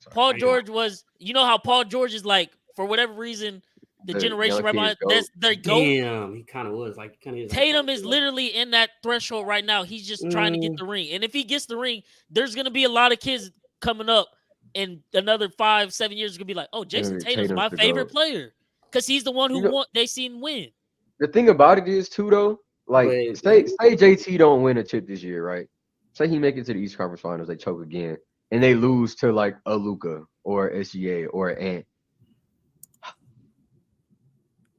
Paul George was, you know how Paul George is like, for whatever reason, the generation right behind, that's their GOAT. Damn, he kind of was like Tatum is literally in that threshold right now. He's just trying to get the ring, and if he gets the ring, there's gonna be a lot of kids coming up in another 5-7 years. Gonna be like, oh, Jason Tatum's my favorite player because he's the one who they seen win. The thing about it is too, though, like say JT don't win a chip this year, right? Say he make it to the East Conference Finals, they choke again, and they lose to like a Luka or SGA or an Ant.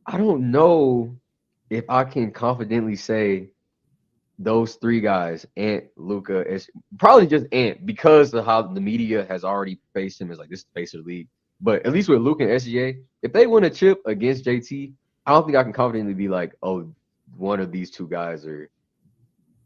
I don't know if I can confidently say those 3 guys, Ant, Luka, probably just Ant, because of how the media has already faced him as like this is the face of the league. But at least with Luka and SGA, if they win a chip against JT, I don't think I can confidently be like, oh, one of these 2 guys are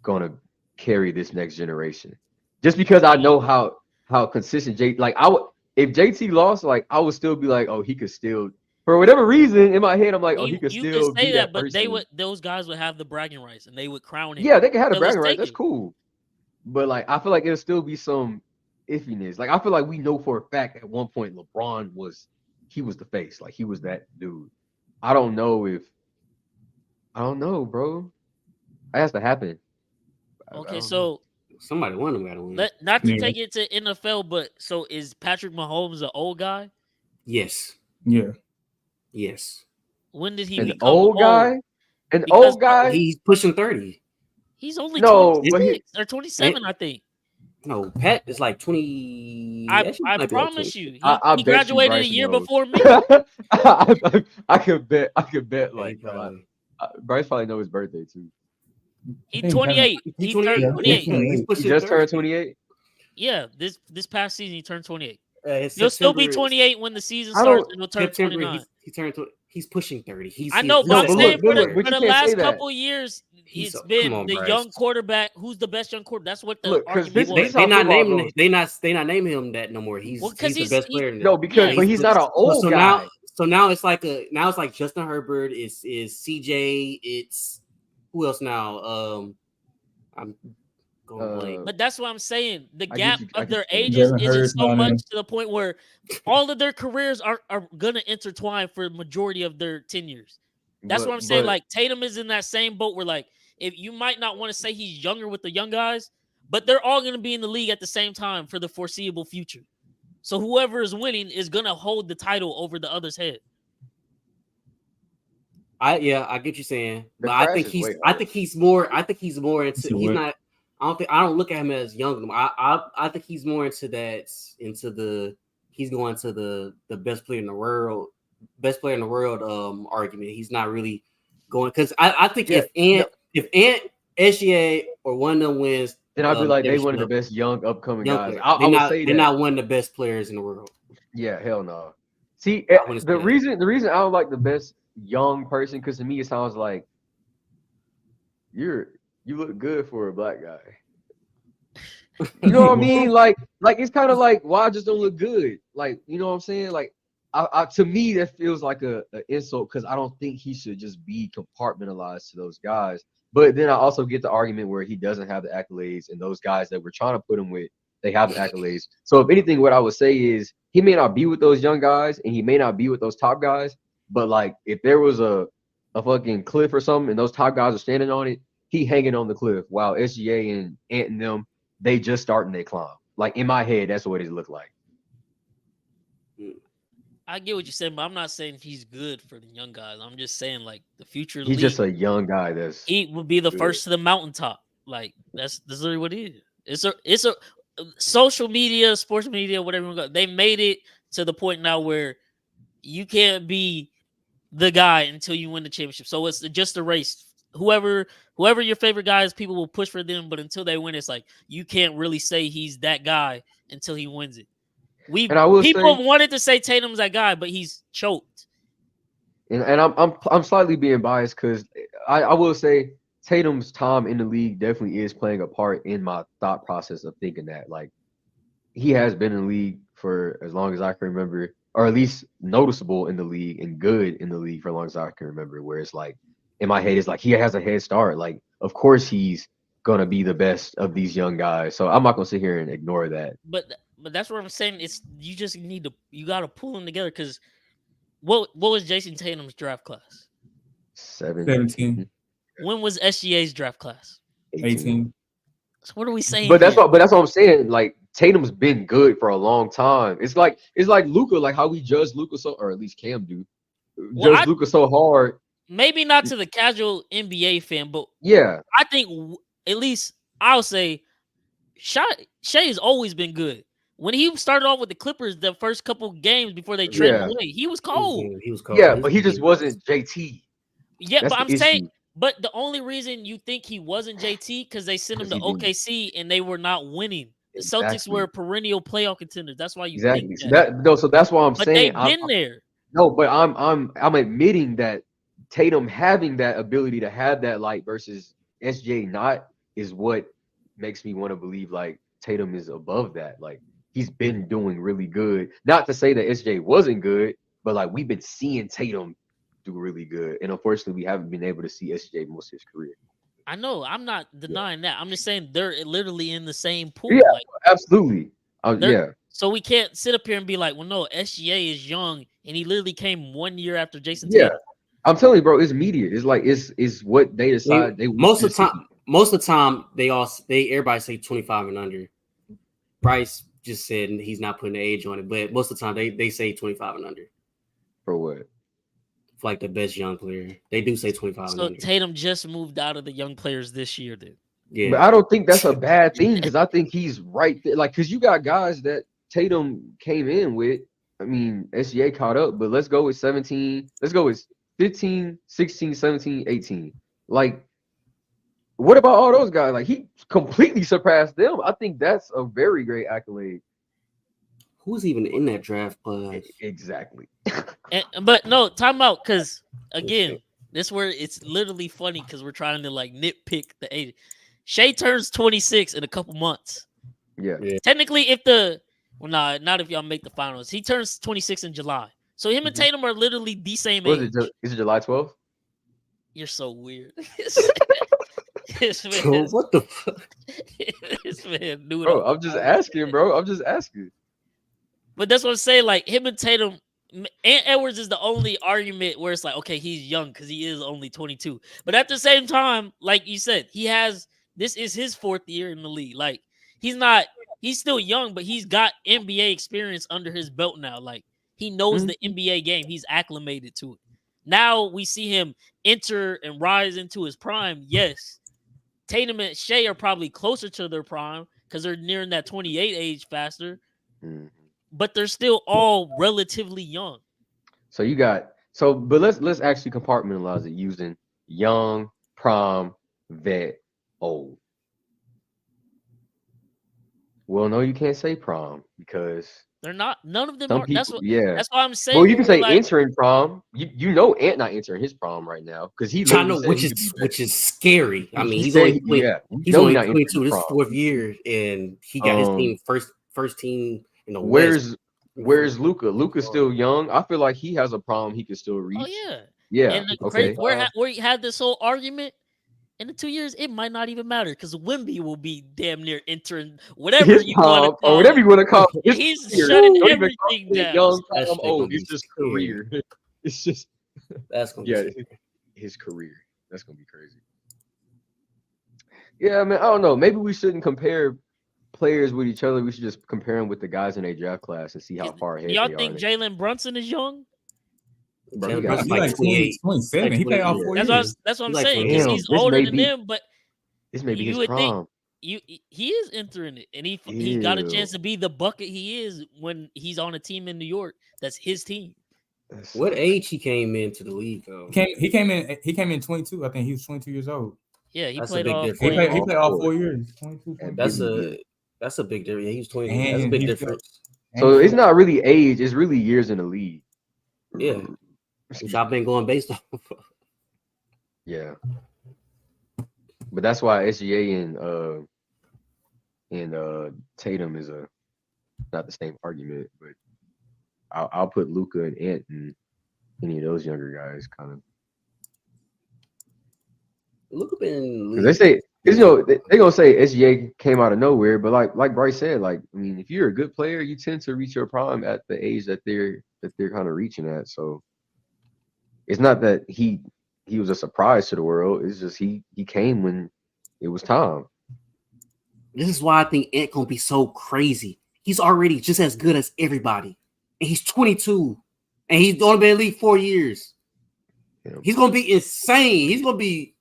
gonna carry this next generation. Just because I know how consistent if JT lost, like I would still be like, oh, he could still. For whatever reason, in my head, I'm like, oh, he could still say that, but person. Those guys would have the bragging rights, and they would crown him. Yeah, they can have the bragging rights. That's cool. But like, I feel like it'll still be some iffiness. Like, I feel like we know for a fact at one point LeBron was the face. Like, he was that dude. I don't know, bro. That has to happen. Okay, so somebody won them gotta win. Not to take it to NFL, but so is Patrick Mahomes an old guy? Yes. Yeah. Yes. When did he become an old guy? An old guy? He's pushing 30. He's only 26 or 27, I think. No, Pat is like 20. I Actually, I might be like promise 20. you, I he bet you graduated a Bryson year knows. before me. I could bet. I could bet. Yeah, he Like probably. Bryce probably know his birthday too. He think kinda- 28. He He 28. turned Yeah, He's 28. pushing, he's He pushing just 30. turned 28. Yeah, this past season he turned 28. It's He'll still be September. 28 when the season I starts, don't. and he'll turn September. 29. He turned. He's pushing 30. I He's know, but No, I'm but saying look, but look, for but you the can't say last that. couple of years, He's it's come been on, the Bryce. young quarterback. Who's the best young quarterback? That's what the Look, 'cause argument this was. They how not football naming goes. they not naming him that no more. Well, He's because the best player. No, because yeah, but he's not an old so guy. now it's like Justin Herbert is CJ. It's who else now? I'm going blank. But that's what I'm saying. The I gap get you. I of get their you. ages Jalen isn't Hurts so on much him. to the point where all of their careers are gonna intertwine for the majority of their tenures. That's what I'm saying. Like Tatum is in that same boat where like if you might not want to say he's younger with the young guys, but they're all gonna be in the league at the same time for the foreseeable future. So whoever is winning is gonna hold the title over the other's head. I get you saying, The but I crash think is he's way I harder. think he's more into See he's what? not I don't look at him as young. I think he's more into he's going to the best player in the world argument. He's not really going because I think Yeah, if Ant SGA or one of them wins, then I'd be like, they one of the championship, best young upcoming young guys. player, I would say they're that. not one of the best players in the world. Yeah, hell no. See, I wouldn't the say that. reason I don't like the best young person because to me it sounds like you look good for a black guy. You know what I mean? Like it's kind of like why I just don't look good. Like you know what I'm saying? Like I to me that feels like a insult because I don't think he should just be compartmentalized to those guys. But then I also get the argument where he doesn't have the accolades, and those guys that we're trying to put him with, they have the accolades. So if anything, what I would say is he may not be with those young guys, and he may not be with those top guys. But like if there was a fucking cliff or something, and those top guys are standing on it, he hanging on the cliff while SGA and Ant and them they just starting their climb. Like in my head, that's what it looked like. I get what you're saying, but I'm not saying he's good for the young guys. I'm just saying like the future. He's just a young guy. He would be the good. first to the mountaintop. Like that's literally what it is. It's a social media, sports media, whatever you want. They made it to the point now where you can't be the guy until you win the championship. So it's just a race. Whoever your favorite guy is, people will push for them, but until they win, it's like you can't really say he's that guy until he wins it. People wanted to say Tatum's that guy, but he's choked. And I'm slightly being biased because I will say Tatum's time in the league definitely is playing a part in my thought process of thinking that like he has been in the league for as long as I can remember, or at least noticeable in the league and good in the league for as long as I can remember. Where it's like in my head, it's like he has a head start. Like of course he's gonna be the best of these young guys. So I'm not gonna sit here and ignore that. But that's what I'm saying. It's you just you got to pull them together because what was Jason Tatum's draft class? 17. When was SGA's draft class? 18. So what are we saying? But that's what I'm saying. Like Tatum's been good for a long time. It's like Luka, like how we judge Luka or at least Cam do. Judge Luka so hard. Maybe not to the casual NBA fan, but yeah, I think at least I'll say Shai's always been good. When he started off with the Clippers, the first couple games before they traded him away, he was cold. He was cold. Yeah, but he just wasn't JT. Yeah, that's but I'm saying, but the only reason you think he wasn't JT because they sent him to OKC and they were not winning. The Celtics were perennial playoff contenders. That's why you think that. So that's why I'm saying. But they've been there. No, but I'm admitting that Tatum having that ability to have that light versus SJ not is what makes me want to believe like Tatum is above that. Like he's been doing really good. Not to say that SJ wasn't good, but like we've been seeing Tatum do really good. And unfortunately, we haven't been able to see SJ most of his career. I know. I'm not denying that. I'm just saying they're literally in the same pool. Yeah, like, absolutely. Yeah. So we can't sit up here and be like, well, no, SGA is young and he literally came 1 year after Jason Tatum. I'm telling you, bro, it's media. It's like it's what they decide. Most of the time, everybody say 25 and under. Bryce just said he's not putting the age on it, but most of the time they say 25 and under. For what? For like the best young player, they do say 25 and under. So Tatum just moved out of the young players this year, dude. Yeah. But I don't think that's a bad thing because I think he's right there. Like, because you got guys that Tatum came in with. I mean, SGA caught up, but let's go with 17. Let's go with 15, 16, 17, 18. Like, what about all those guys? Like, he completely surpassed them. I think that's a very great accolade. Who's even in that draft class? Exactly. But no, time out, because again, this where it's literally funny because we're trying to like nitpick the age. Shea turns 26 in a couple months. Yeah. Technically, not if y'all make the finals. He turns 26 in July. So him and Tatum are literally the same What age. is it? Is it July 12th? You're so weird. So what the fuck? This man knew it. Bro, I'm just asking, bro. I'm just asking. But that's what I'm saying. Like him and Tatum, Ant Edwards is the only argument where it's like, okay, he's young because he is only 22. But at the same time, like you said, this is his 4th year in the league. Like he's still young, but he's got NBA experience under his belt now. Like he knows the NBA game. He's acclimated to it. Now we see him enter and rise into his prime. Yes, Tatum and Shea are probably closer to their prime because they're nearing that 28 age faster. But they're still all relatively young. So you got but let's actually compartmentalize it using young, prime, vet, old. Well, no, you can't say prime because They're not. None of them some are. people, That's why I'm saying. Well, you can say like, entering prom. You know Ant not entering his prom right now because he I know, literally said which is scary. I mean, he's said only he's only not entering 22. This is prom. 4th year, and he got his team first team in the Where's West. Luca? Luca's still young. I feel like he has a prom he could still reach. oh yeah, Yeah. And the Okay. where he had this whole argument in the 2 years, it might not even matter because Wimby will be damn near entering whatever His you want to prom, call or whatever it. you want to call it. He's Career. shutting Don't even call everything it down. young, That prom, shit old. gonna It's be just scary. career. It's just That's gonna be his career. That's gonna be crazy. Yeah, man. I don't know. Maybe we shouldn't compare players with each other. We should just compare them with the guys in their draft class and see how far ahead Y'all they think are. Jalen Brunson is young? Bro, Jalen he Brunson's got- like He's 28. 27. Like He played all 28. 4 That's years. what I'm He's like saying because 28. he's Damn, this older may than be- them. But This may be you his would think prom. he is entering it, and he got a Ew. chance to be the bucket he is when he's on a team in New York. That's his team. That's What so- age he came into the league though? He came in 22. I think he was 22 years old. Yeah, he That's a played big all difference. 4 years. He played all 4 years. 22, That 22. That's a big difference. Yeah, he was 20. That's a And big he difference. So it's not really age; it's really years in the league. Yeah. Which I've been going based off. Yeah, but that's why SGA and Tatum is not the same argument. But I'll put Luca and Ant and any of those younger guys kind of Look up in because they say they gonna say SGA came out of nowhere. But like Bryce said, like I mean, if you're a good player, you tend to reach your prime at the age that they're kind of reaching at. So it's not that he was a surprise to the world. It's just he came when it was time. This is why I think Ant gonna be so crazy. He's already just as good as everybody, and he's 22, and he's only been in the league 4 years. Yeah. He's gonna be insane. He's gonna be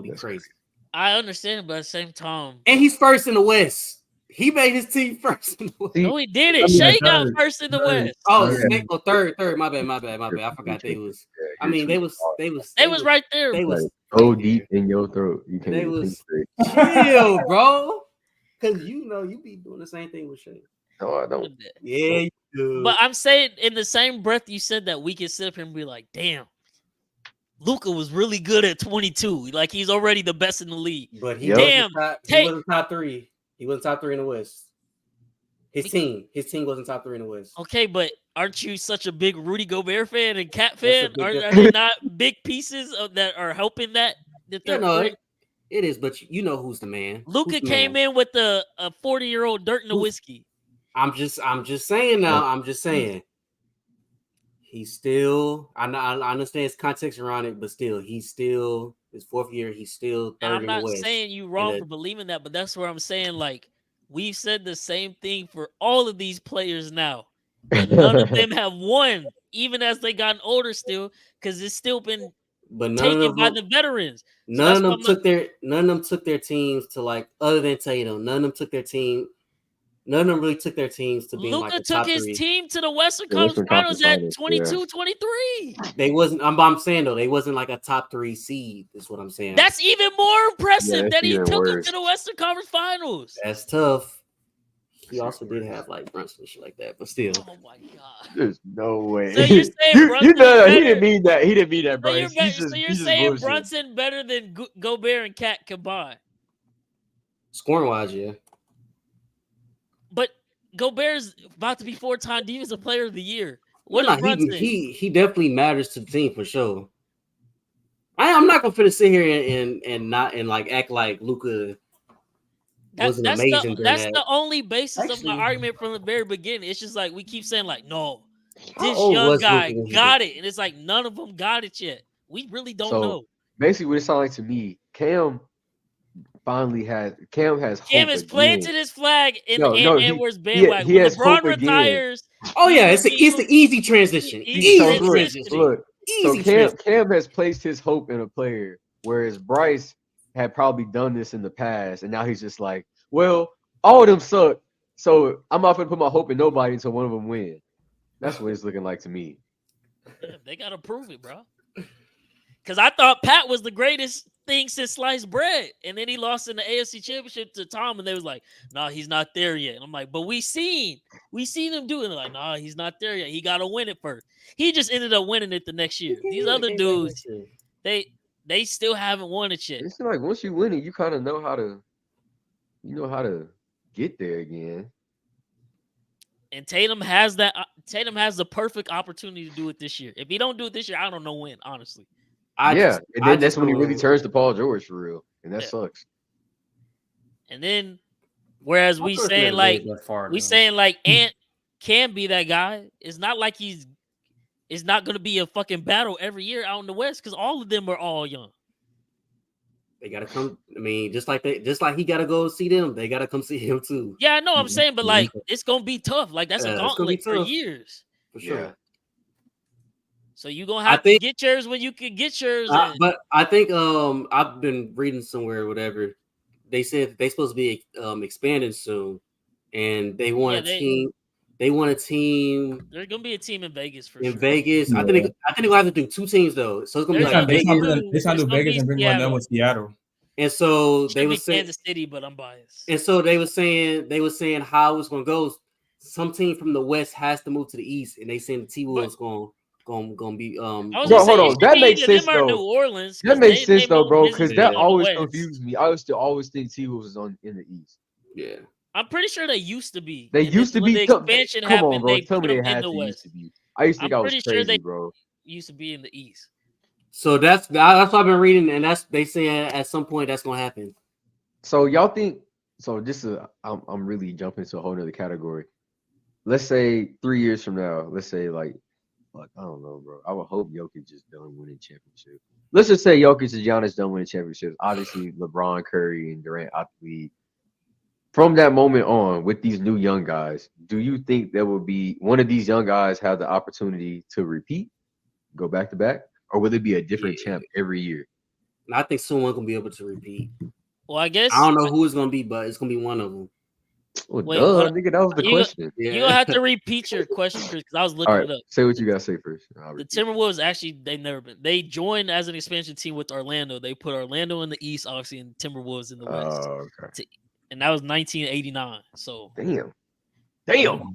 That's crazy. I understand, but at the same time, And he's first in the West. He made his team first in the West. See, no, he did it. I mean, Shea got third. first in the Third. West. Oh, Yeah. Snake, third. My bad. I forgot they was. I mean, they was They was right there. They was go deep in your throat. You can't They even was- think straight. chill, bro. Because you be doing the same thing with Shea. No, I don't. Yeah, you do. But I'm saying in the same breath you said that we can sit up here and be like, damn, Luka was really good at 22. Like he's already the best in the league. But he Yep. wasn't Damn, he wasn't top 3. He wasn't top 3 in the West. His team wasn't top 3 in the West. Okay, but aren't you such a big Rudy Gobert fan and Cat That's a fan? big Are difference. they not big pieces that are helping that? Yeah, no, it is. But you know who's the man. Luka Who's the came man? in with a 40-year-old dirt in the whiskey. I'm just saying now. I'm just saying. He's still. I understand his context around it, but still, he's still his 4th year. He's still And third I'm in not the West. saying you wrong the- for believing that, but that's where I'm saying like we've said the same thing for all of these players now. But none of them have won, even as they gotten older still, because it's still been but taken by the veterans. So none of them took their teams to like other than Tatum. None of them took their team. None of them really took their teams to being like Luka the took top his 3. team to the Western The Conference Western Finals Conference at Finals, 22-23. They wasn't. I'm saying though, they wasn't like a top 3 seed. Is what I'm saying. That's even more impressive that's that he even took him worse. to the Western Conference Finals. That's tough. He That's also even did worse. have like Brunson and shit like that, but still. Oh my god! There's no way. So you're saying you Brunson know is he better? didn't mean that. He didn't mean that, So bro. you're, He's just saying bullshitting. Brunson better than Gobert and Cat combined? Scoring wise, yeah. But Gobert's about to be 4-time Defensive Player of the Year. What Well, is Brunson? he definitely matters to the team for sure. I'm not gonna sit here and not and like act like Luka wasn't amazing. That's the only basis of Actually, my argument from the very beginning. It's just like we keep saying, like, no, How this old young was guy Luka when he got did? it, and it's like none of them got it yet. We really don't So know. basically, what it sounds like to me, Cam has Cam hope has again. planted his flag in No, the he Edwards bandwagon. he When has LeBron hope again. retires, Oh yeah, he it's will an be easy transition. easy So transitioning. look. So Easy transition. Cam has placed his hope in a player, whereas Bryce had probably done this in the past, and now he's just like, well, all of them suck, so I'm not gonna put my hope in nobody until one of them win. That's what it's looking like to me. Yeah, they gotta prove it, bro. Because I thought Pat was the greatest thing since sliced bread, and then he lost in the AFC Championship to Tom, and they was like, "Nah, he's not there yet." And I'm like, "But we seen him do it." And they're like, "Nah, he's not there yet. He gotta win it first." He just ended up winning it the next year. These other dudes, they still haven't won it yet. It's like once you win it, you kind of know how to get there again. And Tatum has that. Tatum has the perfect opportunity to do it this year. If he don't do it this year, I don't know when. Honestly, And then that's when he really turns to Paul George for real, and that sucks. And then, whereas we saying like Ant can be that guy, it's not like it's not going to be a fucking battle every year out in the West because all of them are all young. They gotta come. I mean, just like he gotta go see them. They gotta come see him too. Yeah, I know. I'm saying, but like, it's gonna be tough. Like that's a gauntlet for years. For sure. Yeah. So you gonna have to get yours when you can get yours. But I think I've been reading somewhere, whatever. They said they supposed to be expanding soon, and they want a team. They want a team. There's gonna be a team in Vegas for sure. In Vegas, yeah. I think we'll have to do 2 teams though. So it's gonna be like Vegas. They're trying to do Vegas and bring one down with Seattle. And so they were saying Kansas City, but I'm biased. And so they were saying how it's gonna go. Some team from the West has to move to the East, and they saying the T-Wolves gonna be hold on, that makes sense though. New Orleans, that makes sense though, bro, because that always confused me. I used to always think T-Wolves was in the East. Yeah. I'm pretty sure they used to be. They used to be. The expansion come happened, on, bro. they Tell put me them they in had the to West. used to be. I used to think I was pretty crazy, sure bro. Used to be in the East. So that's what I've been reading, and they saying at some point that's gonna happen. So y'all think? So this is I'm really jumping to a whole nother category. Let's say 3 years from now. Let's say like I don't know, bro. I would hope Jokic is done winning championship. Let's just say Jokic and Giannis done winning championships. Obviously, LeBron, Curry, and Durant out the league. From that moment on, with these new young guys, do you think there will be one of these young guys have the opportunity to repeat, go back to back, or will it be a different champ every year? I think someone gonna be able to repeat. Well, I guess I don't know who it's gonna be, but it's gonna be one of them. Well, nigga, that was the question. You're gonna have to repeat your question, Chris, because I was looking it up. Say what you gotta say first. The Timberwolves actually they've never been. They joined as an expansion team with Orlando. They put Orlando in the East, obviously, and Timberwolves in the West. Oh, okay. And that was 1989. So damn. No,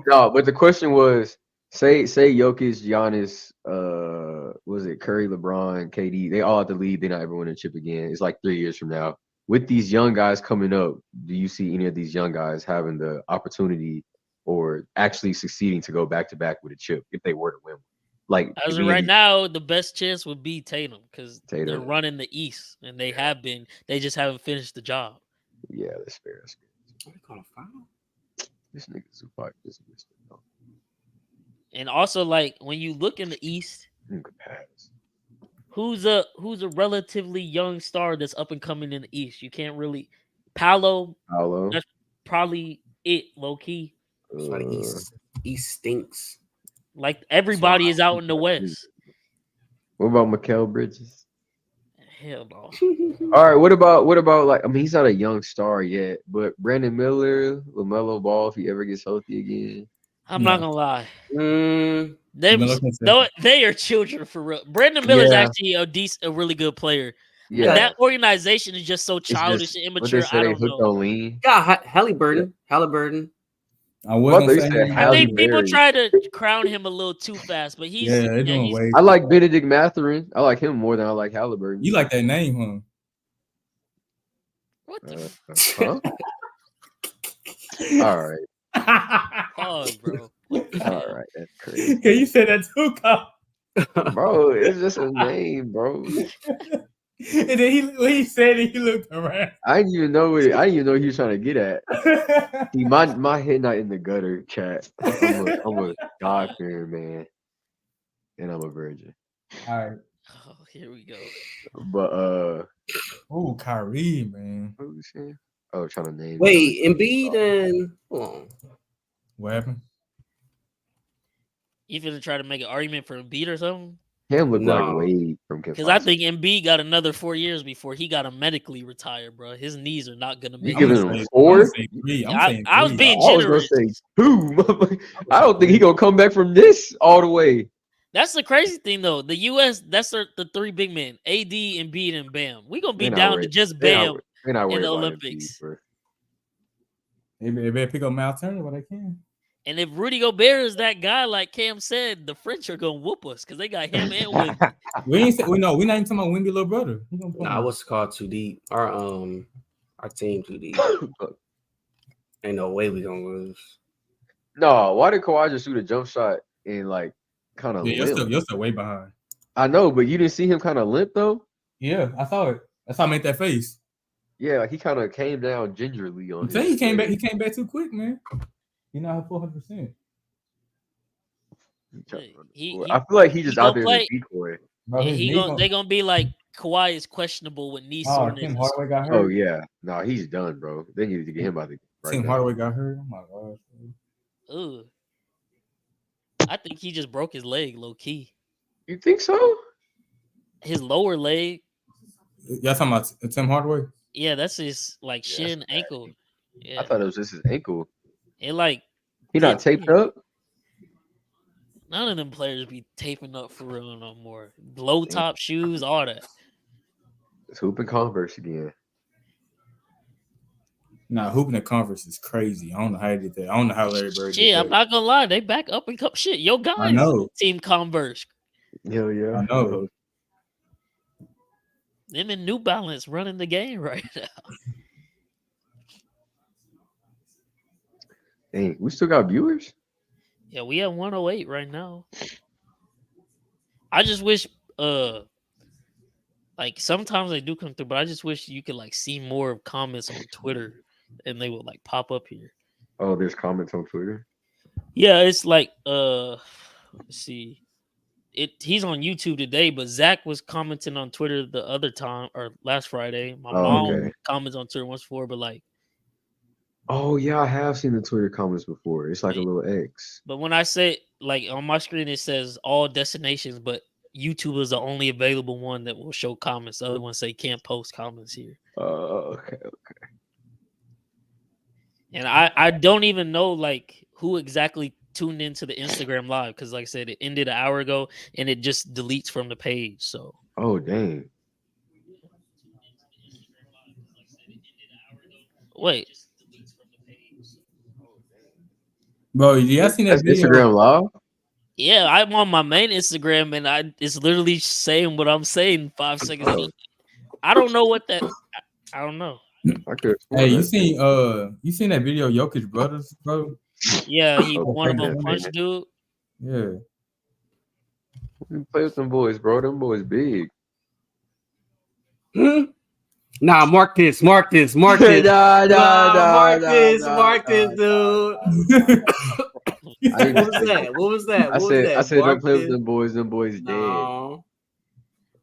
no, but the question was, say Jokic, Giannis, was it Curry, LeBron, KD? They all have to leave. They're not ever winning a chip again. It's like 3 years from now. With these young guys coming up, do you see any of these young guys having the opportunity or actually succeeding to go back to back with a chip if they were to win? Like as of right now, the best chance would be Tatum because they're running the East and they have been. They just haven't finished the job. Yeah, that's fair. That's fair. What do you call a foul? This nigga's super. And also, like when you look in the East, who's a relatively young star that's up and coming in the East? You can't really Paolo. That's probably it, low key. East stinks. Like everybody is out in the West. What about Mikal Bridges? Hell no. All right, what about like I mean he's not a young star yet, but Brandon Miller, LaMelo Ball, if he ever gets healthy again. I'm No. not gonna lie. Mm, They are children for real. Brandon Miller's Yeah. actually a really good player. Yeah. But that organization is just so It's childish just and what they immature. say I they don't hooked know. on lean. got Halliburton. Halliburton. I was What gonna they say said, him. I think people Halle try to crown him a little too fast, but Yeah, they're doing he's way. I like Benedict Mathurin. I like him more than I like Halliburton. You like that name, what the Huh? All right. huh? pause, bro? What the hell? All right. That's crazy. Yeah, you said that too, Kyle. Bro, it's just a name, bro. And then when he said it, he looked around. I didn't even know he was trying to get at. See, my head not in the gutter, chat. I'm a God-fearing man. And I'm a virgin. All right. Oh, here we go. But Oh, Kyrie, man. what was we saying? Oh, trying to name. Wait, Embiid and hold on. What happened? You finna try to make an argument for Embiid or something? Him look like No. Wade from Because I Kentucky. think Embiid got another 4 years before he got to medically retire, bro. His knees are not gonna You make giving it. him I'm 4? gonna say 3. I'm saying 3. I was being I was gonna generous. say 2. I don't think he gonna come back from this all the way. That's the crazy thing, though. The U.S. That's the 3 big men: AD, Embiid, and Bam. We gonna be They're not down to worried- just they're Bam not in worried the about Olympics. Embiid, bro. They better pick up Miles Turner while they can. And if Rudy Gobert is that guy, like Cam said, the French are gonna whoop us because they got him and Wimby. We ain't say, we're not even talking about Wimby little brother. He gonna play Nah, him. what's it called too deep? Our team too deep. Ain't no way we gonna lose. No, why did Kawhi just shoot a jump shot and like kind of Yeah, limp? you're still way behind. I know, but you didn't see him kind of limp though. Yeah, I saw it. That's how I made that face. Yeah, like he kind of came down gingerly on. I'm saying he his came back. leg. He came back too quick, man. You're not 400%. I feel like he just gonna out there play- in the decoy. Bro, his knee They gonna be like Kawhi is questionable with knee Oh, soreness. Tim Hardaway got hurt. Oh yeah, no, he's done, bro. They needed to get him out the Tim now. Hardaway got hurt. Oh my gosh. Ugh. I think he just broke his leg, low key. You think so? His lower leg. Y'all talking about Tim Hardaway? Yeah, that's his like Yeah, shin that's ankle. Yeah, I thought it was just his ankle. it like He not taped up. none of them players be taping up for real no more. Low top shoes, all that. It's hooping Converse again. Nah, hooping at conference is crazy. I don't know how they did that. I don't know how Larry Bird did Shit, that. I'm not gonna lie, they back up and come. Shit, yo guys, I know. Team Converse, Hell yeah, I know. them and New Balance running the game right now. Dang, we still got viewers. Yeah, we have 108 right now. I just wish, like sometimes they do come through, but I just wish you could like see more comments on Twitter, and they would like pop up here. Oh, there's comments on Twitter. Yeah, it's like let's see. He's on YouTube today, but Zach was commenting on Twitter the other time or last Friday. My mom Okay. comments on Twitter once before, but like Oh yeah, I have seen the Twitter comments before. It's like a little X. but when I say like on my screen it says all destinations, but YouTube is the only available one that will show comments. The other ones say can't post comments here. Okay. And I don't even know like who exactly tuned into the Instagram live because like I said, it ended an hour ago and it just deletes from the page. So Oh dang. wait. Bro, y'all seen that That's video? Instagram Live. Yeah, I'm on my main Instagram and it's literally saying what I'm saying 5 seconds. Oh. I don't know what that I don't know. I could. Hey, you seen that video, Jokic brothers, bro? Yeah, he Oh, one of them yeah, punch man. dude. Yeah. Play with them boys, bro. Them boys big. Nah, mark this. Nah, Mark this, nah, dude. I didn't What was say that? What was that? I What was said, that? I said, don't Mark play with this. them boys. Them boys dead. No.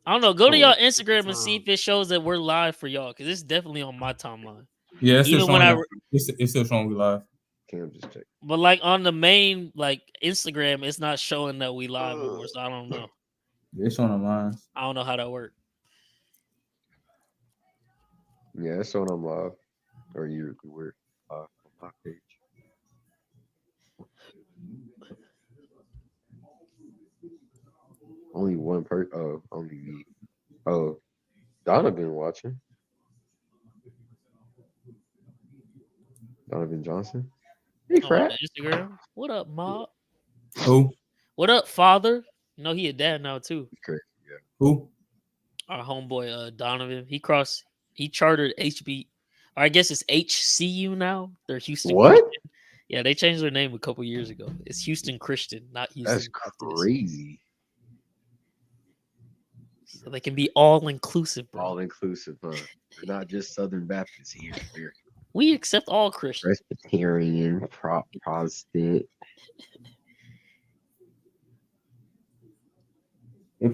I don't know. Go to Oh, y'all Instagram and see if it shows that we're live for y'all because it's definitely on my timeline. Yeah, it's still Even when showing. It's still showing we live. Cam just check. But like on the main like Instagram, it's not showing that we live anymore. So I don't know. It's showing on mine. I don't know how that works. Yeah, it's showing on live. Or you were on my page. Only one person. Oh, only me. Oh, Donovan watching. Donovan Johnson. Hey, Oh, on frat. Instagram. What up, Mob? Who? What up, father? You know he a dad now too. Crazy. Yeah. Who? Our homeboy Donovan. He chartered HB, or I guess it's HCU now. They're Houston What? Christian. Yeah, they changed their name a couple years ago. It's Houston Christian, not Houston That's Baptist. crazy. So they can be all inclusive, bro. All inclusive, huh? They're not just Southern Baptists here. They're We accept all Christians. Presbyterian, Protestant. Like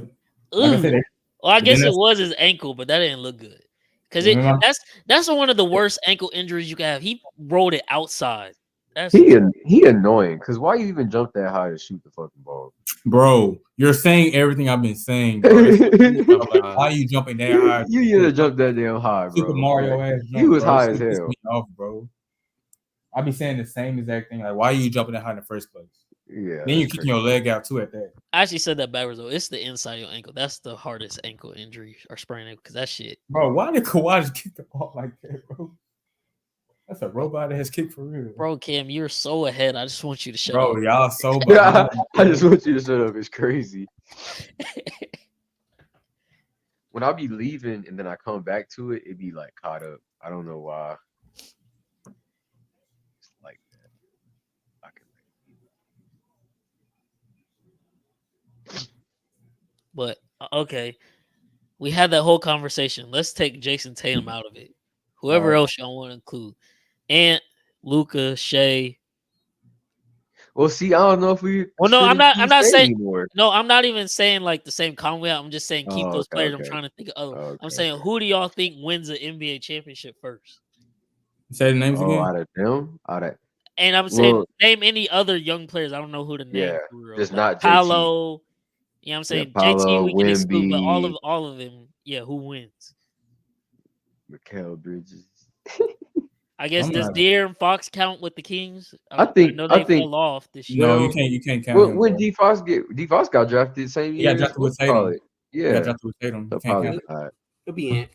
I Ooh. said, Well, I then guess it that's- was his ankle, but that didn't look good. Because Remember? that's one of the worst ankle injuries you can have. He rolled it outside. That's He annoying. Cause why you even jump that high to shoot the fucking ball? bro, you're saying everything I've been saying, bro. Like, why are you jumping that high? You need to jump that damn high, bro. Super Mario ass jump, He was bro. high Shit as pissed hell. me off, bro. I be saying the same exact thing. Like, why are you jumping that high in the first place? Yeah. Then you're that's kicking your leg out too at that. I actually said that backwards though. It's the inside of your ankle. That's the hardest ankle injury or sprain ankle because that shit. Bro, why did Kawhi just kick the ball like that, bro? That's a robot that has kicked for real. Bro, Cam, you're so ahead. I just want you to shut Bro, up. y'all so crazy. bad. I just want you to shut up. It's crazy. When I be leaving and then I come back to it, it be like caught up. I don't know why. It's like that. I can But okay, we had that whole conversation. Let's take Jason Tatum out of it. Whoever Alright. else y'all want to include, Ant, Luca, Shea. Well, see, I don't know if we. Well, no, I'm consider not Shea saying. anymore. No, I'm not even saying like the same comment we have. I'm just saying keep Oh, those okay, players. okay. I'm trying to think of other. I'm Okay, saying who do y'all think wins the NBA championship first? Say the names Oh, again. out of them, And I'm saying Well- name any other young players. I don't know who to name. Yeah, for real. just Like not JT. Paolo. You know what I'm saying? Paolo, JT we can exclude, but Wemby. all of them, yeah, who wins? Mikal Bridges. I guess I'm does not- De'Aaron Fox count with the Kings? I think- know I they think- fell off this year. No, Well, you can't count Well, him. when Bro. D Fox got drafted same He year, got drafted with what's it called? Tatum. He got Yeah, drafted with Tatum. so You can't probably count not. It'll be Ant.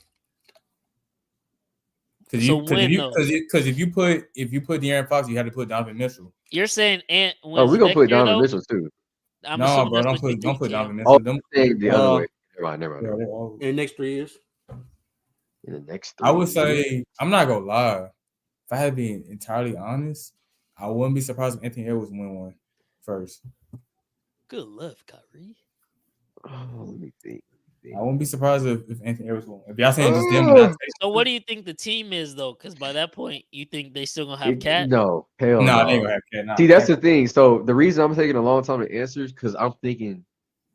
So when, though? Because if you put De'Aaron Fox, you had to put Donovan Mitchell. You're saying Ant wins Oh, we're gonna next put year, Donovan though? Mitchell too. I'm No, assuming bro, that's don't what you put think, Donovan Cam. Oh, Mitchell. Them, the other Uh, way. Never mind. bro, they're all- In the next 3 years. In the next 3 I would years. say I'm not gonna lie. If I had to be entirely honest, I wouldn't be surprised if Anthony Edwards win one first. Good love, Kyrie. Oh, let me think. I wouldn't be surprised if Anthony Edwards won. If y'all saying just them, and not So what do you think the team is, though? Because by that point, you think they still gonna have Cat? No, hell no, no. they ain't gonna have Cat. Nah, See, that's Cat- the thing. So the reason I'm taking a long time to answer is because I'm thinking,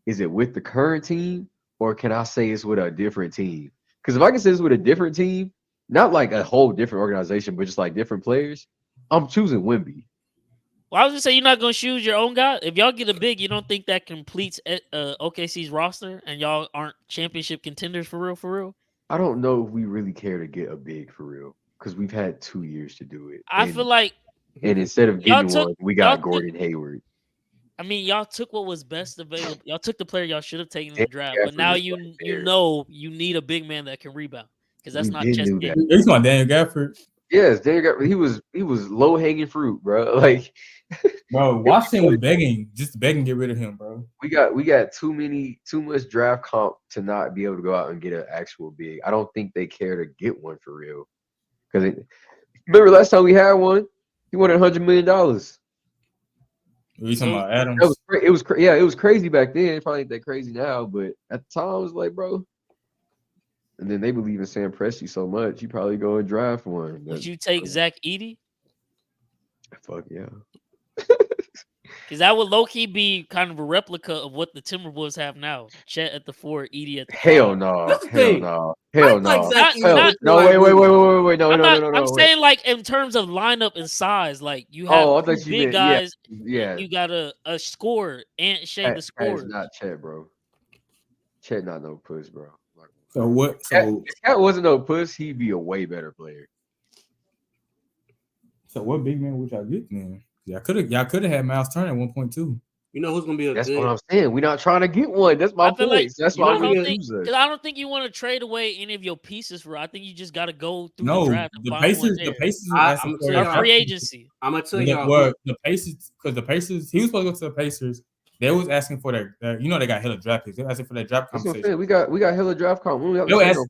is it with the current team or can I say it's with a different team? Because if I can say it's with a different team, not like a whole different organization, but just like different players, I'm choosing Wemby. Well, I was gonna say you're not gonna choose your own guy. If y'all get a big, you don't think that completes OKC's roster, and y'all aren't championship contenders for real, for real. I don't know if we really care to get a big for real because we've had 2 years to do it. I feel like and instead of y'all getting took- one, we y'all got took- Gordon Hayward. I mean, y'all took what was best available. Y'all took the player y'all should have taken in the Yeah, draft, yeah, but for now this you right you there. know you need a big man that can rebound because that's We not did chess knew game. that. He's on Daniel Gafford. Yes, he was low hanging fruit, bro. Like Bro, Washington was begging to get rid of him, bro. we got too much draft comp to not be able to go out and get an actual big. I don't think they care to get one for real. Because remember last time we had one, he wanted $100 million. Are you talking about It Adams? was it was crazy back then. Probably ain't that crazy now, but at the time it was like, bro. And then they believe in Sam Presti so much, you probably go and draft one. Would you take Zach Edey? Fuck yeah. Because that would low key be kind of a replica of what the Timberwolves have now. Chet at the 4, Edey at the 5. Hell no. That's the Hell thing. no. Hell Like no. Zach Not- Edey, No, like wait. No, I'm wait. saying like in terms of lineup and size, like you have Oh, I two thought you big meant- guys. Yeah. You got a scorer and Shea the That is scorer. not Chet, bro. Chet not no puss, bro. Like, So what? if Cat wasn't no puss, he'd be a way better player. So what big man would y'all get then? Y'all could have had Miles Turner at 1.2. You know who's gonna be a That's good? what I'm saying. We're not trying to get one. That's my I feel like point. That's you why know we who didn't the- use us. Because I don't think you want to trade away any of your pieces for. I think you just got to go through the No, draft and the find one Pacers. there. The Pacers. I'm asking gonna for tell a Or y'all- free agency. I'm gonna tell The, y'all. well, the Pacers, because the Pacers, he was supposed to go to the Pacers. They was asking for their you know, they got hella draft picks. They were asking for that draft That's what I'm conversation. saying. We got hella draft comp.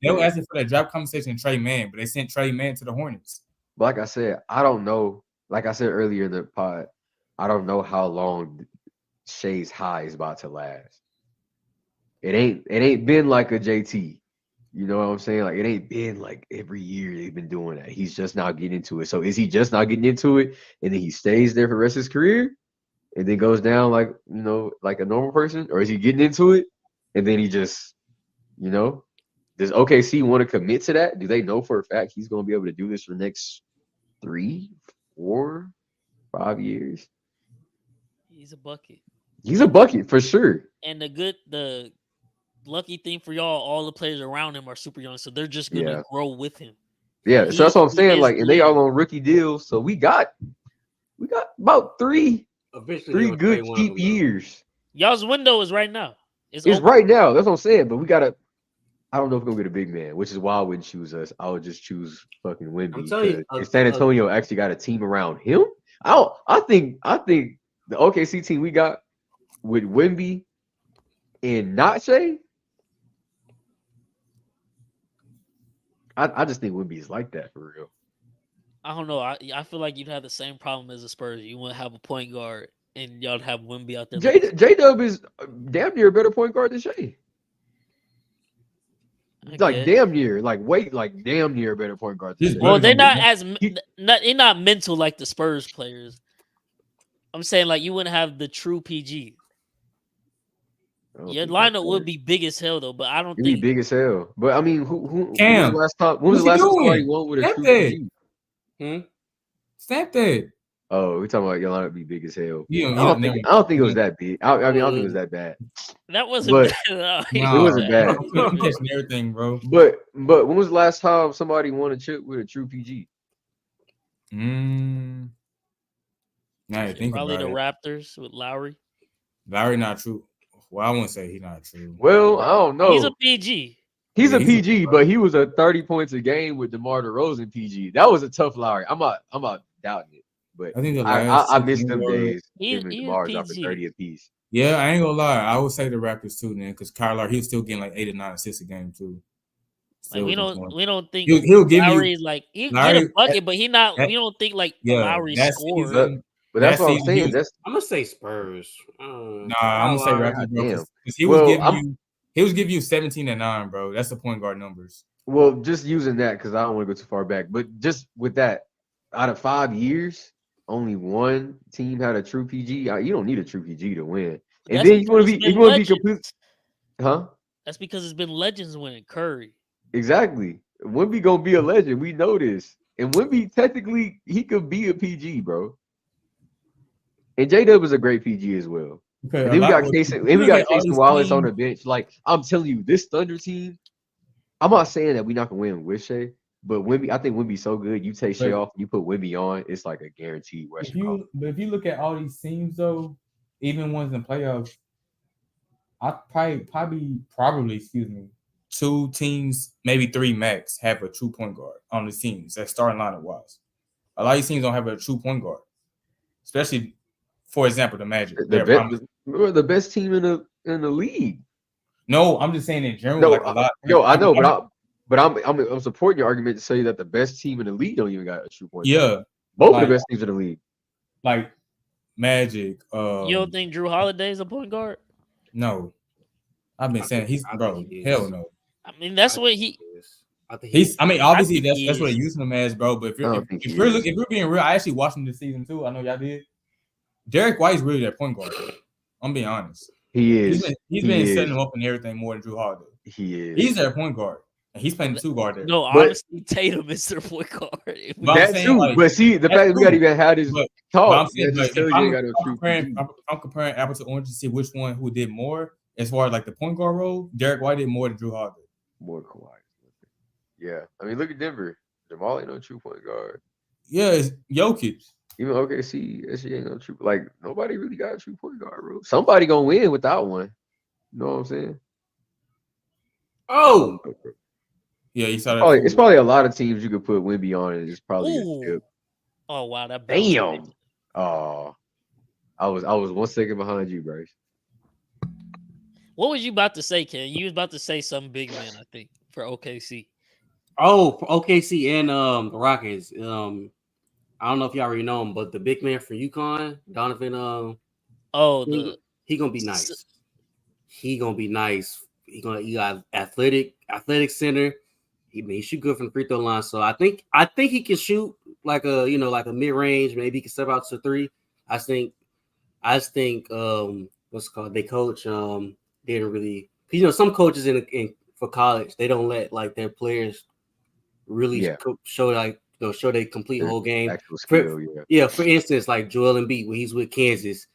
They were asking for that draft conversation and Trey Mann, but they sent Trey Mann to the Hornets. But like I said, I don't know. Like I said earlier in the pod, I don't know how long Shay's high is about to last. It ain't been like a JT. You know what I'm saying? Like it ain't been like every year they've been doing that. He's just now getting into it. So is he just not getting into it and then he stays there for the rest of his career and then goes down like, you know, like a normal person? Or is he getting into it and then he just, you know, does OKC want to commit to that? Do they know for a fact he's going to be able to do this for the next 3, 4, 5 years? He's a bucket. He's a bucket for sure. And the lucky thing for y'all, all the players around him are super young, so they're just gonna Yeah. grow with him. Yeah, so that's what I'm He saying. is Like, and they good. all on rookie deals. So we got about three Eventually, they'll good trade one of cheap them. years. Y'all's window is right now. It's open. right now. That's what I'm saying. But we gotta. I don't know if we're gonna get a big man, which is why I wouldn't choose us. I would just choose fucking Wemby. I'm telling you, If San Antonio actually got a team around him, I think the OKC team we got with Wemby and not Shea. I just think Wemby is like that for real. I don't know. I feel like you'd have the same problem as the Spurs. You wouldn't have a point guard, and y'all have Wemby out there. J Dub is damn near a better point guard than Shea. Like damn near, like damn near a better point guard than He's Shea. Well, better they're than they're not mental like the Spurs players. I'm saying like you wouldn't have the true PG. I don't Your think that's lineup fair. would be big as hell though, but I don't It'd be think big as hell. But I mean, who when was Cam, the last time? When what's was the he last time somebody doing? won with a Stamp true that. PG? Stamp that. Oh, we talking about your lineup be big as hell. You I don't don't think it was that big. I mean, I don't think it was that bad. that wasn't But- bad at all. Nah, It wasn't bad. I'm catching everything, bro. But when was the last time somebody won a chip with a true PG? Now you think Probably about the it. Raptors with Lowry. Larry not true. Well, I wouldn't say he's not true. Well, I don't know. He's a PG. He's Yeah, a he's a- PG, but he was a 30 points a game with DeMar DeRozan PG. That was a tough Lowry. I'm not doubting it, but I think the I last missed two them were- days. He- Him and he is DeMar dropping PG. 30 apiece. Yeah, I ain't gonna lie. I would say the Raptors too, then, because Kyle Lowry, he was still getting like 8 or 9 assists a game too. Like Still we was don't think He'll give Lowry you is like he'll Lowry- get a bucket, but he not. that- We don't think like yeah. Lowry that score. season- But that's that what I'm season he saying. was- That's I'm gonna say Spurs. Nah, I'm gonna say Lowry. Raptors, bro, Damn. because he Well, was giving you 17 and 9, bro. That's the point guard numbers. well, just using that because I don't want to go too far back. But just with that, out of 5 years, only one team had a true PG. You don't need a true PG to win. And That's then you want because to it's be been complete, legends. huh? That's because it's been legends winning. Curry. Exactly. Wemby gonna be a legend. We know this. And Wemby technically he could be a PG, bro. And J Dub is a great PG as well. Okay, And then we got Casey Wallace on the bench. Like I'm telling you, this Thunder team. I'm not saying that we're not gonna win with Shea, but Wemby, I think Wemby's so good. You take Shea off, you put Wemby on, it's like a guaranteed Western Conference. If you look at all these teams though, even ones in playoffs, I probably excuse me, 2 teams, maybe 3 max have a true point guard on the teams that starting lineup wise. A lot of these teams don't have a true point guard, especially, for example, the Magic. We're the best team in the league. No, I'm just saying in general. No, like a lot. I know, but I'm supporting your argument to say that the best team in the league don't even got a true point guard. Yeah, Both of the best teams in the league. like Magic. You don't think Drew Holiday is a point guard? No, I've been saying he's I bro. think he is. Hell no. I mean, that's what he. I think He's. I mean, obviously think he that's what is. they're using him as, bro. But if I don't think he you're is. if we're being real, I actually watched him this season too. I know y'all did. Derek White's really their point guard. I'm being honest. He is. He's He been is. setting him up and everything more than Drew Holiday. He is. He's their point guard, and he's playing the 2 guard there. No, But- honestly, Tatum is their point guard. But I'm that saying, too. like, but see, the that's fact that we got true. even had this But talk, I'm saying, that just like, tells if you I'm, they got no if true I'm comparing, PG. I'm comparing apple to orange to see which one who did more. as far as like the point guard role, Derek White did more than Drew Holiday. More Kawhi. Yeah, I mean, look at Denver. Jamal ain't no true point guard. Yeah, it's Jokic. Even OKC, that shit ain't no true. Like nobody really got a true point guard, bro. Somebody gonna win without one. You know what I'm saying? Oh, Yeah, you saw that. Probably, it's probably a lot of teams you could put Wemby on, and it's probably a Ooh. tip. Oh wow, that bounced Damn. right. Oh, I was 1 second behind you, Bryce. What was you about to say, Ken? You was about to say some big man, I think, for OKC. oh, for OKC and the Rockets. I don't know if y'all already know him, but the big man from UConn, Donovan. He gonna be nice. He gonna be nice. He got athletic center. He shoot good from the free throw line. So I think he can shoot like a mid range. Maybe he can step out to three. I think what's it called? They coach didn't really, some coaches in for college, they don't let like their players really show show they complete whole game. Actual skill, For instance, like Joel Embiid when he's with Kansas,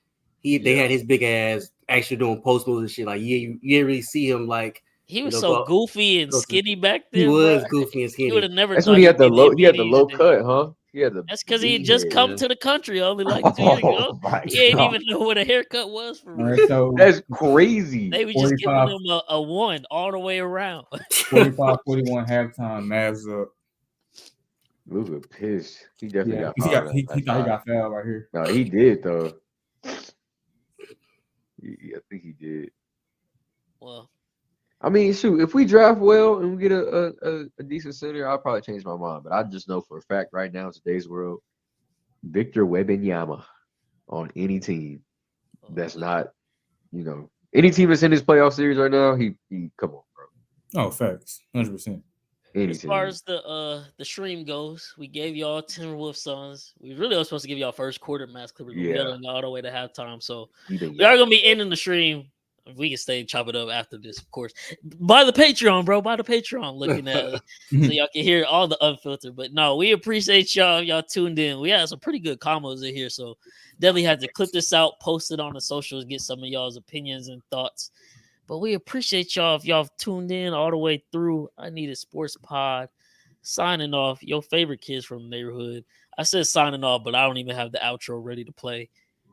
they had his big ass actually doing post moves and shit. Like you didn't really see him like he was so goofy and skinny back then. He was goofy and skinny. He would have never. That's when he had the low cut, huh? That's because he had just come to the country only like 2 years ago. He ain't even know what a haircut was for real. Right, so that's crazy. They was just giving him a one all the way around. 45-41 halftime, Mavs up. Luka pissed. He definitely got fouled. He thought he got fouled right here. No, he did though. I think he did. Well, I mean, shoot, if we draft well and we get a decent center, I'll probably change my mind. But I just know for a fact right now in today's world, Victor Wembanyama on any team that's not, any team that's in this playoff series right now, he come on, bro. Oh, facts, 100%. As far as the stream goes, we gave y'all Timberwolves Suns. We really were supposed to give y'all first quarter match because we were building all the way to halftime. So we are gonna be ending the stream. We can stay and chop it up after this, of course. Buy the Patreon, bro. Buy the Patreon. Looking at it so y'all can hear all the unfiltered. But no, we appreciate y'all. Y'all tuned in. We had some pretty good combos in here, so definitely had to clip this out, post it on the socials, get some of y'all's opinions and thoughts. But we appreciate y'all if y'all tuned in all the way through. I Need a Sports Pod. Signing off. Your favorite kids from the neighborhood. I said signing off, but I don't even have the outro ready to play.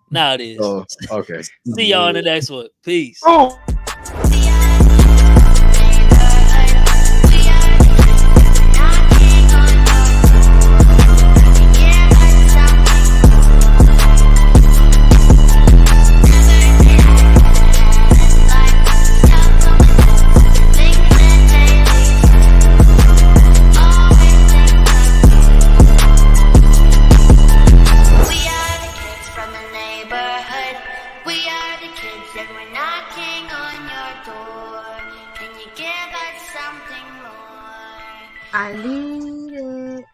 Now it is. Oh, okay. See y'all in the next one. Peace. Oh. I need it.